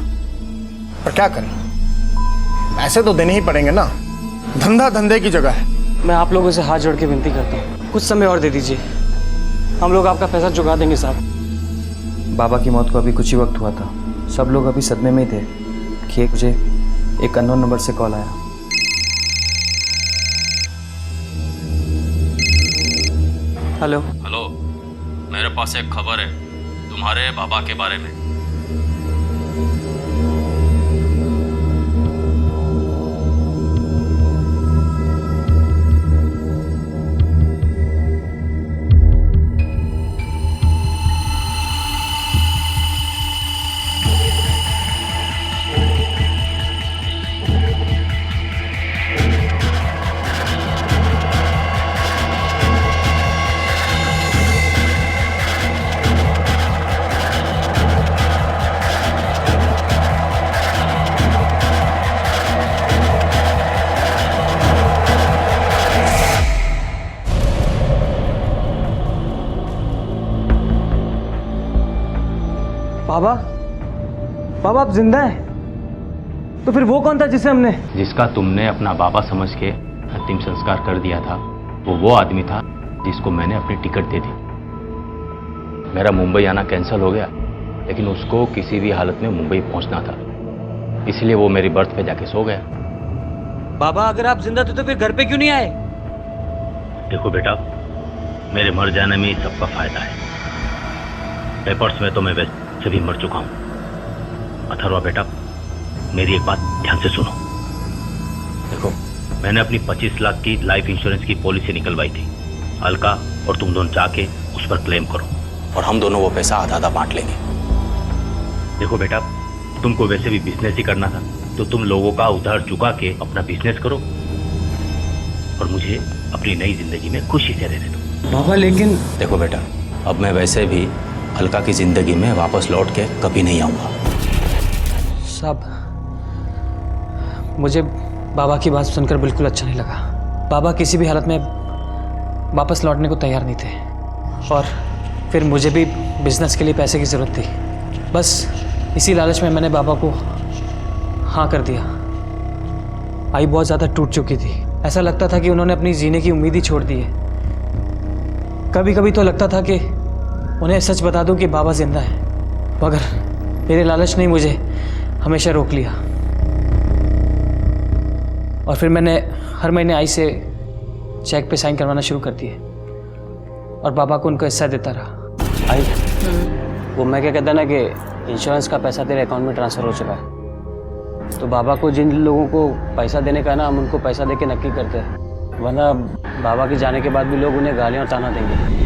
पर क्या करें, पैसे तो देने ही पड़ेंगे ना। धंधा धंधे की जगह है। मैं आप लोगों से हाथ जोड़ के विनती करता हूँ, कुछ समय और दे दीजिए, हम लोग आपका पैसा चुका देंगे साहब। बाबा की मौत को अभी कुछ ही वक्त हुआ था, सब लोग अभी सदमे में ही थे कि मुझे एक अननोन नंबर से कॉल आया। हेलो। हेलो, मेरे पास एक खबर है तुम्हारे बाबा के बारे में। बाबा, बाबा आप जिंदा हैं? तो फिर वो कौन था जिसे हमने? जिसका तुमने अपना बाबा समझ के अंतिम संस्कार कर दिया था, वो आदमी था जिसको मैंने अपनी टिकट दे दी। मेरा मुंबई आना कैंसिल हो गया, लेकिन उसको किसी भी हालत में मुंबई पहुंचना था, इसलिए वो मेरी बर्थ पे जाके सो गया। बाबा अगर आप जिंदा थे तो फिर घर पे क्यों नहीं आए? देखो बेटा, मेरे मर जाने में ही सबका फायदा है। पेपर्स में तो मैं वैसे भी मर चुका हूं। अथर्वा बेटा, मेरी एक बात ध्यान से सुनो। देखो, मैंने अपनी 25 लाख की लाइफ इंश्योरेंस की पॉलिसी निकलवाई थी। अलका और तुम दोनों जाके उस पर क्लेम करो और हम दोनों वो पैसा आधा आधा बांट लेंगे। देखो बेटा, तुमको वैसे भी बिजनेस ही करना था, तो तुम लोगों का उधार चुका के अपना बिजनेस करो और मुझे अपनी नई जिंदगी में खुशी से रहने दो। बाबा लेकिन देखो बेटा, अब मैं वैसे भी अलका की जिंदगी में वापस लौट के कभी नहीं आऊंगा। साहब, मुझे बाबा की बात सुनकर बिल्कुल अच्छा नहीं लगा। बाबा किसी भी हालत में वापस लौटने को तैयार नहीं थे, और फिर मुझे भी बिजनेस के लिए पैसे की ज़रूरत थी। बस इसी लालच में मैंने बाबा को हाँ कर दिया। आई बहुत ज़्यादा टूट चुकी थी। ऐसा लगता था कि उन्होंने अपनी जीने की उम्मीद ही छोड़ दी है। कभी कभी तो लगता था कि उन्हें सच बता दूं कि बाबा जिंदा है, मगर मेरे लालच ने मुझे हमेशा रोक लिया। और फिर मैंने हर महीने आई से चेक पे साइन करवाना शुरू कर दिए और बाबा को उनको हिस्सा देता रहा। आई, वो मैं क्या कहता ना कि इंश्योरेंस का पैसा तेरे अकाउंट में ट्रांसफ़र हो चुका है, तो बाबा को जिन लोगों को पैसा देने का ना, हम उनको पैसा दे के नक्की करते हैं, वरना बाबा के जाने के बाद भी लोग उन्हें गालियाँ और ताना देंगे।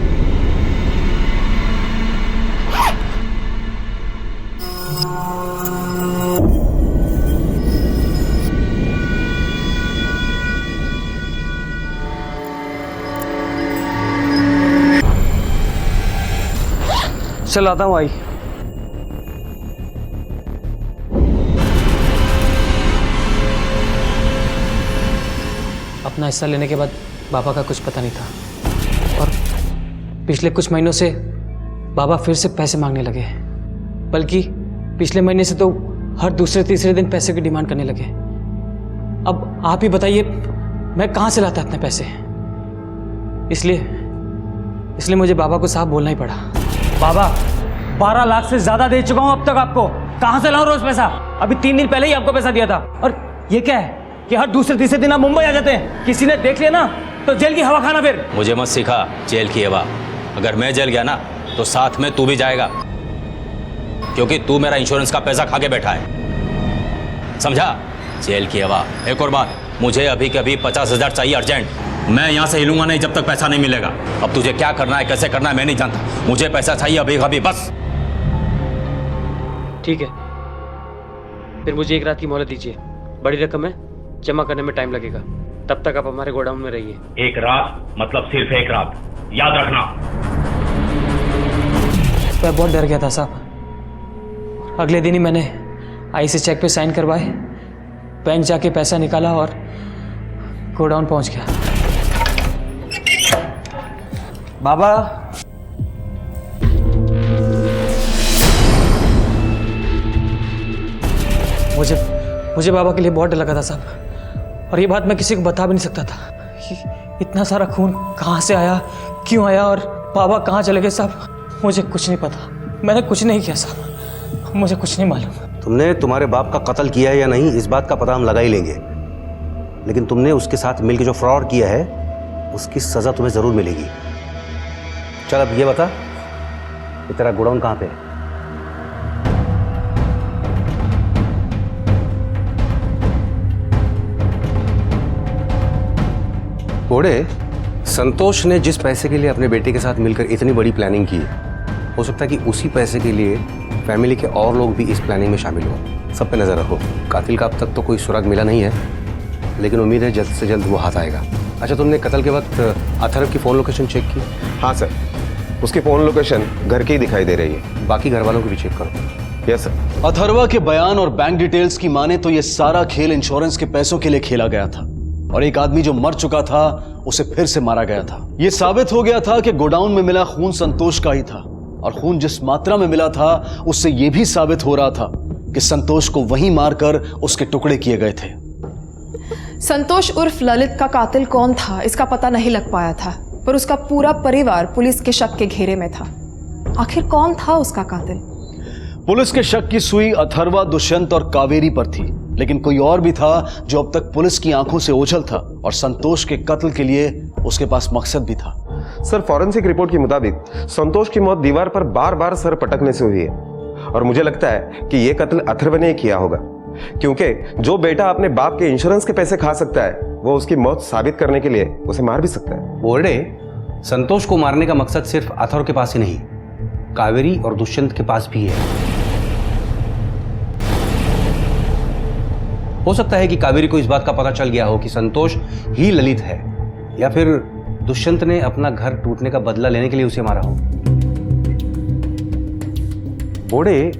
चल आता हूँ आई। अपना हिस्सा लेने के बाद बाबा का कुछ पता नहीं था, और पिछले कुछ महीनों से बाबा फिर से पैसे मांगने लगे, बल्कि पिछले महीने से तो हर दूसरे तीसरे दिन पैसे की डिमांड करने लगे। अब आप ही बताइए, मैं कहाँ से लाता इतने पैसे? इसलिए मुझे बाबा को साफ बोलना ही पड़ा। बाबा, 12 लाख से ज्यादा दे चुका हूं अब तक आपको, कहां से लाऊं रोज पैसा? अभी 3 दिन पहले ही आपको पैसा दिया था, और ये क्या है कि हर दूसरे तीसरे दिन आप मुंबई आ जाते हैं। किसी ने देख लिया ना तो जेल की हवा खाना। फिर मुझे मत सिखा जेल की हवा। अगर मैं जेल गया ना तो साथ में तू भी जाएगा, क्योंकि तू मेरा इंश्योरेंस का पैसा खा के बैठा है, समझा? जेल की हवा। एक और बात, मुझे अभी के अभी 50,000 चाहिए अर्जेंट। मैं यहाँ से हिलूंगा नहीं जब तक पैसा नहीं मिलेगा। अब तुझे क्या करना है, कैसे करना है, मैं नहीं जानता, मुझे पैसा चाहिए अभी अभी, बस। ठीक है, फिर मुझे 1 रात की मोहलत दीजिए। बड़ी रकम है, जमा करने में टाइम लगेगा, तब तक आप हमारे गोडाउन में रहिए। 1 रात मतलब सिर्फ 1 रात, याद रखना। मैं बहुत डर गया था साहब। अगले दिन ही मैंने आई से चेक पे साइन करवाए, बैंक जाके पैसा निकाला और गोडाउन पहुंच गया। बाबा, मुझे बाबा के लिए बहुत डर लगा था साहब, और ये बात मैं किसी को बता भी नहीं सकता था। इतना सारा खून कहाँ से आया, क्यों आया, और बाबा कहाँ चले गए साहब, मुझे कुछ नहीं पता। मैंने कुछ नहीं किया साहब, मुझे कुछ नहीं मालूम। तुमने तुम्हारे बाप का कत्ल किया है या नहीं, इस बात का पता हम लगा ही लेंगे, लेकिन तुमने उसके साथ मिलकर जो फ्रॉड किया है उसकी सजा तुम्हें जरूर मिलेगी। चल अब ये बता कि तेरा गोडाउन कहाँ पे है? घोड़े, संतोष ने जिस पैसे के लिए अपने बेटे के साथ मिलकर इतनी बड़ी प्लानिंग की, हो सकता है कि उसी पैसे के लिए फैमिली के और लोग भी इस प्लानिंग में शामिल हो। सब पे नजर रखो। कातिल का अब तक तो कोई सुराग मिला नहीं है, लेकिन उम्मीद है जल्द से जल्द वो हाथ आएगा। अच्छा, तुमने कत्ल के वक्त अथर्व की फ़ोन लोकेशन चेक की? हाँ सर, उसकी फ़ोन लोकेशन घर की ही दिखाई दे रही है। बाकी घर वालों को भी चेक करो। Yes sir. अथर्वा के बयान और बैंक डिटेल्स की माने तो ये सारा खेल इंश्योरेंस के पैसों के लिए खेला गया था, और एक आदमी जो मर चुका था उसे फिर से मारा गया था। ये साबित हो गया था कि गोडाउन में मिला खून संतोष का ही था, और खून जिस मात्रा में मिला था उससे यह भी साबित हो रहा था कि संतोष को वहीं मारकर उसके टुकड़े किए गए थे। संतोष उर्फ ललित का कातिल कौन था इसका पता नहीं लग पाया था, पर उसका पूरा परिवार पुलिस के शक के घेरे में था। आखिर कौन था उसका कातिल? पुलिस के शक की सुई अथर्वा, दुष्यंत और कावेरी पर थी, लेकिन कोई और भी था जो अब तक पुलिस की आंखों से ओझल था, और संतोष के कत्ल के लिए उसके पास मकसद भी था। सर, फॉरेंसिक रिपोर्ट के मुताबिक संतोष की मौत दीवार पर बार बार सर पटकने से हुई है, और मुझे लगता है कि यह कत्ल अथर्व ने किया होगा, क्योंकि जो बेटा अपने बाप के इंश्योरेंस के पैसे खा सकता है वो उसकी मौत साबित करने के लिए उसे मार भी सकता है। बोर्डे, संतोष को मारने का मकसद सिर्फ अथर्व के पास ही नहीं, कावेरी और दुष्यंत के पास भी है। हो सकता है कि कावेरी को इस बात का पता चल गया हो कि संतोष ही ललित है, या फिर दुष्यंत ने अपना घर टूटने का बदला लेने के लिए उसे मारा हो। बोड़े,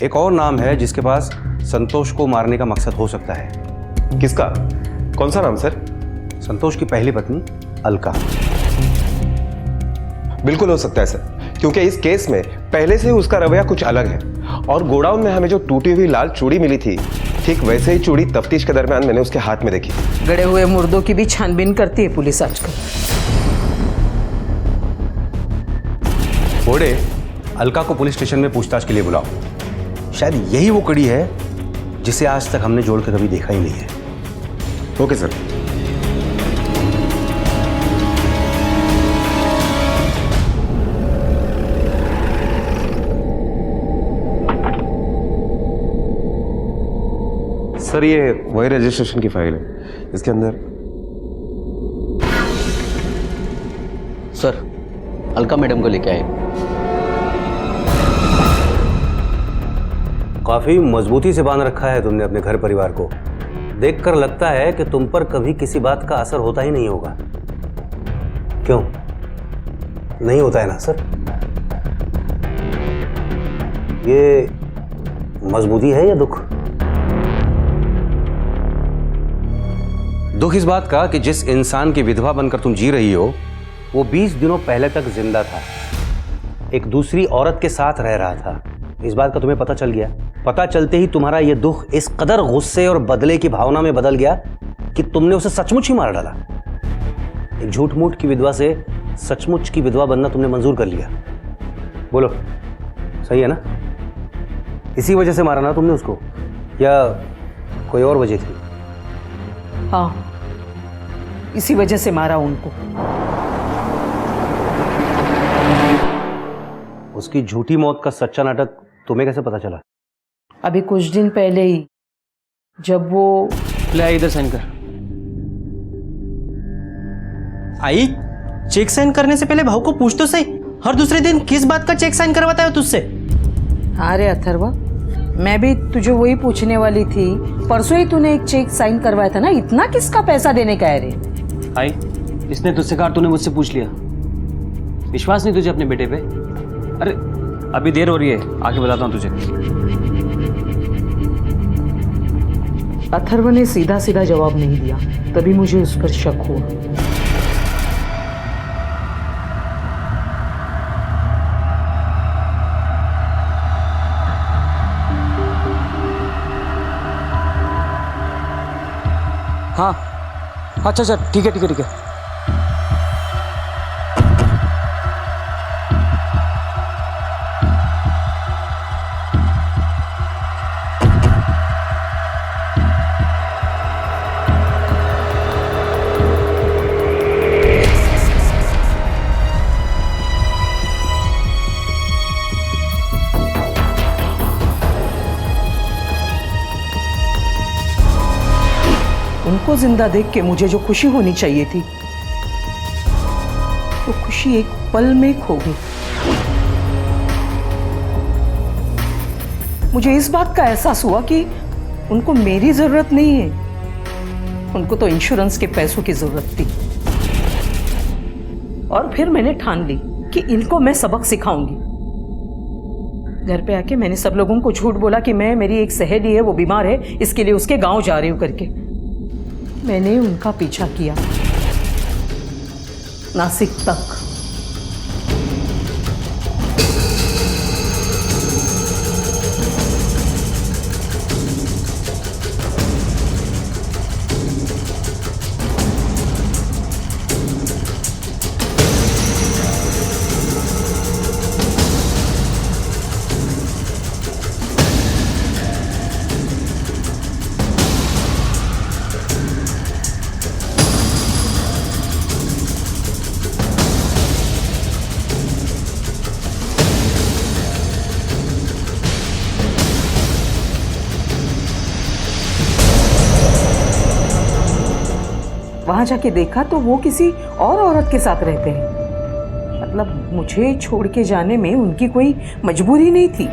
एक और नाम है जिसके पास संतोष को मारने का मकसद हो सकता है। किसका? कौन सा नाम सर? संतोष की पहली पत्नी अलका। बिल्कुल हो सकता है सर, क्योंकि इस केस में पहले से ही उसका रवैया कुछ अलग है, और गोडाउन में हमें जो टूटी हुई लाल चूड़ी मिली थी, ठीक वैसे ही चूड़ी तफ्तीश के दरमियान मैंने उसके हाथ में देखी। गड़े हुए मुर्दों की भी छानबीन करती है पुलिस आजकल। बोड़े, अलका को पुलिस स्टेशन में पूछताछ के लिए बुलाओ। शायद यही वो कड़ी है जिसे आज तक हमने जोड़ कर कभी देखा ही नहीं है। Okay sir. सर, ये वही रजिस्ट्रेशन की फाइल है, इसके अंदर। सर, अलका मैडम को लेके आए। काफी मजबूती से बांध रखा है तुमने अपने घर परिवार को। देखकर लगता है कि तुम पर कभी किसी बात का असर होता ही नहीं होगा। क्यों नहीं होता है ना सर? ये मजबूती है या दुख? दुख इस बात का कि जिस इंसान की विधवा बनकर तुम जी रही हो वो 20 दिनों पहले तक जिंदा था, एक दूसरी औरत के साथ रह रहा था। इस बात का तुम्हें पता चल गया। पता चलते ही तुम्हारा ये दुख इस कदर गुस्से और बदले की भावना में बदल गया कि तुमने उसे सचमुच ही मार डाला। एक झूठ मूठ की विधवा से सचमुच की विधवा बनना तुमने मंजूर कर लिया। बोलो, सही है ना? इसी वजह से मारा ना तुमने उसको, या कोई और वजह थी? हाँ, इसी वजह से मारा उनको। उसकी झूठी मौत का सच्चा नाटक तुम्हें कैसे पता चला? अभी कुछ दिन पहले ही, जब वो ले इधर साइन कर। आई, चेक साइन करने से पहले भाव को पूछ तो सही, हर दूसरे दिन किस बात का चेक साइन करवाता है तुझसे? हाँ रे अथर्वा, मैं भी तुझे वही पूछने वाली थी। परसों ही तूने एक चेक साइन करवाया था ना, इतना किसका पैसा देने का है रे? आई, इसने तुझसे कहा, तूने मुझसे पूछ लिया। विश्वास नहीं तुझे अपने बेटे पे? अरे अभी देर हो रही है, आके बताता हूँ तुझे। अथर्व ने सीधा सीधा जवाब नहीं दिया, तभी मुझे उस पर शक हुआ। हाँ, अच्छा अच्छा, ठीक है ठीक है ठीक है। को जिंदा देख के मुझे जो खुशी होनी चाहिए थी, वो खुशी एक पल में खो गई। मुझे इस बात का एहसास हुआ कि उनको मेरी जरूरत नहीं है, उनको तो इंश्योरेंस के पैसों की जरूरत थी। और फिर मैंने ठान ली कि इनको मैं सबक सिखाऊंगी। घर पे आके मैंने सब लोगों को झूठ बोला कि मेरी एक सहेली है, वो बीमार है, इसके लिए उसके गांव जा रही हूं करके। मैंने उनका पीछा किया नासिक तक। वहां जाके देखा तो वो किसी और औरत के साथ रहते हैं। मतलब मुझे छोड़ के जाने में उनकी कोई मजबूरी नहीं थी।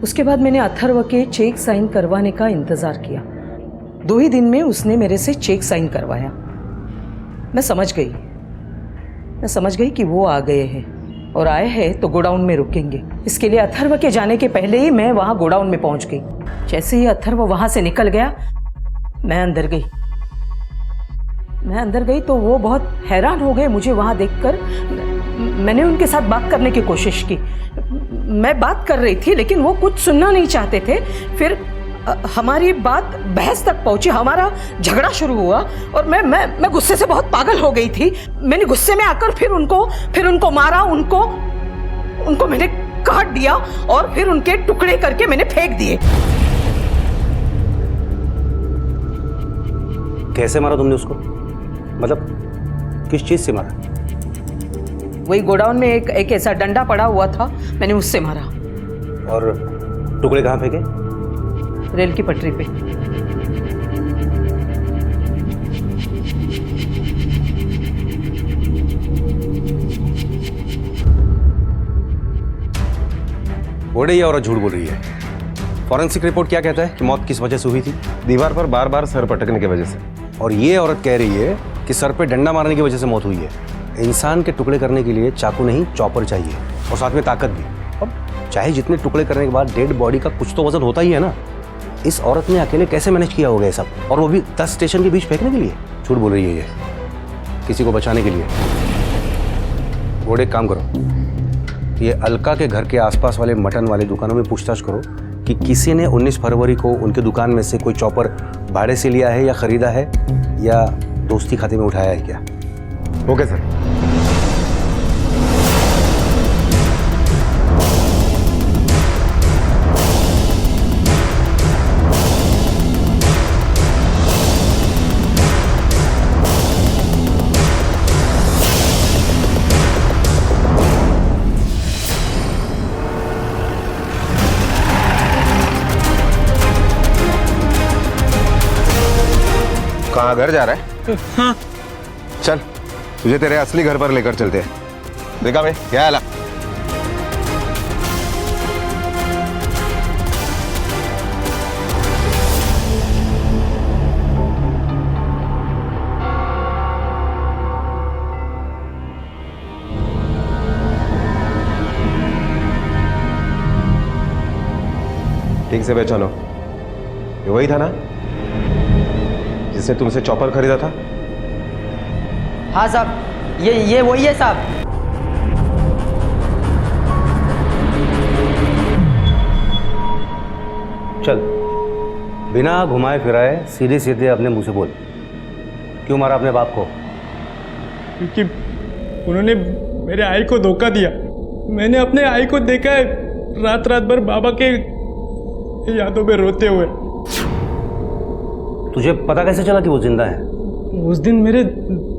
उसके बाद मैंने अथर्व के चेक साइन करवाने का इंतजार किया। 2 ही दिन में उसने मेरे से चेक साइन करवाया। मैं समझ गई कि वो आ गए हैं और आए हैं तो गोडाउन में रुकेंगे। इसके लिए अथर्व के जाने के पहले ही मैं वहां गोडाउन में पहुंच गई। जैसे ही अथर्व वहां से निकल गया, मैं अंदर गई तो वो बहुत हैरान हो गए मुझे वहां देखकर। मैंने उनके साथ बात करने की कोशिश की। मैं बात कर रही थी लेकिन वो कुछ सुनना नहीं चाहते थे। फिर हमारी बात बहस तक पहुंची, हमारा झगड़ा शुरू हुआ और मैं गुस्से से बहुत पागल हो गई थी। मैंने गुस्से में आकर फिर उनको मारा, उनको मैंने काट दिया और फिर उनके टुकड़े करके मैंने फेंक दिए। कैसे मारा तुमने उसको? मतलब किस चीज से मारा? वही गोडाउन में एक ऐसा डंडा पड़ा हुआ था, मैंने उससे मारा। और टुकड़े कहाँ फेंके? रेल की पटरी पे। बोले ये औरत झूठ बोल रही है। फॉरेंसिक रिपोर्ट क्या कहता है कि मौत किस वजह से हुई थी? दीवार पर बार बार सर पटकने की वजह से। और ये औरत कह रही है कि सर पे डंडा मारने की वजह से मौत हुई है। इंसान के टुकड़े करने के लिए चाकू नहीं, चॉपर चाहिए और साथ में ताकत भी। अब चाहे जितने टुकड़े करने के बाद डेड बॉडी का कुछ तो वजन होता ही है ना। इस औरत ने अकेले कैसे मैनेज किया होगा ये सब, और वो भी 10 स्टेशन के बीच फेंकने के लिए? झूठ बोल रही है ये, किसी को बचाने के लिए। घोड़े एक काम करो, ये अलका के घर के आसपास वाले मटन वाले दुकानों में पूछताछ करो कि किसी ने 19 फरवरी को उनके दुकान में से कोई चॉपर भाड़े से लिया है या खरीदा है या दोस्ती खाते में उठाया है क्या। Okay sir. कहाँ घर जा रहा है? हाँ। चल तुझे तेरे असली घर पर लेकर चलते हैं। देखा भाई क्या हाल? ठीक से पहचानो, ये वही था ना जिसने तुमसे चॉपर खरीदा था? हाँ साहब, ये वही है साहब। चल बिना घुमाए फिराए सीधे सीधे अपने मुंह से बोल, क्यों मारा अपने बाप को? क्योंकि उन्होंने मेरे आई को धोखा दिया। मैंने अपने आई को देखा है रात रात भर बाबा के यादों में रोते हुए। तुझे पता कैसे चला कि वो जिंदा है? उस दिन मेरे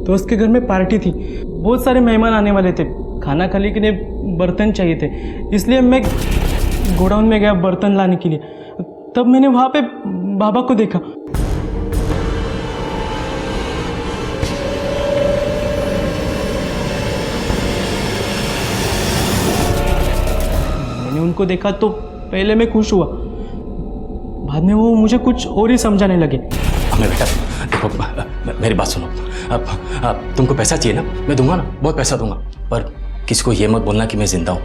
दोस्त के घर में पार्टी थी, बहुत सारे मेहमान आने वाले थे। खाना खाने के लिए बर्तन चाहिए थे, इसलिए मैं गोडाउन में गया बर्तन लाने के लिए, तब मैंने वहाँ पे बाबा को देखा। मैंने उनको देखा तो पहले मैं खुश हुआ, बाद में वो मुझे कुछ और ही समझाने लगे। हमें बेटा देखो, मेरी बात सुनो। अब तुमको पैसा चाहिए ना, मैं दूंगा ना, बहुत पैसा दूंगा, पर किसी को ये मत बोलना कि मैं जिंदा हूँ,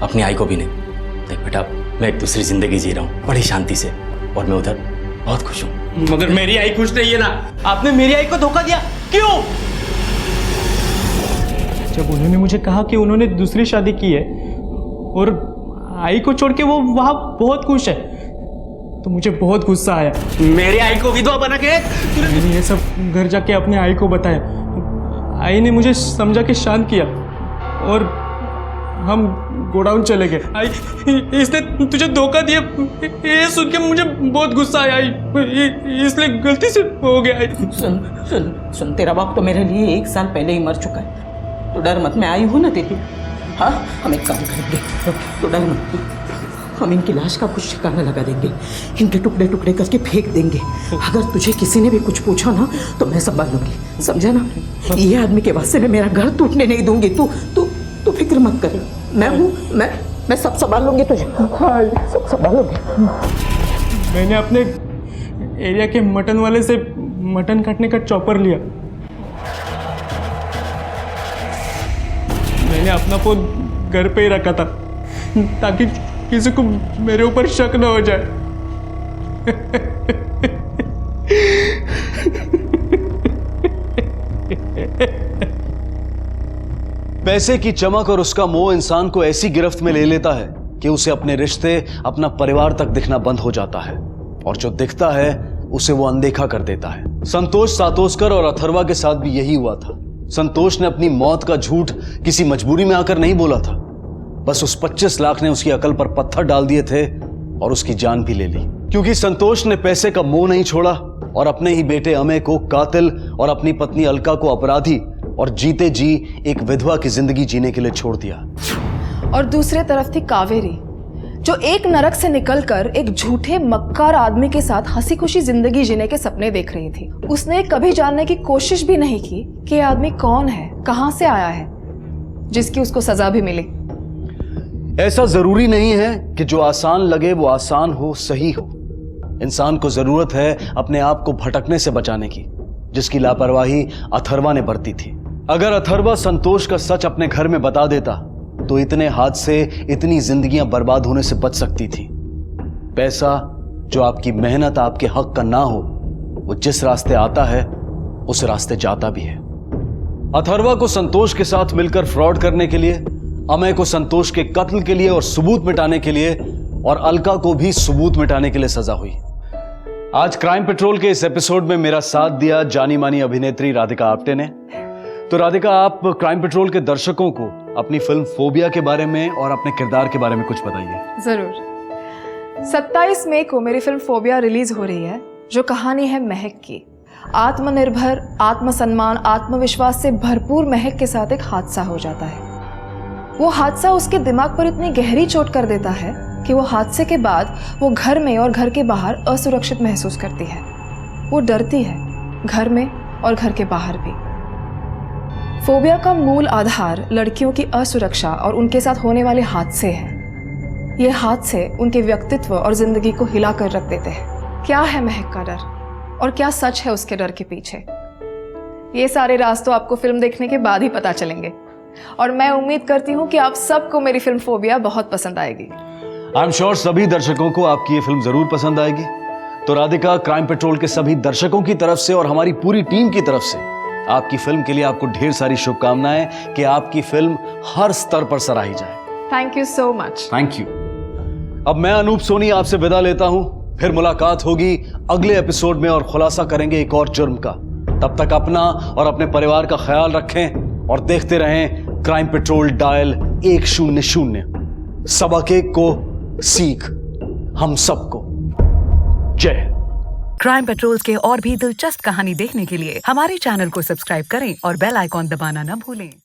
अपनी आई को भी नहीं। देख बेटा, मैं एक दूसरी जिंदगी जी रहा हूँ बड़ी शांति से, और मैं उधर बहुत खुश हूँ। मगर मेरी आई खुश नहीं है ना, आपने मेरी आई को धोखा दिया, क्यों? जब उन्होंने मुझे कहा कि उन्होंने दूसरी शादी की है और आई को छोड़ के वो वहाँ बहुत खुश है, तो मुझे बहुत गुस्सा आया। मेरी आई को विधवा बना के मैंने ये सब घर जाके अपने आई को बताया। आई ने मुझे समझा के शांत किया और हम गोडाउन चले गए। आई, इसने तुझे धोखा दिया, ये सुन के मुझे बहुत गुस्सा आया, इसलिए गलती से हो गया। सुन सुन सुन, तेरा बाप तो मेरे लिए 1 साल पहले ही मर चुका है, तो डर मत, मैं आई हूँ ना तेरी। हाँ, हम एक काम करेंगे, तो डर मत, हम इनकी लाश का कुछ ठिकाना लगा देंगे, इनके टुकड़े टुकड़े करके फेंक देंगे। अगर तुझे किसी ने भी कुछ पूछा ना तो मैं संभालूंगी, समझा ना? ये आदमी के वास्ते मैं मेरा घर टूटने नहीं दूंगी। तू फिक्र मत कर, मैं हूँ, मैं सब संभाल लूंगी तुझे। हाँ, सब संभालूंगी। मैंने अपने एरिया के मटन वाले से मटन काटने का चॉपर लिया। मैंने अपना फोन घर पे ही रखा था ताकि किसी को मेरे ऊपर शक न हो जाए। पैसे की चमक और उसका मोह इंसान को ऐसी गिरफ्त में ले लेता है कि उसे अपने रिश्ते, अपना परिवार तक दिखना बंद हो जाता है, और जो दिखता है उसे वो अनदेखा कर देता है। संतोष सातोस्कर और अथर्वा के साथ भी यही हुआ था। संतोष ने अपनी मौत का झूठ किसी मजबूरी में आकर नहीं बोला था, बस उस 25 लाख ने उसकी अकल पर पत्थर डाल दिए थे और उसकी जान भी ले ली, क्योंकि संतोष ने पैसे का मोह नहीं छोड़ा और अपने ही बेटे अमय को कातिल और अपनी पत्नी अलका को अपराधी और जीते जी एक विधवा की जिंदगी जीने के लिए छोड़ दिया। और दूसरे तरफ थी कावेरी, जो एक नरक से निकलकर एक झूठे मक्कार आदमी के साथ हंसी खुशी जिंदगी जीने के सपने देख रही थी। उसने कभी जानने की कोशिश भी नहीं की कि यह आदमी कौन है, कहां से आया है, जिसकी उसको सजा भी मिली। ऐसा जरूरी नहीं है कि जो आसान लगे वो आसान हो, सही हो। इंसान को जरूरत है अपने आप को भटकने से बचाने की, जिसकी लापरवाही अथर्वा ने बरती थी। अगर अथर्वा संतोष का सच अपने घर में बता देता तो इतने हादसे, इतनी जिंदगियां बर्बाद होने से बच सकती थी। पैसा जो आपकी मेहनत, आपके हक का ना हो, वो जिस रास्ते आता है उस रास्ते जाता भी है। अथर्वा को संतोष के साथ मिलकर फ्रॉड करने के लिए, अमय को संतोष के कत्ल के लिए और सबूत मिटाने के लिए, और अलका को भी सबूत मिटाने के लिए सजा हुई। आज क्राइम पेट्रोल के इस एपिसोड में मेरा साथ दिया जानी मानी अभिनेत्री राधिका आप्टे ने। तो राधिका, आप क्राइम पेट्रोल के दर्शकों को अपनी फिल्म फोबिया के बारे में और अपने किरदार के बारे में कुछ बताइए। जरूर। 27 मई को मेरी फिल्म फोबिया रिलीज हो रही है, जो कहानी है महक की। आत्मनिर्भर, आत्मसम्मान, आत्मविश्वास से भरपूर महक के साथ एक हादसा हो जाता है। वो हादसा उसके दिमाग पर इतनी गहरी चोट कर देता है कि वो हादसे के बाद वो घर में और घर के बाहर असुरक्षित महसूस करती है। वो डरती है, घर में और घर के बाहर भी। फोबिया का मूल आधार लड़कियों की असुरक्षा और उनके साथ होने वाले हादसे हैं। ये हादसे उनके व्यक्तित्व और जिंदगी को हिला कर रख देते हैं। क्या है महक का डर और क्या सच है उसके डर के पीछे, ये सारे राज तो आपको फिल्म देखने के बाद ही पता चलेंगे। और मैं उम्मीद करती हूँ कि आप सबको मेरी फिल्म फोबिया बहुत पसंद आएगी। आई एम श्योर सभी दर्शकों को आपकी ये फिल्म जरूर पसंद आएगी। तो राधिका, क्राइम पेट्रोल के सभी दर्शकों की तरफ से और हमारी पूरी टीम की तरफ से आपकी फिल्म के लिए आपको ढेर सारी शुभकामनाएं कि आपकी फिल्म हर स्तर पर सराही जाए। Thank you so much. Thank you. अब मैं अनूप सोनी आपसे विदा लेता हूं, फिर मुलाकात होगी अगले एपिसोड में और खुलासा करेंगे एक और जुर्म का। तब तक अपना और अपने परिवार का ख्याल रखें और देखते रहें क्राइम पेट्रोल डायल 100। सबक एक को सीख हम सबको। जय। क्राइम पेट्रोल के और भी दिलचस्प कहानी देखने के लिए हमारे चैनल को सब्सक्राइब करें और बेल आइकॉन दबाना न भूलें।